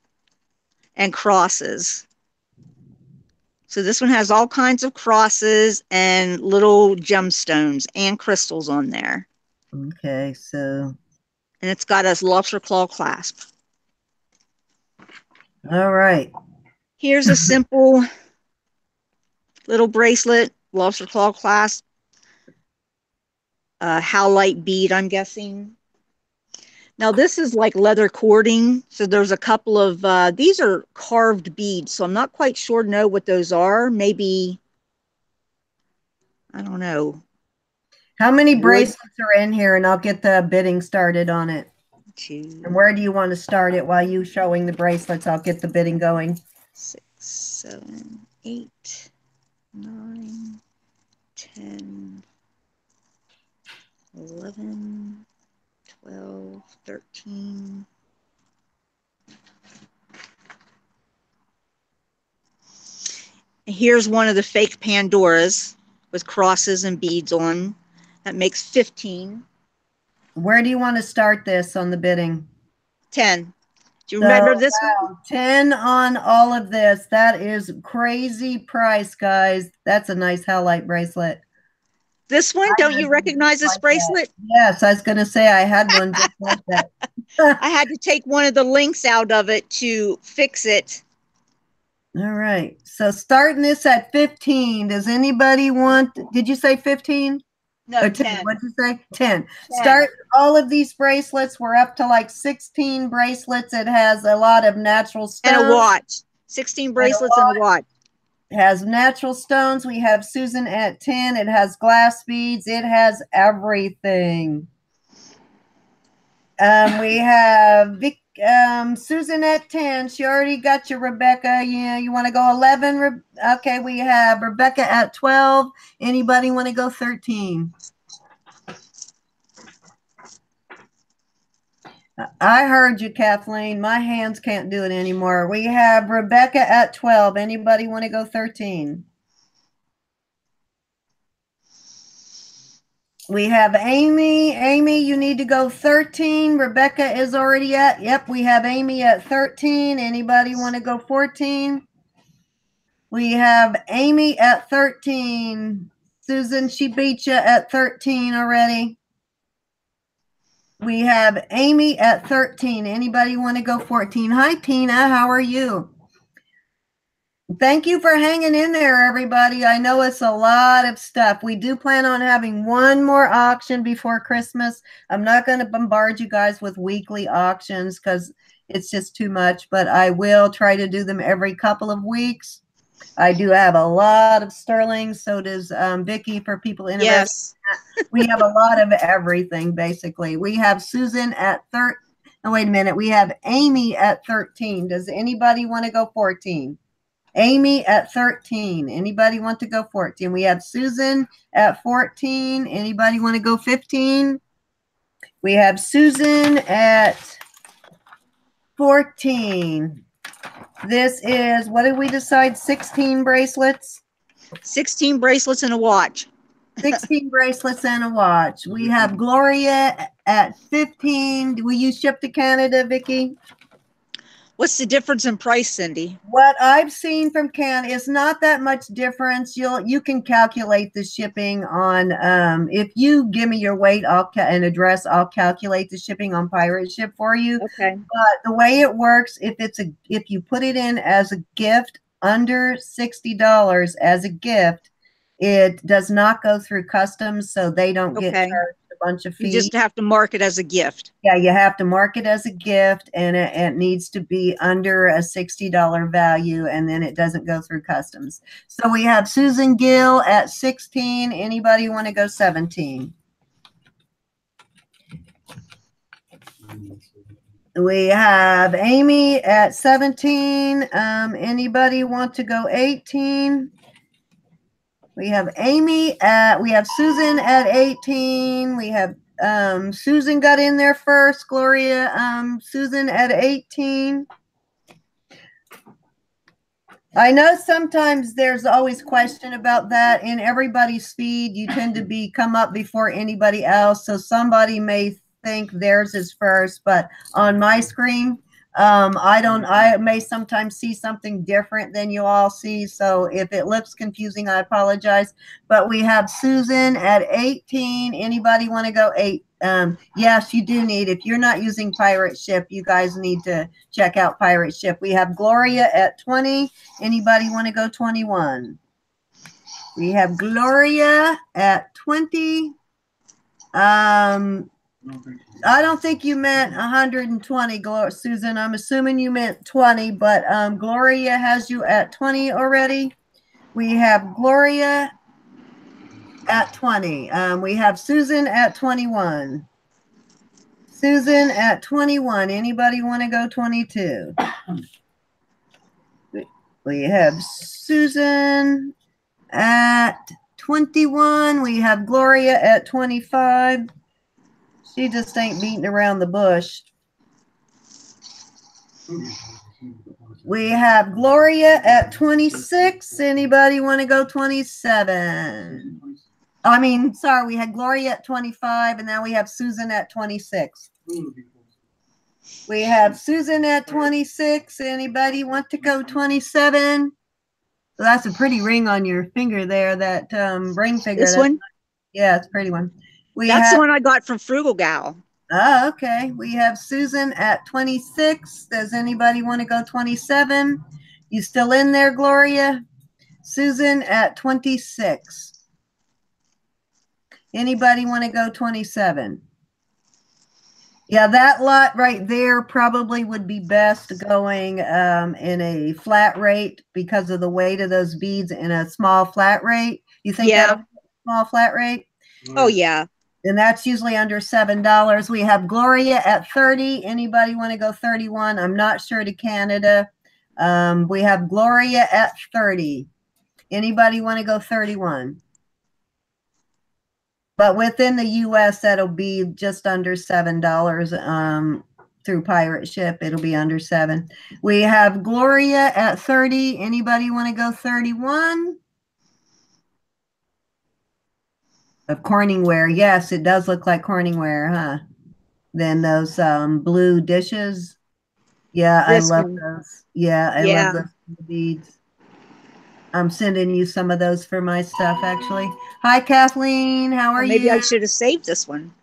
and crosses. So this one has all kinds of crosses and little gemstones and crystals on there. Okay, so. And it's got a lobster claw clasp. All right. Here's a simple little bracelet, lobster claw clasp, howlite bead, I'm guessing. Now this is like leather cording. So there's a couple of, these are carved beads. So I'm not quite sure what those are. Maybe, I don't know. How many bracelets are in here? And I'll get the bidding started on it. And where do you want to start it while you showing the bracelets? I'll get the bidding going. 6, 7, 8, 9, 10, 11, 12, 13. Here's one of the fake Pandoras with crosses and beads on. That makes 15. Where do you want to start this on the bidding? 10. Do you remember this one? 10 on all of this. That is crazy price, guys. That's a nice howlite bracelet. This one, don't you recognize this bracelet? Yes, I was going to say I had one just like that. I had to take one of the links out of it to fix it. All right. So starting this at 15. Does anybody want, did you say 15? No, 10. What'd you say? 10. Start all of these bracelets. We're up to like 16 bracelets. It has a lot of natural stones. And a watch. 16 bracelets and a watch. It has natural stones. We have Susan at 10. It has glass beads. It has everything. We have Susan at 10. She already got you, Rebecca. Yeah, you want to go 11? Okay, we have Rebecca at 12. Anybody want to go 13? I heard you, Kathleen. My hands can't do it anymore. We have Rebecca at 12. Anybody want to go 13? We have Amy. Amy, you need to go 13. Rebecca is already at, yep, we have Amy at 13. Anybody want to go 14? We have Amy at 13. Susan, she beat you at 13 already. We have Amy at 13. Anybody want to go 14? Hi, Tina. How are you? Thank you for hanging in there, everybody. I know it's a lot of stuff. We do plan on having one more auction before Christmas. I'm not going to bombard you guys with weekly auctions because it's just too much, but I will try to do them every couple of weeks. I do have a lot of sterling. So does Vicky, for people interested. Yes. We have a lot of everything, basically. We have Susan at 13. Oh, wait a minute. We have Amy at 13. Does anybody want to go 14? Amy at 13. Anybody want to go 14? We have Susan at 14. Anybody want to go 15? We have Susan at 14. This is, what did we decide? 16 bracelets? 16 bracelets and a watch. 16 bracelets and a watch. We have Gloria at 15. Will you ship to Canada, Vicky? What's the difference in price, Cindy? What I've seen from Canada is not that much difference. You can calculate the shipping on, if you give me your weight and address, I'll calculate the shipping on Pirate Ship for you. Okay. But the way it works, if you put it in as a gift under $60 as a gift, it does not go through customs, so they don't get charged the bunch of You fees. just have to mark it as a gift. Yeah, you have to mark it as a gift, and it needs to be under a $60 value, and then it doesn't go through customs. So we have Susan Gill at 16. Anybody want to go 17? We have Amy at 17. Anybody want to go 18? We have we have Susan at 18. We have Susan got in there first. Gloria, Susan at 18. I know sometimes there's always question about that. In everybody's feed, you tend to come up before anybody else. So somebody may think theirs is first, but on my screen, I may sometimes see something different than you all see. So if it looks confusing, I apologize. But we have Susan at 18. Anybody want to go 8? Yes, you do need, if you're not using Pirate Ship, you guys need to check out Pirate Ship. We have Gloria at 20. Anybody want to go 21? We have Gloria at 20. I don't think you meant 120, Susan. I'm assuming you meant 20, but Gloria has you at 20 already. We have Gloria at 20. We have Susan at 21. Susan at 21. Anybody want to go 22? We have Susan at 21. We have Gloria at 25. She just ain't beating around the bush. We have Gloria at 26. Anybody want to go 27? I mean, sorry, we had Gloria at 25, and now we have Susan at 26. We have Susan at 26. Anybody want to go 27? So that's a pretty ring on your finger there, that ring finger. This one? Yeah, it's a pretty one. That's the one I got from Frugal Gal. Oh, okay. We have Susan at 26. Does anybody want to go 27? You still in there, Gloria? Susan at 26. Anybody want to go 27? Yeah, that lot right there probably would be best going in a flat rate because of the weight of those beads in a small flat rate. You think that'll be a small flat rate? Oh, yeah. And that's usually under $7. We have Gloria at 30. Anybody want to go 31? I'm not sure to Canada. We have Gloria at 30. Anybody want to go 31? But within the U.S., that'll be just under $7 through Pirate Ship. It'll be under $7. We have Gloria at 30. Anybody want to go 31? Of Corningware. Yes, it does look like Corningware, huh? Then those blue dishes. Yeah, I love those. Yeah, I love those beads. I'm sending you some of those for my stuff, actually. Hi, Kathleen. How are you? Maybe I should have saved this one.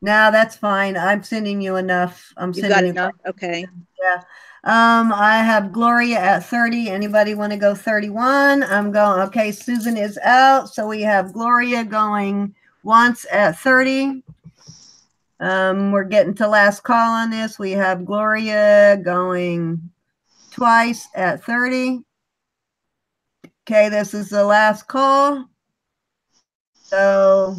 No, that's fine. I'm sending you enough. You got enough? Okay. Yeah. I have Gloria at 30. Anybody want to go 31? I'm going. Okay, Susan is out. So we have Gloria going once at 30. We're getting to last call on this. We have Gloria going twice at 30. Okay, this is the last call. So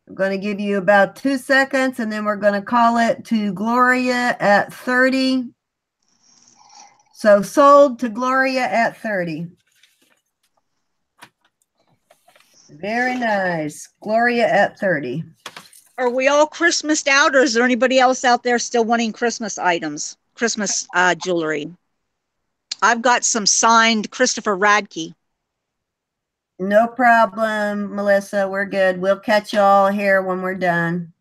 I'm going to give you about 2 seconds, and then we're going to call it to Gloria at 30. So sold to Gloria at 30. Very nice. Gloria at 30. Are we all Christmased out, or is there anybody else out there still wanting Christmas items, Christmas jewelry? I've got some signed Christopher Radke. No problem, Melissa. We're good. We'll catch you all here when we're done.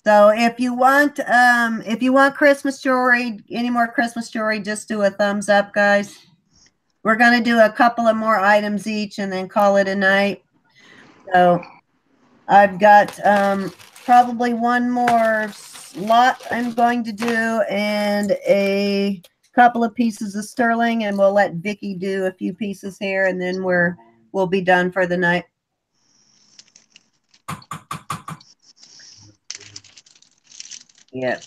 So if you want Christmas jewelry, any more Christmas jewelry, just do a thumbs up, guys. We're going to do a couple of more items each and then call it a night. So I've got probably one more lot I'm going to do and a couple of pieces of sterling, and we'll let Vicky do a few pieces here, and then we'll be done for the night. Yep.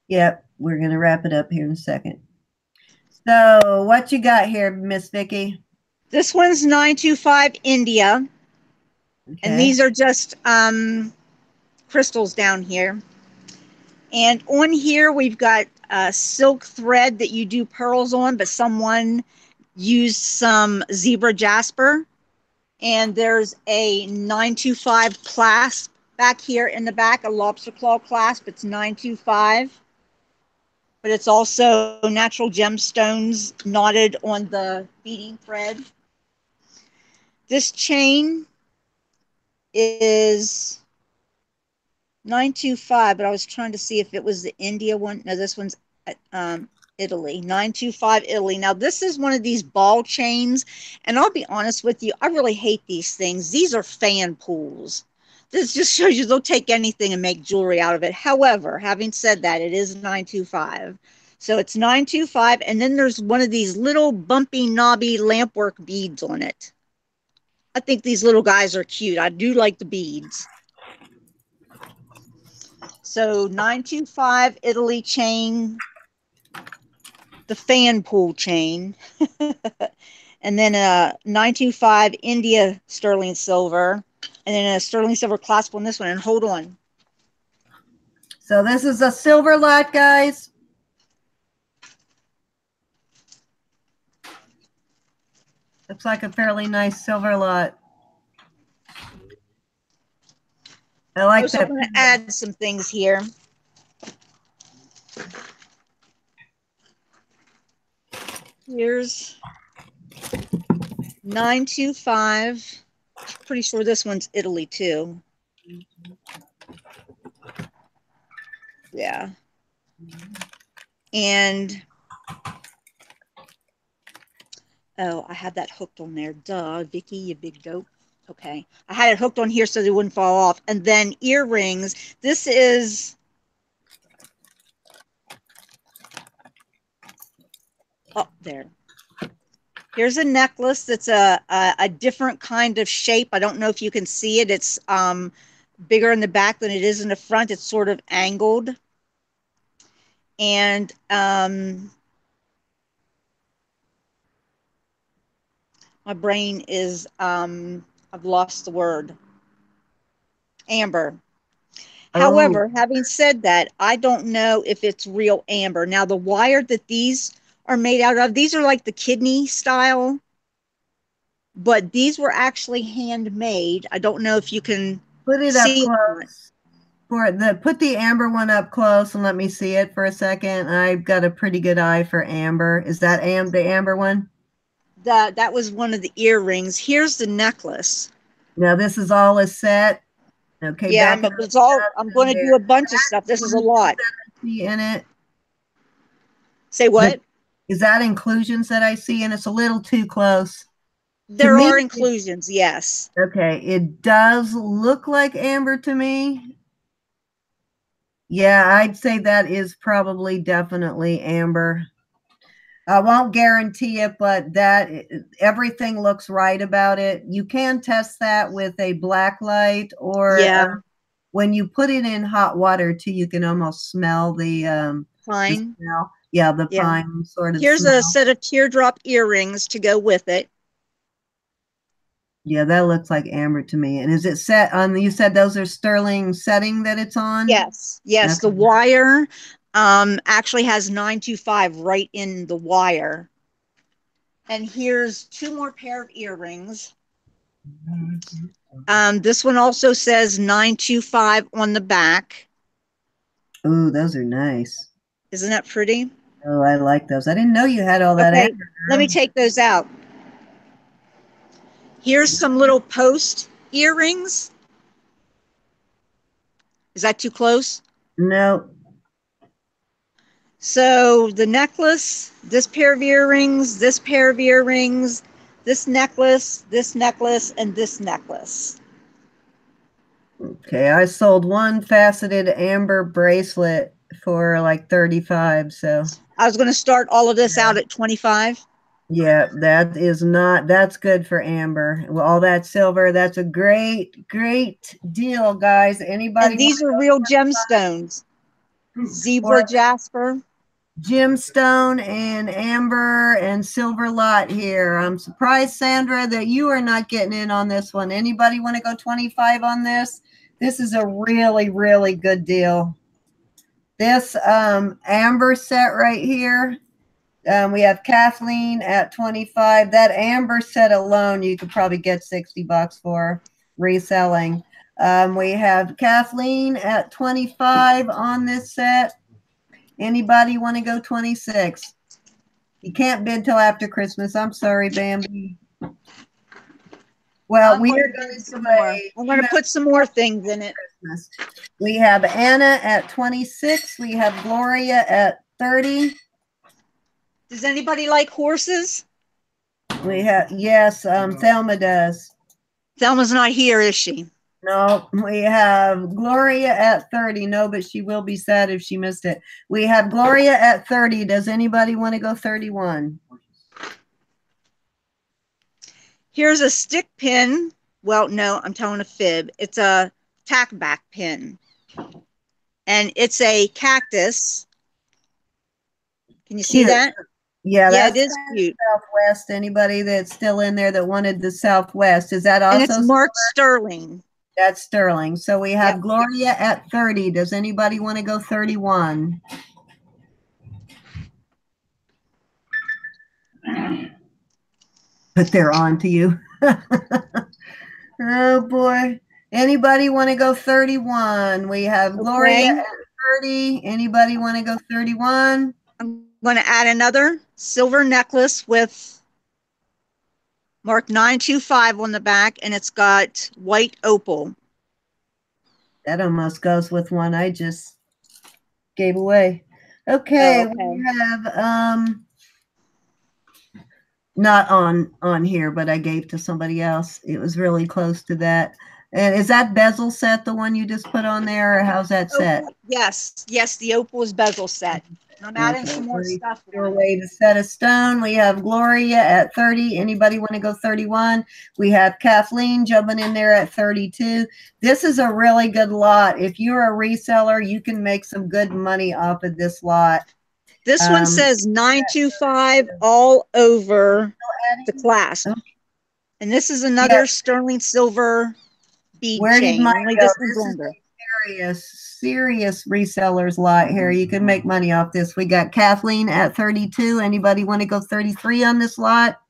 Yep, we're going to wrap it up here in a second. So what you got here, Miss Vicky? This one's 925 India. Okay. And these are just crystals down here. And on here, we've got silk thread that you do pearls on, but someone used some zebra jasper. And there's a 925 clasp back here in the back, a lobster claw clasp. It's 925. But it's also natural gemstones knotted on the beading thread. This chain is 925, but I was trying to see if it was the India one. No, this one's Italy. 925 Italy. Now, this is one of these ball chains, and I'll be honest with you, I really hate these things. These are fan pools. This just shows you they'll take anything and make jewelry out of it. However, having said that, it is 925. So it's 925, and then there's one of these little bumpy, knobby lampwork beads on it. I think these little guys are cute. I do like the beads. So 925 Italy chain, the fan pool chain, and then a 925 India sterling silver, and then a sterling silver clasp on this one. And hold on. So this is a silver lot, guys. Looks like a fairly nice silver lot. I like that. I'm going to add some things here. Here's 925. Pretty sure this one's Italy too. Yeah. And oh, I had that hooked on there. Duh, Vicky, you big dope. Okay. I had it hooked on here so they wouldn't fall off. And then earrings. This is up there. Here's a necklace that's a different kind of shape. I don't know if you can see it. It's bigger in the back than it is in the front. It's sort of angled. And my brain is, I've lost the word. Amber. However, having said that, I don't know if it's real amber. Now, the wire that these are made out of, these are like the kidney style, but these were actually handmade. I don't know if you can put it up close. Put the amber one up close and let me see it for a second. I've got a pretty good eye for amber. Is that the amber one? That was one of the earrings. Here's the necklace. Now this is all a set. Okay. Yeah, but it's all. I'm going to do a bunch of stuff. This is a lot. In it. Say what? Is that inclusions that I see? And it's a little too close. There are inclusions, yes. Okay, it does look like amber to me. Yeah, I'd say that is probably definitely amber. I won't guarantee it, but everything looks right about it. You can test that with a black light, or when you put it in hot water too, you can almost smell the pine. The smell. Yeah, the pine sort of. Here's a set of teardrop earrings to go with it. Yeah, that looks like amber to me. And is it set on? You said those are sterling setting that it's on. Yes, yes. Okay. The wire actually has 925 right in the wire. And here's two more pair of earrings. This one also says 925 on the back. Ooh, those are nice. Isn't that pretty? Oh, I like those. I didn't know you had all that. Okay, let me take those out. Here's some little post earrings. Is that too close? No. So the necklace, this pair of earrings, this pair of earrings, this necklace, and this necklace. Okay, I sold one faceted amber bracelet for like 35. So I was going to start all of this out at 25. Yeah, that is not, that's good for amber. Well, all that silver, that's a great, great deal, guys. Anybody And these are real gemstones. Zebra or jasper. gemstone and amber and silver lot here. I'm surprised, Sandra, that you are not getting in on this one. Anybody want to go 25 on this? This is a really, really good deal. This amber set right here, we have Kathleen at 25. That amber set alone, you could probably get 60 bucks for reselling. We have Kathleen at 25 on this set. Anybody want to go 26? You can't bid till after Christmas. I'm sorry, Bambi. Well, we are going to some more. I'm going to put some more things in it. Christmas. We have Anna at 26. We have Gloria at 30. Does anybody like horses? We have, yes, Thelma does. Thelma's not here, is she? No, we have Gloria at 30. No, but she will be sad if she missed it. We have Gloria at 30. Does anybody want to go 31? Here's a stick pin. Well, no, I'm telling a fib. It's a tack back pin. And it's a cactus. Can you see that? Yeah, yeah, it is cute. Southwest. Anybody that's still in there that wanted the Southwest, is that also? And it's marked sterling. That's sterling. So we have Gloria at 30. Does anybody want to go 31? But they're on to you. Oh boy. Anybody want to go 31? We have Gloria at 30. Anybody want to go 31? I'm going to add another silver necklace with marked 925 on the back, and it's got white opal. That almost goes with one I just gave away. Okay, we have not on here, but I gave to somebody else. It was really close to that. And is that bezel set the one you just put on there, or how's that set? Yes, the opal is bezel set. I'm adding some more stuff. Your way to set a stone. We have Gloria at 30. Anybody want to go 31? We have Kathleen jumping in there at 32. This is a really good lot. If you're a reseller, you can make some good money off of this lot. This one says 925 all over the clasp. And this is another sterling silver bead chain. Only this one's longer. Serious resellers lot here. You can make money off this. We got Kathleen at 32. Anybody want to go 33 on this lot?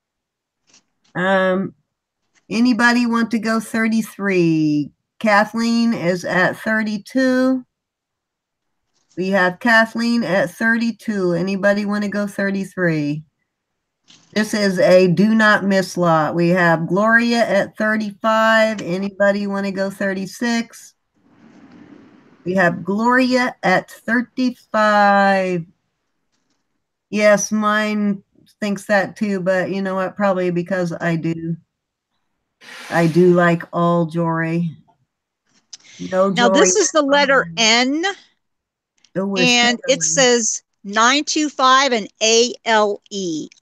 Anybody want to go 33? Kathleen is at 32. We have Kathleen at 32. Anybody want to go 33? This is a do not miss lot. We have Gloria at 35. Anybody want to go 36? We have Gloria at 35. Yes, mine thinks that too, but you know what? Probably because I do like all jewelry. No now jewelry. This is the letter N, and it says 925 and ALE.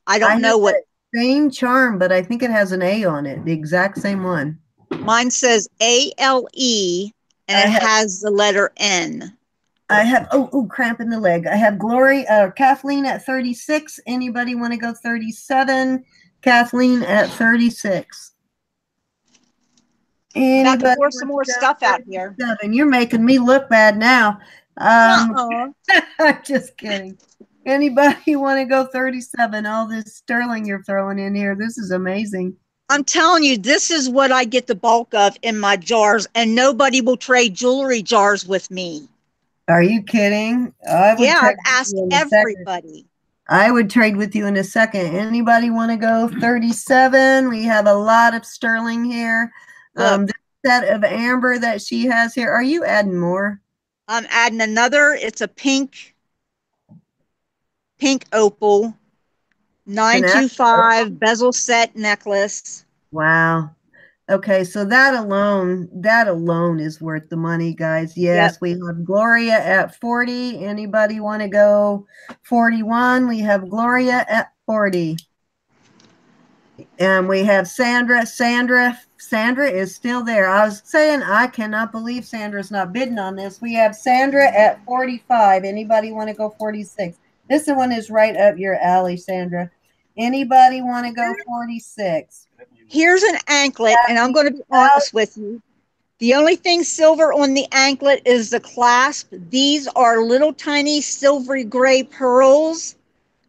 I don't know what. Same charm, but I think it has an A on it. The exact same one. Mine says ALE. And it has the letter N. I have, cramp in the leg. I have Kathleen at 36. Anybody want to go 37? Kathleen at 36. About to pour some more stuff out here. You're making me look bad now. I'm just kidding. Anybody want to go 37? All this sterling you're throwing in here. This is amazing. I'm telling you, this is what I get the bulk of in my jars, and nobody will trade jewelry jars with me. Are you kidding? I've asked everybody. I would trade with you in a second. Anybody want to go 37? We have a lot of sterling here. This set of amber that she has here. Are you adding more? I'm adding another. It's a pink opal. 925 bezel set necklace. Wow. Okay, so that alone is worth the money, guys. Yes, we have Gloria at 40. Anybody want to go 41? We have Gloria at 40. And we have Sandra. Sandra is still there. I was saying I cannot believe Sandra's not bidding on this. We have Sandra at 45. Anybody want to go 46? This one is right up your alley, Sandra. Anybody want to go 46? Here's an anklet, and I'm going to be honest with you. The only thing silver on the anklet is the clasp. These are little tiny silvery gray pearls.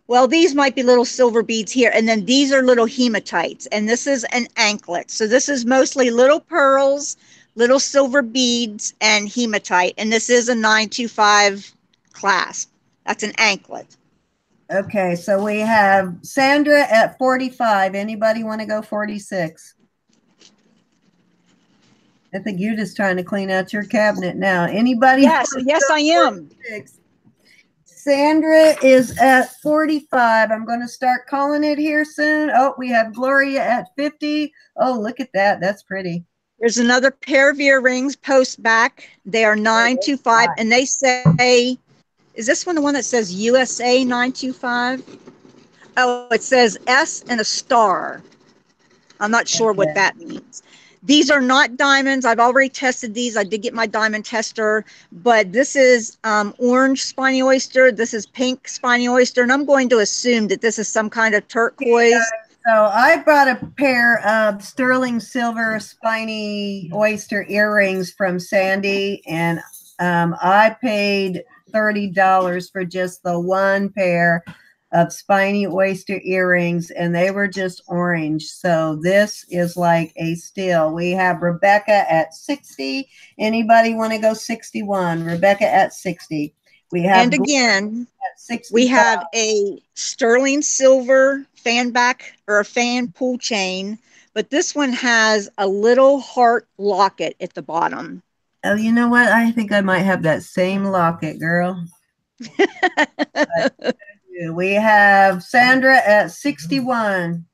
Well, these might be little silver beads here. And then these are little hematites. And this is an anklet. So this is mostly little pearls, little silver beads, and hematite. And this is a 925 clasp. That's an anklet. Okay, so we have Sandra at 45. Anybody want to go 46? I think you're just trying to clean out your cabinet now. Anybody? Yes, I am. 46? Sandra is at 45. I'm going to start calling it here soon. Oh, we have Gloria at 50. Oh, look at that. That's pretty. There's another pair of earrings post back. They are 925, and they say, is this one the one that says USA 925? Oh, it says S and a star. I'm not sure what that means. These are not diamonds. I've already tested these. I did get my diamond tester, but this is orange spiny oyster. This is pink spiny oyster, and I'm going to assume that this is some kind of turquoise. Yeah, so I bought a pair of sterling silver spiny oyster earrings from Sandy, and I paid $30 for just the one pair of spiny oyster earrings, and they were just orange. So this is like a steal. We have Rebecca at 60. Anybody want to go 61? Rebecca at 60. We have, and again, at 65. We have a sterling silver fan back or a fan pull chain, but this one has a little heart locket at the bottom. Oh, you know what? I think I might have that same locket, girl. We have Sandra at 61.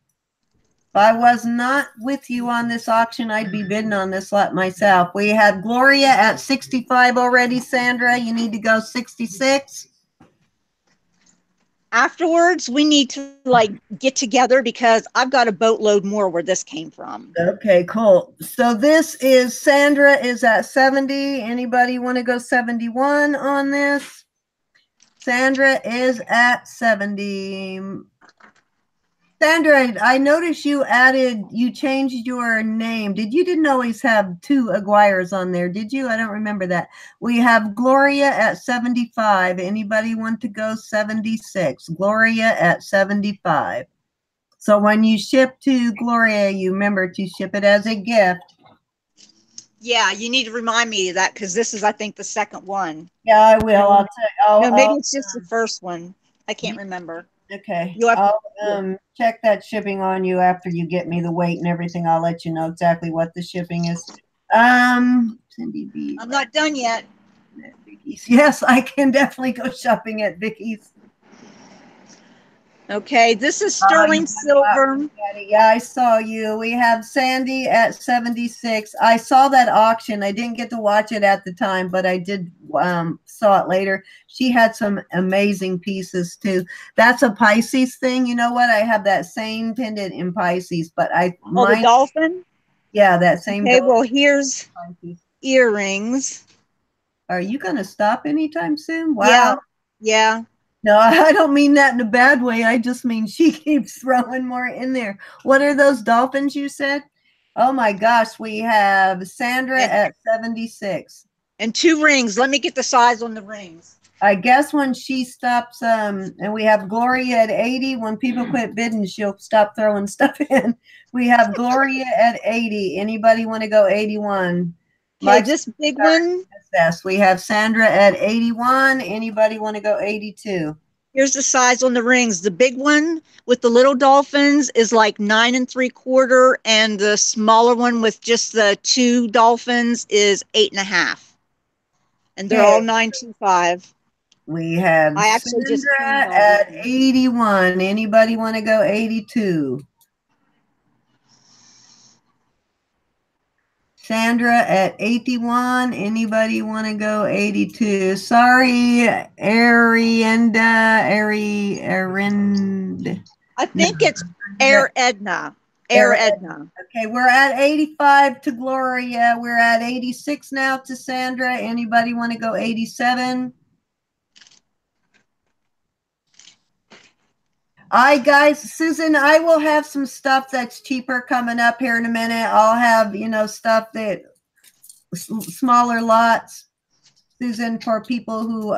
If I was not with you on this auction, I'd be bidding on this lot myself. We had Gloria at 65 already, Sandra. You need to go 66. Afterwards, we need to get together because I've got a boatload more where this came from. Okay, cool. So this is Sandra is at 70. Anybody want to go 71 on this? Sandra is at 70. Sandra, I noticed you changed your name. You didn't always have two Aguirres on there, did you? I don't remember that. We have Gloria at 75. Anybody want to go 76? Gloria at 75. So when you ship to Gloria, you remember to ship it as a gift. Yeah, you need to remind me of that because this is, I think, the second one. Yeah, I will. I'll tell you. No, maybe it's just the first one. I can't remember. Okay. I'll check that shipping on you after you get me the weight and everything. I'll let you know exactly what the shipping is. Cindy B. I'm not done yet. Yes, I can definitely go shopping at Vicky's. Okay, this is sterling silver. Yeah, I saw you. We have Sandy at 76. I saw that auction. I didn't get to watch it at the time, but I did saw it later. She had some amazing pieces too. That's a Pisces thing. You know what? I have that same pendant in Pisces, but the dolphin? Yeah, that same. Okay, well, here's earrings. Are you going to stop anytime soon? Wow. Yeah. No, I don't mean that in a bad way. I just mean she keeps throwing more in there. What are those dolphins you said? Oh my gosh, we have Sandra at 76. And two rings. Let me get the size on the rings. I guess when she stops, and we have Gloria at 80. When people quit bidding, she'll stop throwing stuff in. We have Gloria at 80. Anybody want to go 81? Okay, this big one. Yes, we have Sandra at 81. Anybody want to go 82? Here's the size on the rings. The big one with the little dolphins is like 9 3/4, and the smaller one with just the two dolphins is 8 1/2. And they're all 925. We have Sandra at 81. Anybody want to go 82? Sandra at 81. Anybody want to go 82? Sorry, Arienda. I think it's Air Edna. Edna. Okay, we're at 85 to Gloria. We're at 86 now to Sandra. Anybody want to go 87? Guys, Susan, I will have some stuff that's cheaper coming up here in a minute. I'll have, stuff that smaller lots, Susan, for people who,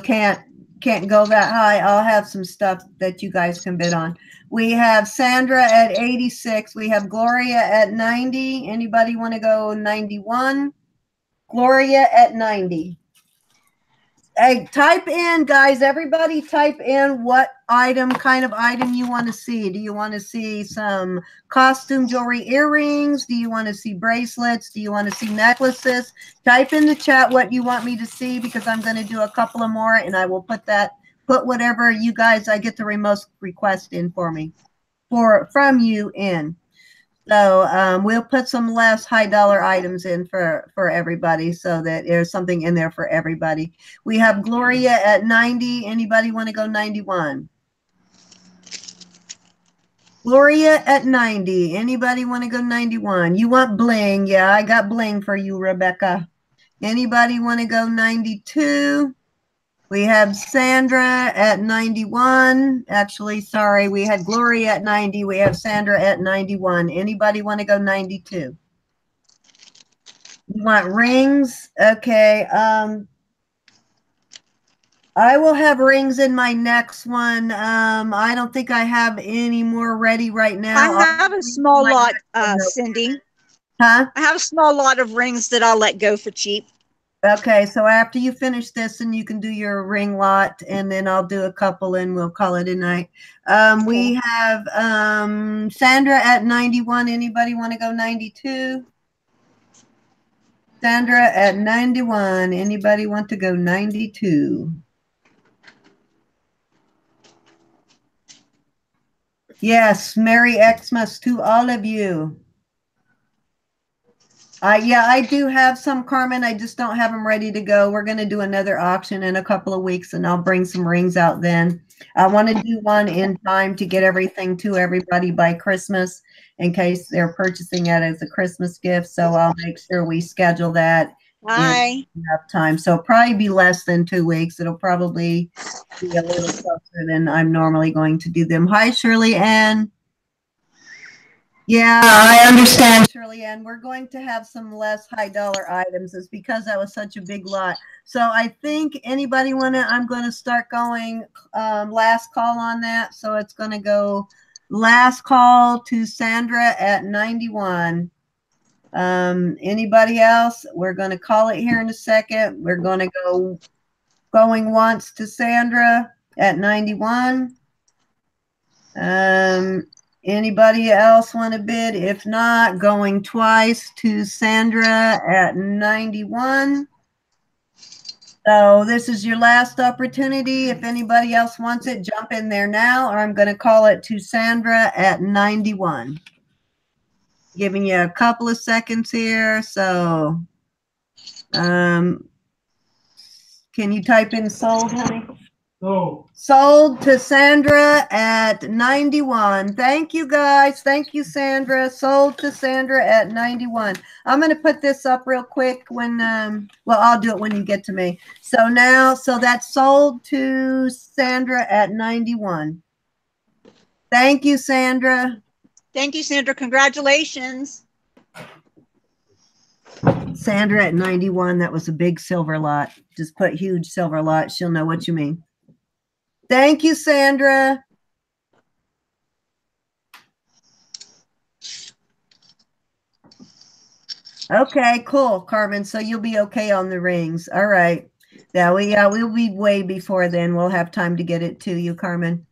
can't go that high. I'll have some stuff that you guys can bid on. We have Sandra at 86. We have Gloria at 90. Anybody want to go 91? Gloria at 90. Hey, type in, guys, everybody type in what kind of item you want to see. Do you want to see some costume jewelry earrings? Do you want to see bracelets? Do you want to see necklaces? Type in the chat what you want me to see, because I'm going to do a couple of more, and I will put whatever you guys, I get the most request in from you in. So we'll put some less high dollar items in for everybody, so that there's something in there for everybody. We have Gloria at 90. Anybody want to go 91? Gloria at 90. Anybody want to go 91? You want bling? Yeah, I got bling for you, Rebecca. Anybody want to go 92? We have Sandra at 91. Actually, sorry, we had Gloria at 90. We have Sandra at 91. Anybody want to go 92? You want rings? Okay. I will have rings in my next one. I don't think I have any more ready right now. I have a small lot, Cindy. Huh? I have a small lot of rings that I'll let go for cheap. Okay, so after you finish this, and you can do your ring lot, and then I'll do a couple, and we'll call it a night. We have Sandra at 91. Anybody want to go 92? Sandra at 91. Anybody want to go 92? Yes, Merry Xmas to all of you. Yeah, I do have some, Carmen. I just don't have them ready to go. We're going to do another auction in a couple of weeks, and I'll bring some rings out then. I want to do one in time to get everything to everybody by Christmas, in case they're purchasing it as a Christmas gift. So I'll make sure we schedule that in enough time. So it'll probably be less than 2 weeks. It'll probably be a little closer than I'm normally going to do them. Hi, Shirley Ann. Yeah, I understand, Shirley Ann. We're going to have some less high dollar items. It's because that was such a big lot. So I think anybody want to, I'm going to start going last call on that. So it's going to go last call to Sandra at 91. Anybody else? We're going to call it here in a second. We're going to go going once to Sandra at 91. Anybody else want to bid? If not, going twice to Sandra at 91. So this is your last opportunity. If anybody else wants it, jump in there now, or I'm going to call it to Sandra at 91. Giving you a couple of seconds here. So can you type in sold, honey? Oh. Sold to Sandra at 91. Thank you, guys. Thank you, Sandra. Sold to Sandra at 91. I'm going to put this up real quick when, well, I'll do it when you get to me. So now, so that's sold to Sandra at 91. Thank you, Sandra. Thank you, Sandra. Congratulations. Sandra at 91. That was a big silver lot. Just put huge silver lot. She'll know what you mean. Thank you, Sandra. Okay, cool, Carmen. So you'll be okay on the rings. All right. Yeah, we'll be way before then. We'll have time to get it to you, Carmen.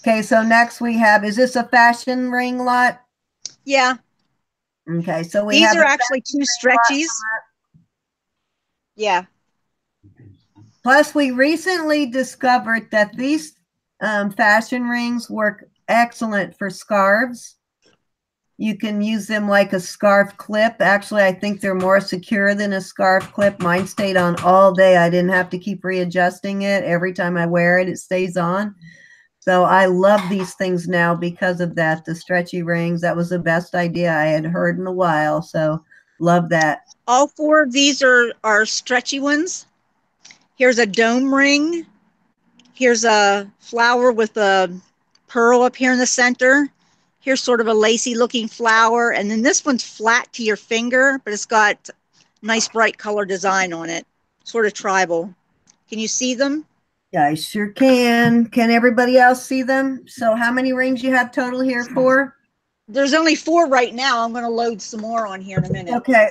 Okay, so next we have, is this a fashion ring lot? Yeah. Okay, so these are actually 2 stretchies. Yeah. Plus, we recently discovered that these fashion rings work excellent for scarves. You can use them like a scarf clip. Actually, I think they're more secure than a scarf clip. Mine stayed on all day. I didn't have to keep readjusting it. Every time I wear it, it stays on. So I love these things now because of that. The stretchy rings, that was the best idea I had heard in a while. So love that. All four of these are stretchy ones. Here's a dome ring. Here's a flower with a pearl up here in the center. Here's sort of a lacy looking flower. And then this one's flat to your finger, but it's got nice bright color design on it, sort of tribal. Can you see them? Yeah, I sure can. Can everybody else see them? So how many rings you have total here? 4? There's only 4 right now. I'm going to load some more on here in a minute. Okay.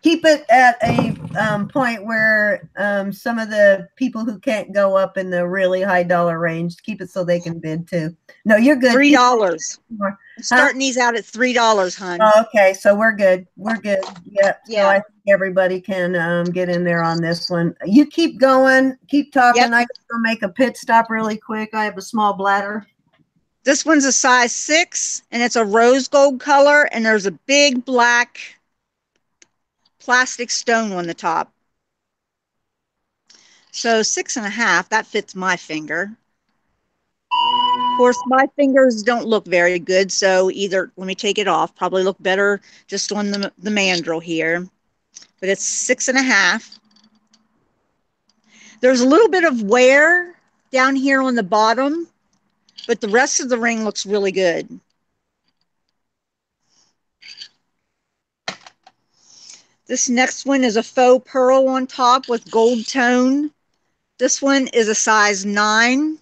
Keep it at a point where some of the people who can't go up in the really high dollar range, keep it so they can bid too. No, you're good. $3. I'm starting these out at $3, hon. Oh, okay, so we're good. We're good. Yep. Yeah. So I think everybody can get in there on this one. You keep going. Keep talking. Yep. I can make a pit stop really quick. I have a small bladder. This one's a size 6, and it's a rose gold color, and there's a big black plastic stone on the top. So 6.5, that fits my finger. Of course, my fingers don't look very good, so either, let me take it off, probably look better just on the mandrel here. But it's 6.5. There's a little bit of wear down here on the bottom, but the rest of the ring looks really good. This next one is a faux pearl on top with gold tone. This one is a size 9.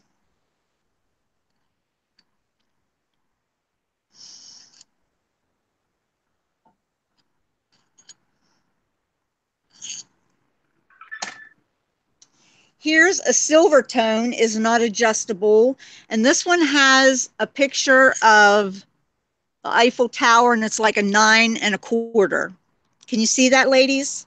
Here's a silver tone, is not adjustable. And this one has a picture of the Eiffel Tower, and it's like a 9.25. Can you see that, ladies?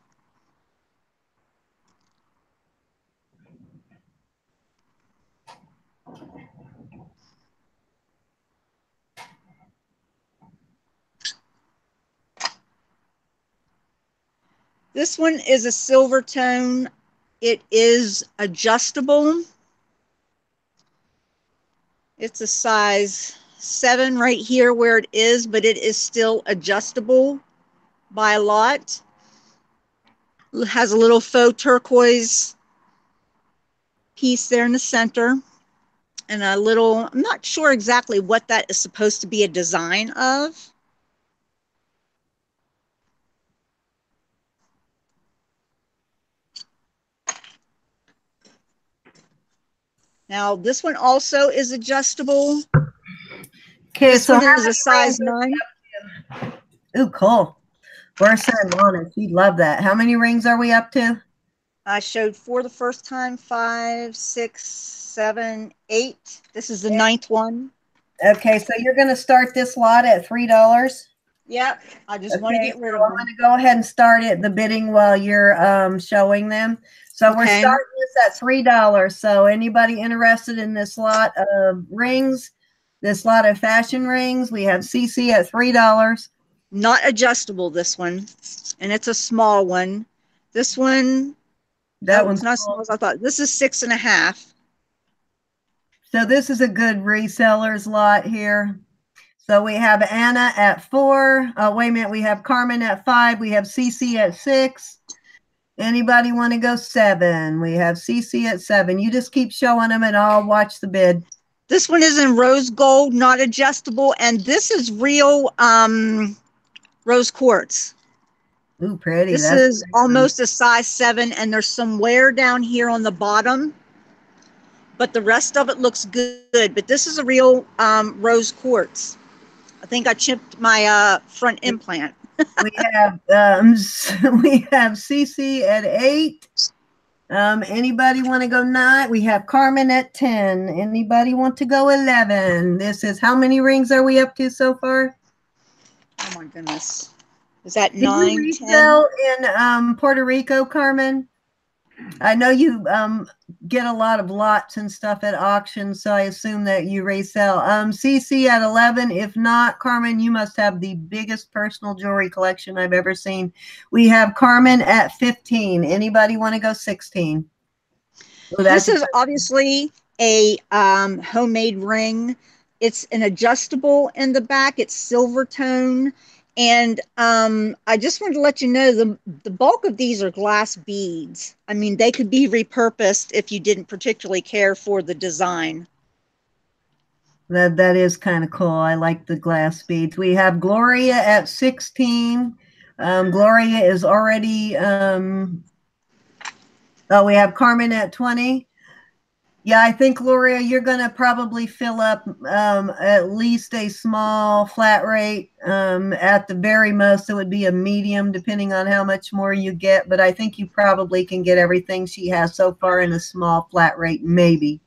This one is a silver tone. It is adjustable. It's a size 7 right here where it is, but it is still adjustable by a lot. It has a little faux turquoise piece there in the center, and a little, I'm not sure exactly what that is supposed to be a design of. Now, this one also is adjustable. Okay, this so one is a size 9. Ooh, cool. We're sending on it. She'd love that. How many rings are we up to? I showed 4 the first time, 5, 6, 7, 8. This is the 9th one. Okay, so you're going to start this lot at $3. Yep, I just want to get rid of I'm them. going to go ahead and start it, the bidding while you're showing them. So we're starting this at $3. So anybody interested in this lot of rings, this lot of fashion rings, we have CC at $3. Not adjustable, this one, and it's a small one. This one, that one's not small as I thought. This is 6.5. So this is a good resellers lot here. So we have Anna at 4. Oh, wait a minute. We have Carmen at 5. We have CC at 6. Anybody want to go 7? We have CC at 7. You just keep showing them and I'll watch the bid. This one is in rose gold, not adjustable, and this is real rose quartz. Ooh, pretty. This is almost a size 7, and there's some wear down here on the bottom, but the rest of it looks good. But this is a real rose quartz. I think I chipped my front implant. we have CC at 8. Anybody want to go 9? We have Carmen at 10. Anybody want to go 11? This is, how many rings are we up to so far? Oh my goodness. Is that 9, 10? Resell in Puerto Rico, Carmen? I know you get a lot of lots and stuff at auctions, so I assume that you resell. CC at 11. If not, Carmen, you must have the biggest personal jewelry collection I've ever seen. We have Carmen at 15. Anybody want to go 16? This is obviously a homemade ring. It's an adjustable in the back. It's silver tone. And I just wanted to let you know the bulk of these are glass beads. I mean, they could be repurposed if you didn't particularly care for the design. That is kind of cool. I like the glass beads. We have Gloria at 16. Gloria is already, oh, we have Carmen at 20. Yeah, I think, Gloria, you're going to probably fill up at least a small flat rate. At the very most, it would be a medium, depending on how much more you get. But I think you probably can get everything she has so far in a small flat rate, maybe.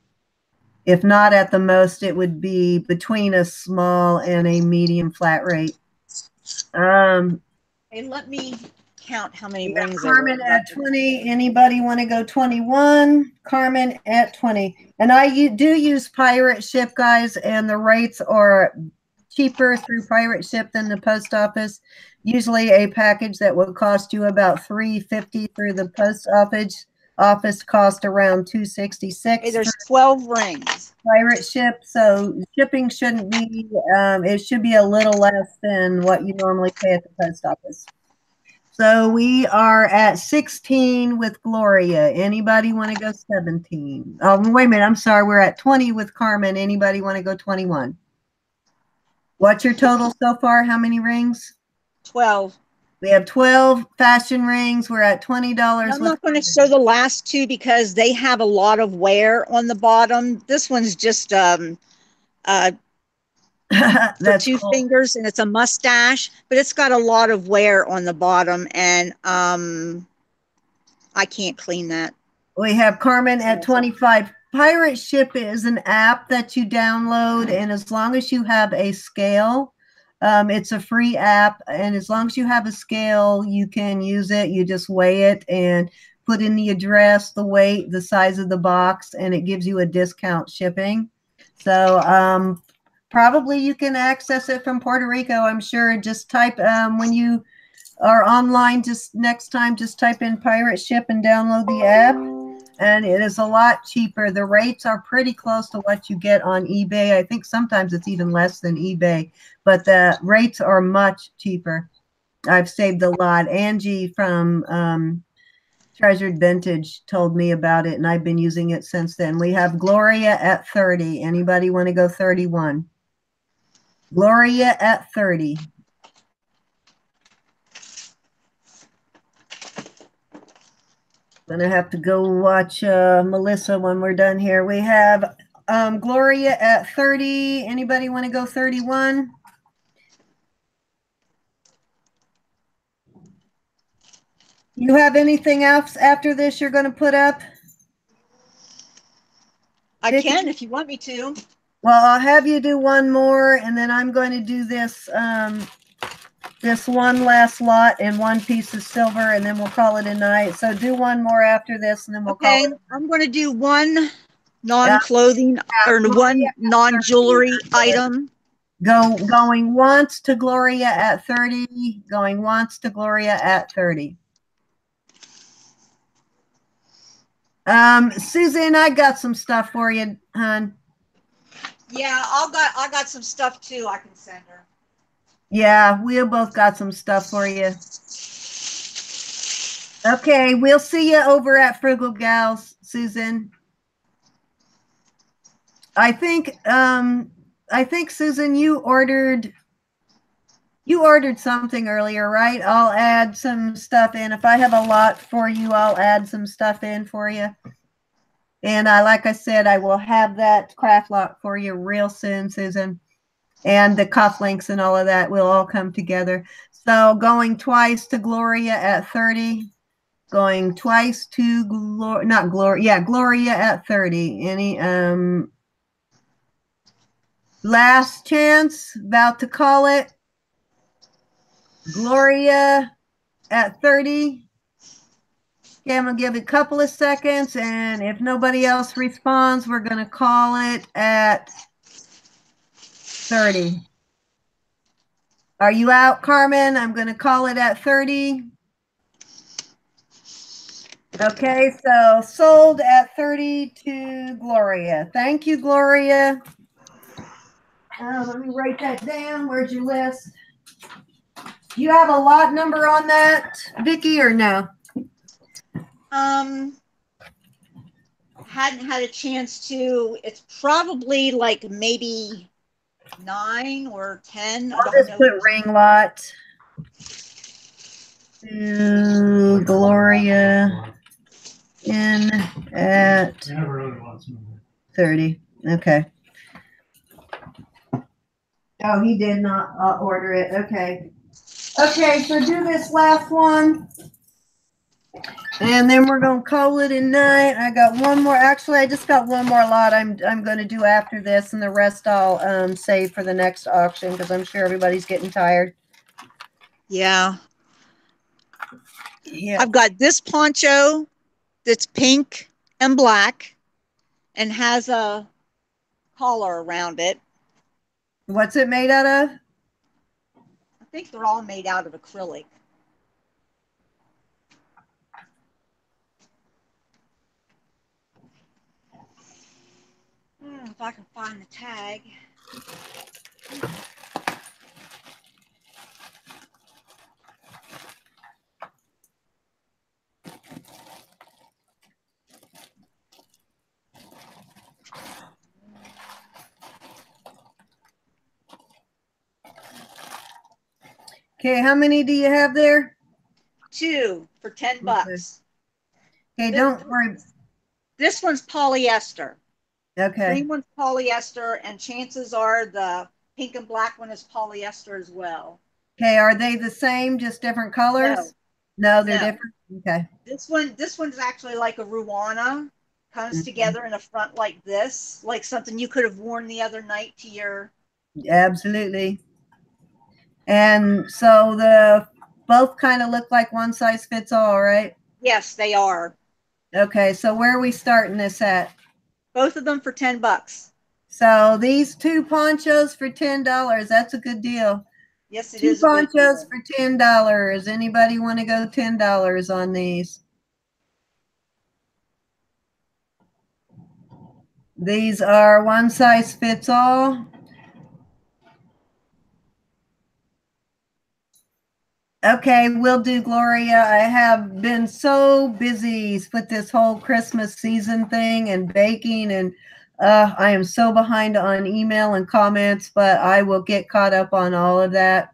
If not, at the most, it would be between a small and a medium flat rate. Hey, let me count how many rings there were. Carmen at 20. Anybody want to go 21? Carmen at 20. And I do use pirate ship, guys, and the rates are cheaper through pirate ship than the post office. Usually a package that would cost you about $3.50 through the post office cost around $2.66. Hey, there's 12 rings. Pirate ship, so shipping shouldn't be, it should be a little less than what you normally pay at the post office. So we are at 16 with Gloria. Anybody want to go 17? Oh, wait a minute. I'm sorry. We're at 20 with Carmen. Anybody want to go 21? What's your total so far? How many rings? 12. We have 12 fashion rings. We're at $20. I'm not going to show the last two because they have a lot of wear on the bottom. This one's just for two cool. fingers, and it's a mustache, but it's got a lot of wear on the bottom, and I can't clean that. We have Carmen at 25. Pirate Ship is an app that you download, and as long as you have a scale, it's a free app, and as long as you have a scale, you can use it. You just weigh it and put in the address, the weight, the size of the box, and it gives you a discount shipping. So probably you can access it from Puerto Rico, I'm sure. Just type, when you are online, just next time, just type in Pirate Ship and download the app. And it is a lot cheaper. The rates are pretty close to what you get on eBay. I think sometimes it's even less than eBay, but the rates are much cheaper. I've saved a lot. Angie from Treasured Vintage told me about it, and I've been using it since then. We have Gloria at 30. Anybody want to go 31? Gloria at 30. Gonna have to go watch Melissa when we're done here. We have Gloria at 30. Anybody want to go 31? You have anything else after this you're going to put up? I can if you want me to. Well, I'll have you do one more, and then I'm going to do this this one last lot and one piece of silver, and then we'll call it a night. So do one more after this, and then we'll call it. I'm going to do one non-clothing or one non-jewelry item. Going once to Gloria at 30. Going once to Gloria at 30. Susan, I got some stuff for you, hon. Yeah, I got some stuff too I can send her. Yeah, we both got some stuff for you. Okay, we'll see you over at Frugal Gals, Susan. I think Susan, you ordered something earlier, right? I'll add some stuff in. If I have a lot for you, I'll add some stuff in for you. And like I said, I will have that craft lock for you real soon, Susan. And the cufflinks and all of that will all come together. So going twice to Gloria at 30. Going twice to Gloria at 30. Any last chance, about to call it. Gloria at 30. Okay, I'm going to give it a couple of seconds, and if nobody else responds, we're going to call it at 30. Are you out, Carmen? I'm going to call it at 30. Okay, so sold at 30 to Gloria. Thank you, Gloria. Let me write that down. Where's your list? You have a lot number on that, Vicky, or no? Hadn't had a chance to. It's probably like maybe 9 or 10. I'll just put ring lot to Gloria in at 30. Okay. Oh, he did not order it. Okay. Okay, so do this last one. And then we're going to call it a night. I got one more. Actually, I just got one more lot I'm going to do after this, and the rest I'll save for the next auction because I'm sure everybody's getting tired. Yeah. Yeah. I've got this poncho that's pink and black and has a collar around it. What's it made out of? I think they're all made out of acrylic. If I can find the tag. Okay, how many do you have there? 2 for $10. Okay, don't worry. This one's polyester. Okay. Green one's polyester, and chances are the pink and black one is polyester as well. Okay, are they the same, just different colors? No, they're different. Okay. This one's actually like a Ruana. Comes together in a front like this, like something you could have worn the other night to your. Absolutely. And so the both kind of look like one size fits all, right? Yes, they are. Okay, so where are we starting this at? Both of them for $10. So these 2 ponchos for $10. That's a good deal. Yes, it 2 is. 2 ponchos for $10. Anybody want to go $10 on these? These are one size fits all. Okay, will do, Gloria. I have been so busy with this whole Christmas season thing and baking, and I am so behind on email and comments, but I will get caught up on all of that.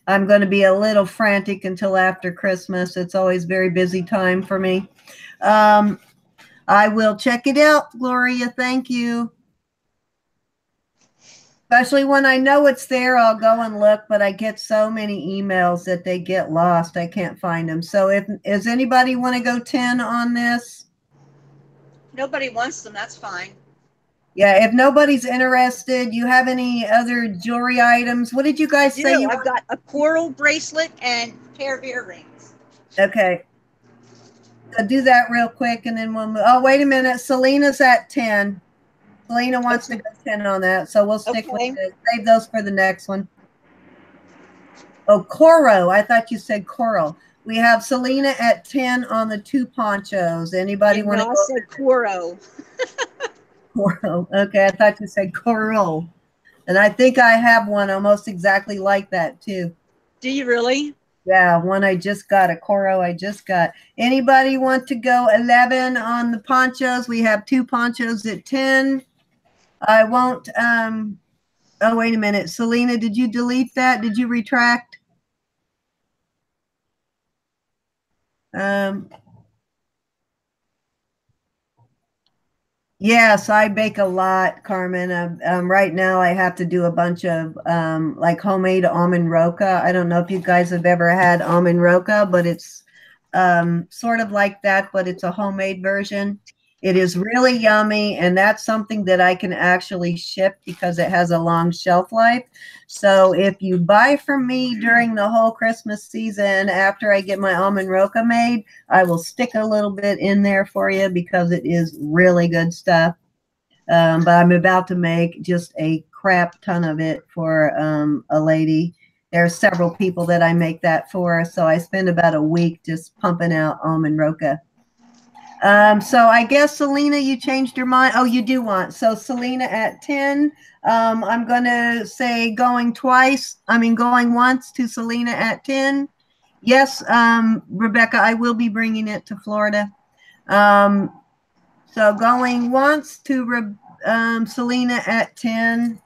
I'm going to be a little frantic until after Christmas. It's always very busy time for me. I will check it out, Gloria. Thank you. Especially when I know it's there, I'll go and look, but I get so many emails that they get lost. I can't find them. So does anybody want to go 10 on this? Nobody wants them. That's fine. Yeah, if nobody's interested, you have any other jewelry items? What did you guys say? I've got a coral bracelet and a pair of earrings. Okay. I'll do that real quick and then we'll move. Oh, wait a minute. Selena's at 10. Selena wants to go 10 on that, so we'll stick with it. Save those for the next one. Oh, Coro. I thought you said coral. We have Selena at 10 on the 2 ponchos. Anybody want to go? I said Coro. Coral. Okay, I thought you said coral. And I think I have one almost exactly like that, too. Do you really? Yeah, one I just got, a Coro I just got. Anybody want to go 11 on the ponchos? We have 2 ponchos at 10. I won't, oh, wait a minute. Selena, did you delete that? Did you retract? Yes, I bake a lot, Carmen. Right now I have to do a bunch of like homemade almond roca. I don't know if you guys have ever had almond roca, but it's sort of like that, but it's a homemade version. It is really yummy, and that's something that I can actually ship because it has a long shelf life. So if you buy from me during the whole Christmas season after I get my almond roca made, I will stick a little bit in there for you because it is really good stuff. But I'm about to make just a crap ton of it for a lady, There are several people that I make that for, so I spend about a week just pumping out almond roca. So I guess, Selena, you changed your mind. Oh, you do want. So Selena at 10. I'm going to say going once to Selena at 10. Yes, Rebecca, I will be bringing it to Florida. So going once to Selena at 10.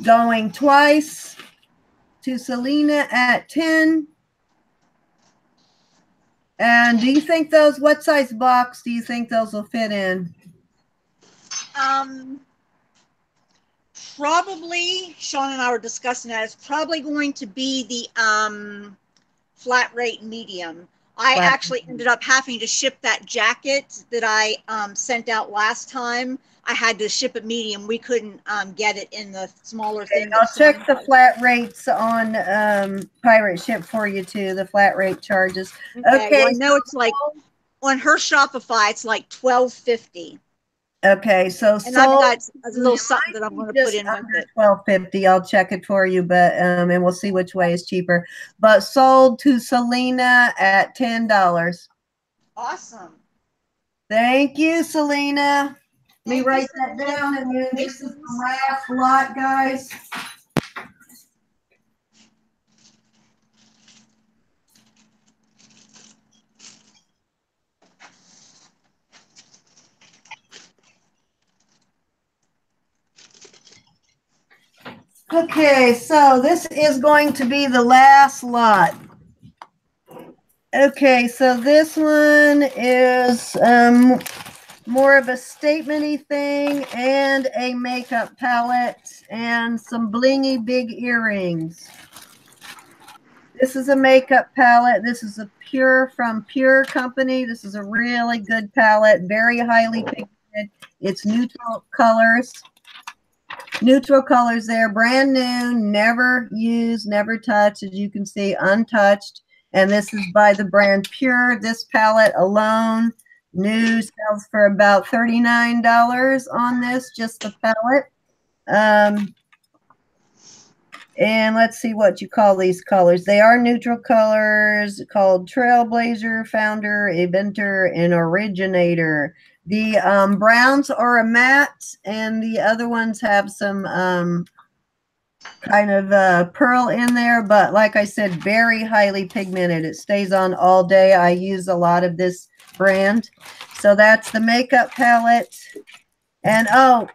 Going twice to Selena at 10. And do you think those, what size box do you think those will fit in? Probably, Sean and I were discussing that. It's probably going to be the flat rate medium. I actually ended up having to ship that jacket that I sent out last time. I had to ship it medium. We couldn't get it in the smaller thing. I'll check the flat rates on Pirate Ship for you too, the flat rate charges. Okay. Well, I know it's like on her Shopify, it's like $12.50. Okay, so and I've got a little something that I'm going to put in with it. $12.50. I'll check it for you, but and we'll see which way is cheaper. But sold to Selena at $10. Awesome. Thank you, Selena. Let me write that down, and then this is the last lot, guys. Okay, so this is going to be the last lot. Okay, so this one is more of a statement-y thing and a makeup palette and some blingy big earrings. This is a makeup palette. This is a from Pure Company. This is a really good palette, very highly pigmented. It's neutral colors. Neutral colors there, brand new, never used, never touched, as you can see, untouched. And this is by the brand Pure. This palette alone, new, sells for about $39 on this, just the palette. And let's see what you call these colors. They are neutral colors called Trailblazer, Founder, Inventor, and Originator. The browns are a matte, and the other ones have some kind of pearl in there. But like I said, very highly pigmented. It stays on all day. I use a lot of this brand. So that's the makeup palette. And oh,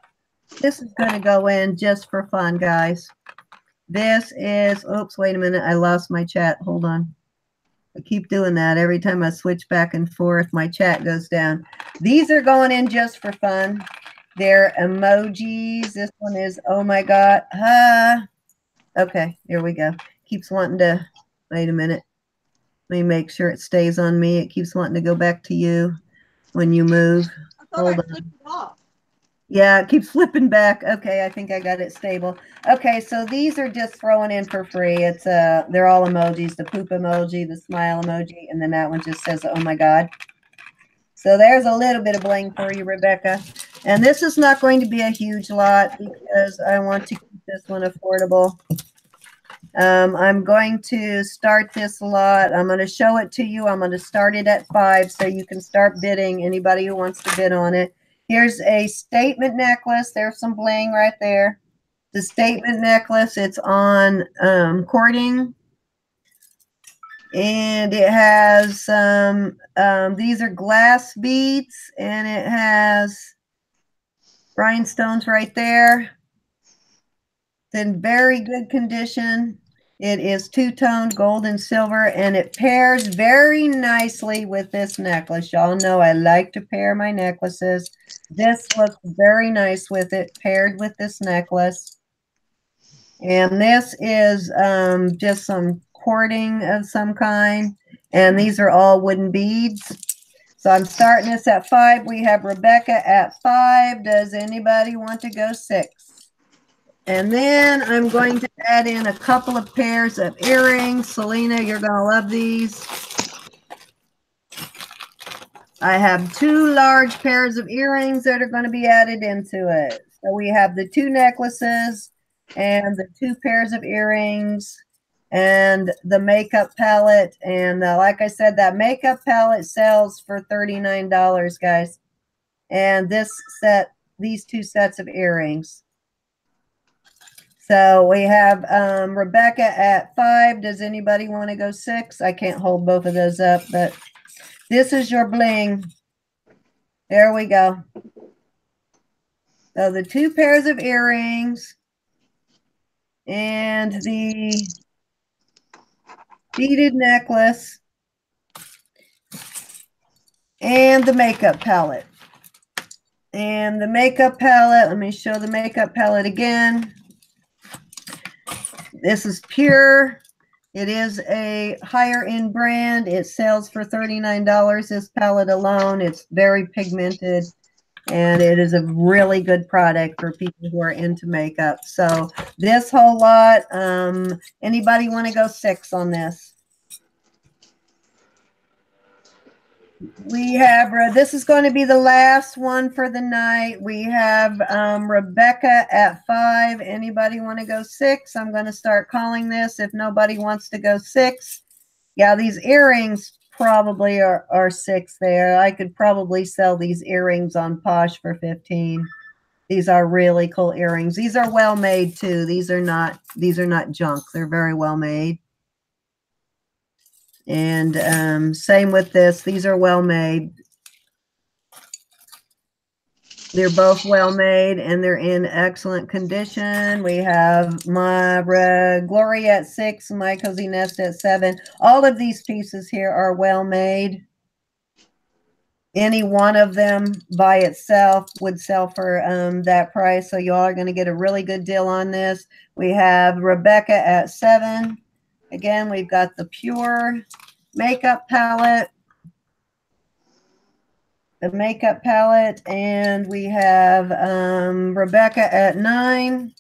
this is going to go in just for fun, guys. This is, oops, wait a minute. I lost my chat. Hold on. I keep doing that. Every time I switch back and forth, my chat goes down. These are going in just for fun. They're emojis. This one is, oh my God. Okay, here we go. Keeps wanting to, wait a minute. Let me make sure it stays on me. It keeps wanting to go back to you when you move. Hold on. Yeah, it keeps flipping back. Okay, I think I got it stable. Okay, so these are just thrown in for free. It's they're all emojis, the poop emoji, the smile emoji, and then that one just says, oh my God. So there's a little bit of bling for you, Rebecca. And this is not going to be a huge lot because I want to keep this one affordable. I'm going to start this lot. I'm going to show it to you. I'm going to start it at 5 so you can start bidding, anybody who wants to bid on it. Here's a statement necklace. There's some bling right there. The statement necklace, it's on cording. And it has, these are glass beads, and it has rhinestones right there. It's in very good condition. It is two-toned gold and silver, and it pairs very nicely with this necklace. Y'all know I like to pair my necklaces. This looks very nice with it, paired with this necklace. And this is just some cording of some kind. And these are all wooden beads. So I'm starting this at 5. We have Rebecca at 5. Does anybody want to go 6? And then I'm going to add in a couple of pairs of earrings. Selena, you're going to love these. I have 2 large pairs of earrings that are going to be added into it. So we have the 2 necklaces, and the 2 pairs of earrings and the makeup palette. And like I said, that makeup palette sells for $39, guys. And this set, these 2 sets of earrings. So we have Rebecca at 5. Does anybody want to go 6? I can't hold both of those up, but this is your bling. There we go. So the 2 pairs of earrings and the beaded necklace and the makeup palette. And the makeup palette, let me show the makeup palette again. This is pure. It is a higher end brand. It sells for $39. This palette alone, it's very pigmented, and it is a really good product for people who are into makeup. So this whole lot, anybody want to go 6 on this? We have, this is going to be the last one for the night. We have Rebecca at 5. Anybody want to go 6? I'm going to start calling this if nobody wants to go 6. Yeah, these earrings probably are 6 there. I could probably sell these earrings on Posh for 15. These are really cool earrings. These are well made too. These are not junk. They're very well made. And same with this. These are well made. They're both well made and they're in excellent condition. We have my Gloria at 6, my Cozy Nest at 7. All of these pieces here are well made. Any one of them by itself would sell for that price. So you all are going to get a really good deal on this. We have Rebecca at 7. Again, we've got the pure makeup palette. The makeup palette, and we have Rebecca at 9.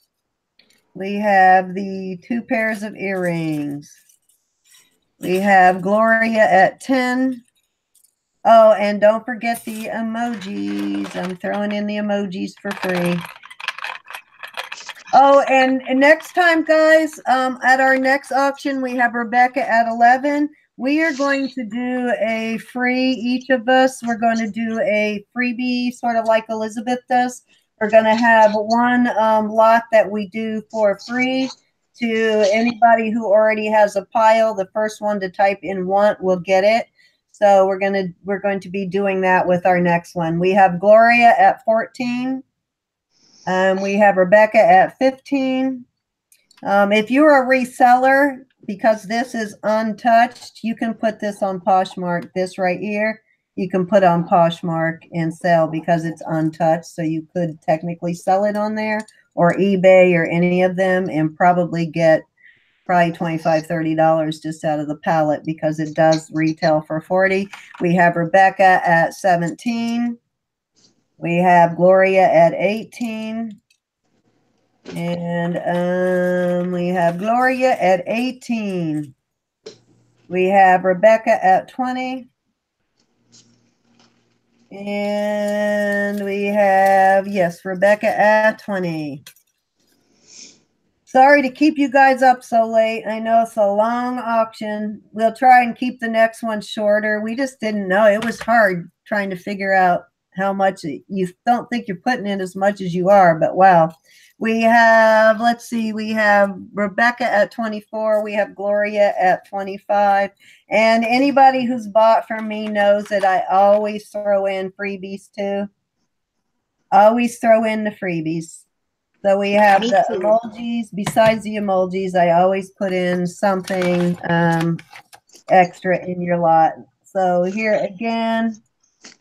We have the 2 pairs of earrings. We have Gloria at 10. Oh, and don't forget the emojis. I'm throwing in the emojis for free. Oh, and next time, guys, at our next auction, we have Rebecca at 11. We are going to do a free, each of us, we're going to do a freebie, sort of like Elizabeth does. We're going to have one lot that we do for free to anybody who already has a pile. The first one to type in want will get it. So we're going to be doing that with our next one. We have Gloria at 14. We have Rebecca at 15. If you're a reseller, because this is untouched, you can put this on Poshmark. This right here, you can put on Poshmark and sell because it's untouched. So you could technically sell it on there or eBay or any of them and probably get probably $25, $30 just out of the palette because it does retail for 40. We have Rebecca at 17. We have Gloria at 18. And we have Gloria at 18. We have Rebecca at 20. And we have, yes, Rebecca at 20. Sorry to keep you guys up so late. I know it's a long auction. We'll try and keep the next one shorter. We just didn't know. It was hard trying to figure out how much. You don't think you're putting in as much as you are, but wow. We have, let's see, we have Rebecca at 24. We have Gloria at 25. And anybody who's bought from me knows that I always throw in freebies too. Always throw in the freebies. So we have the emojis. Besides the emojis, I always put in something extra in your lot. So here again,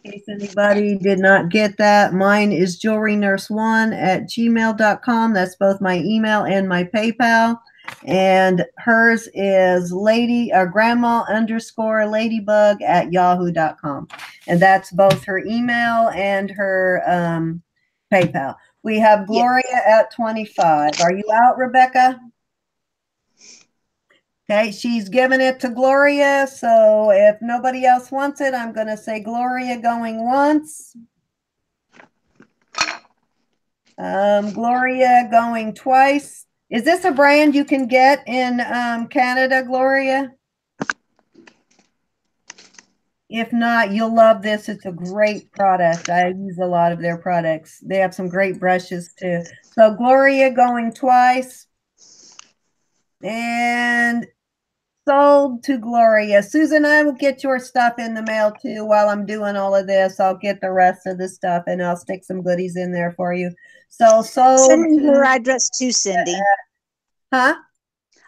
in case anybody did not get that, mine is JewelryNurse1@gmail.com. That's both my email and my PayPal. And hers is grandma_ladybug@yahoo.com. And that's both her email and her PayPal. We have Gloria at 25. Are you out, Rebecca? Okay, she's giving it to Gloria. So if nobody else wants it, I'm going to say Gloria going once. Gloria going twice. Is this a brand you can get in Canada, Gloria? If not, you'll love this. It's a great product. I use a lot of their products. They have some great brushes too. So Gloria going twice. And sold to Gloria. Susan, I will get your stuff in the mail too while I'm doing all of this. I'll get the rest of the stuff and I'll stick some goodies in there for you. So sold. Send me her address too, Cindy. Huh?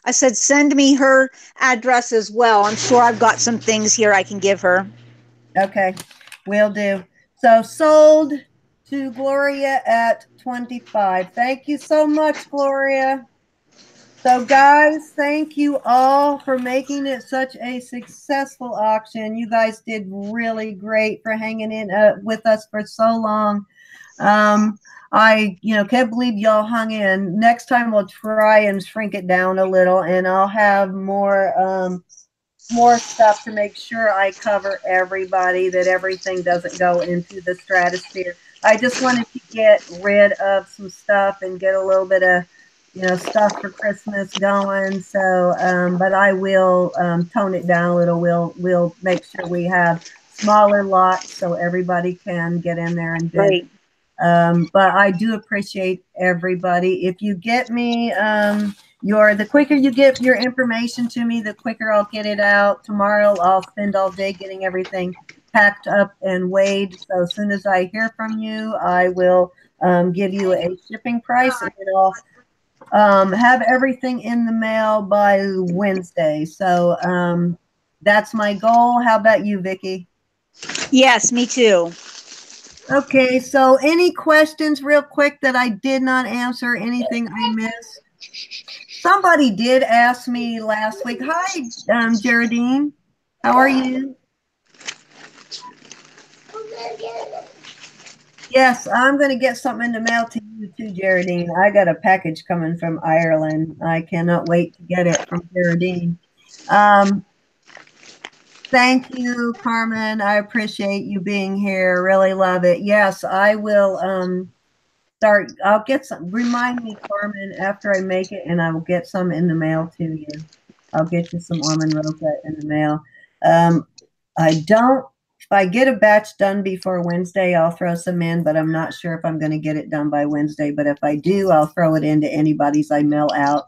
I said, send me her address as well. I'm sure I've got some things here I can give her. Okay, will do. So sold to Gloria at 25. Thank you so much, Gloria. So guys, thank you all for making it such a successful auction. You guys did really great for hanging in with us for so long. I can't believe y'all hung in. Next time we'll try and shrink it down a little, and I'll have more stuff to make sure I cover everybody, that everything doesn't go into the stratosphere. I just wanted to get rid of some stuff and get a little bit of stuff for Christmas going. So but I will tone it down a little. We'll make sure we have smaller lots so everybody can get in there and bid. Right. But I do appreciate everybody. If you get me the quicker you get your information to me, the quicker I'll get it out. Tomorrow I'll spend all day getting everything packed up and weighed. So as soon as I hear from you, I will give you a shipping price, and I'll have everything in the mail by Wednesday. So that's my goal. How about you, Vicky? Yes, me too. Okay, so any questions real quick that I did not answer, anything I missed? Somebody did ask me last week. Hi, Geraldine. How are you? Yes, I'm going to get something in the mail to you too, Geraldine. I got a package coming from Ireland. I cannot wait to get it from Geraldine. Thank you, Carmen. I appreciate you being here. Really love it. Yes, I will start. I'll get some. Remind me, Carmen, after I make it, and I will get some in the mail to you. I'll get you some almond rosette in the mail. If I get a batch done before Wednesday, I'll throw some in, but I'm not sure if I'm going to get it done by Wednesday. But if I do, I'll throw it into anybody's I mail out.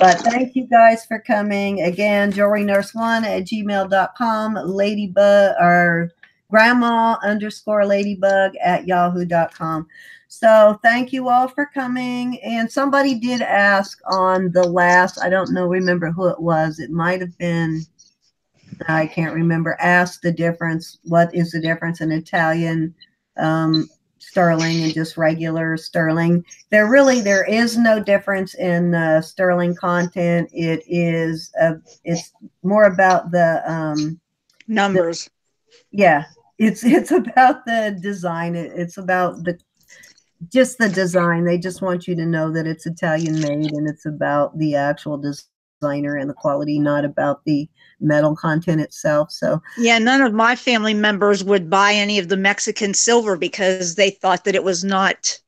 But thank you guys for coming. Again, JewelryNurse1@gmail.com, Ladybug, or grandma_ladybug@yahoo.com. So thank you all for coming. And somebody did ask on the last, I don't know, remember who it was. It might have been, I can't remember, asked the difference. What is the difference in Italian sterling and just regular sterling? There is no difference in sterling content. It's more about the numbers. It's about the design. It's about just the design. They just want you to know that it's Italian made, and it's about the actual designer and the quality, not about the metal content itself. So yeah, none of my family members would buy any of the Mexican silver because they thought that it was not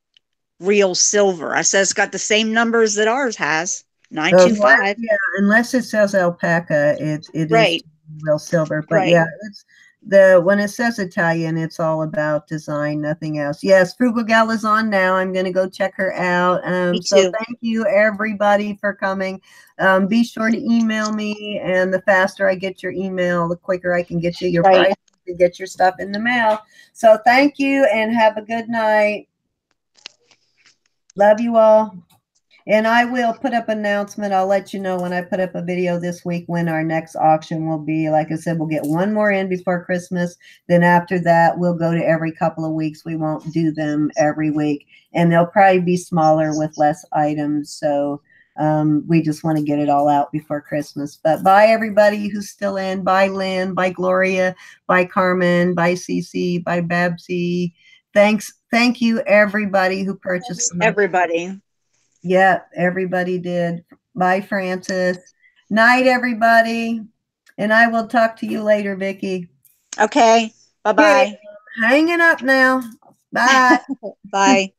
real silver. I said it's got the same numbers that ours has, 925. Yeah, unless it says alpaca, it right. is real silver. But right. Yeah, it's when it says Italian, it's all about design, nothing else. Yes, Frugal Gal is on now. I'm going to go check her out. So thank you everybody for coming. Be sure to email me, and the faster I get your email, the quicker I can get you your price to get your stuff in the mail. So thank you, and have a good night. Love you all. And I will put up an announcement. I'll let you know when I put up a video this week when our next auction will be. Like I said, we'll get one more in before Christmas. Then after that, we'll go to every couple of weeks. We won't do them every week. And they'll probably be smaller with less items. So we just want to get it all out before Christmas. But bye, everybody who's still in. Bye, Lynn. Bye, Gloria. Bye, Carmen. Bye, Cece. Bye, Babsy. Thanks. Thank you, everybody who purchased. Thanks, everybody. Yeah, everybody did. Bye, Francis. Night, everybody. And I will talk to you later, Vicky. Okay. Bye-bye. Okay, hanging up now. Bye. Bye.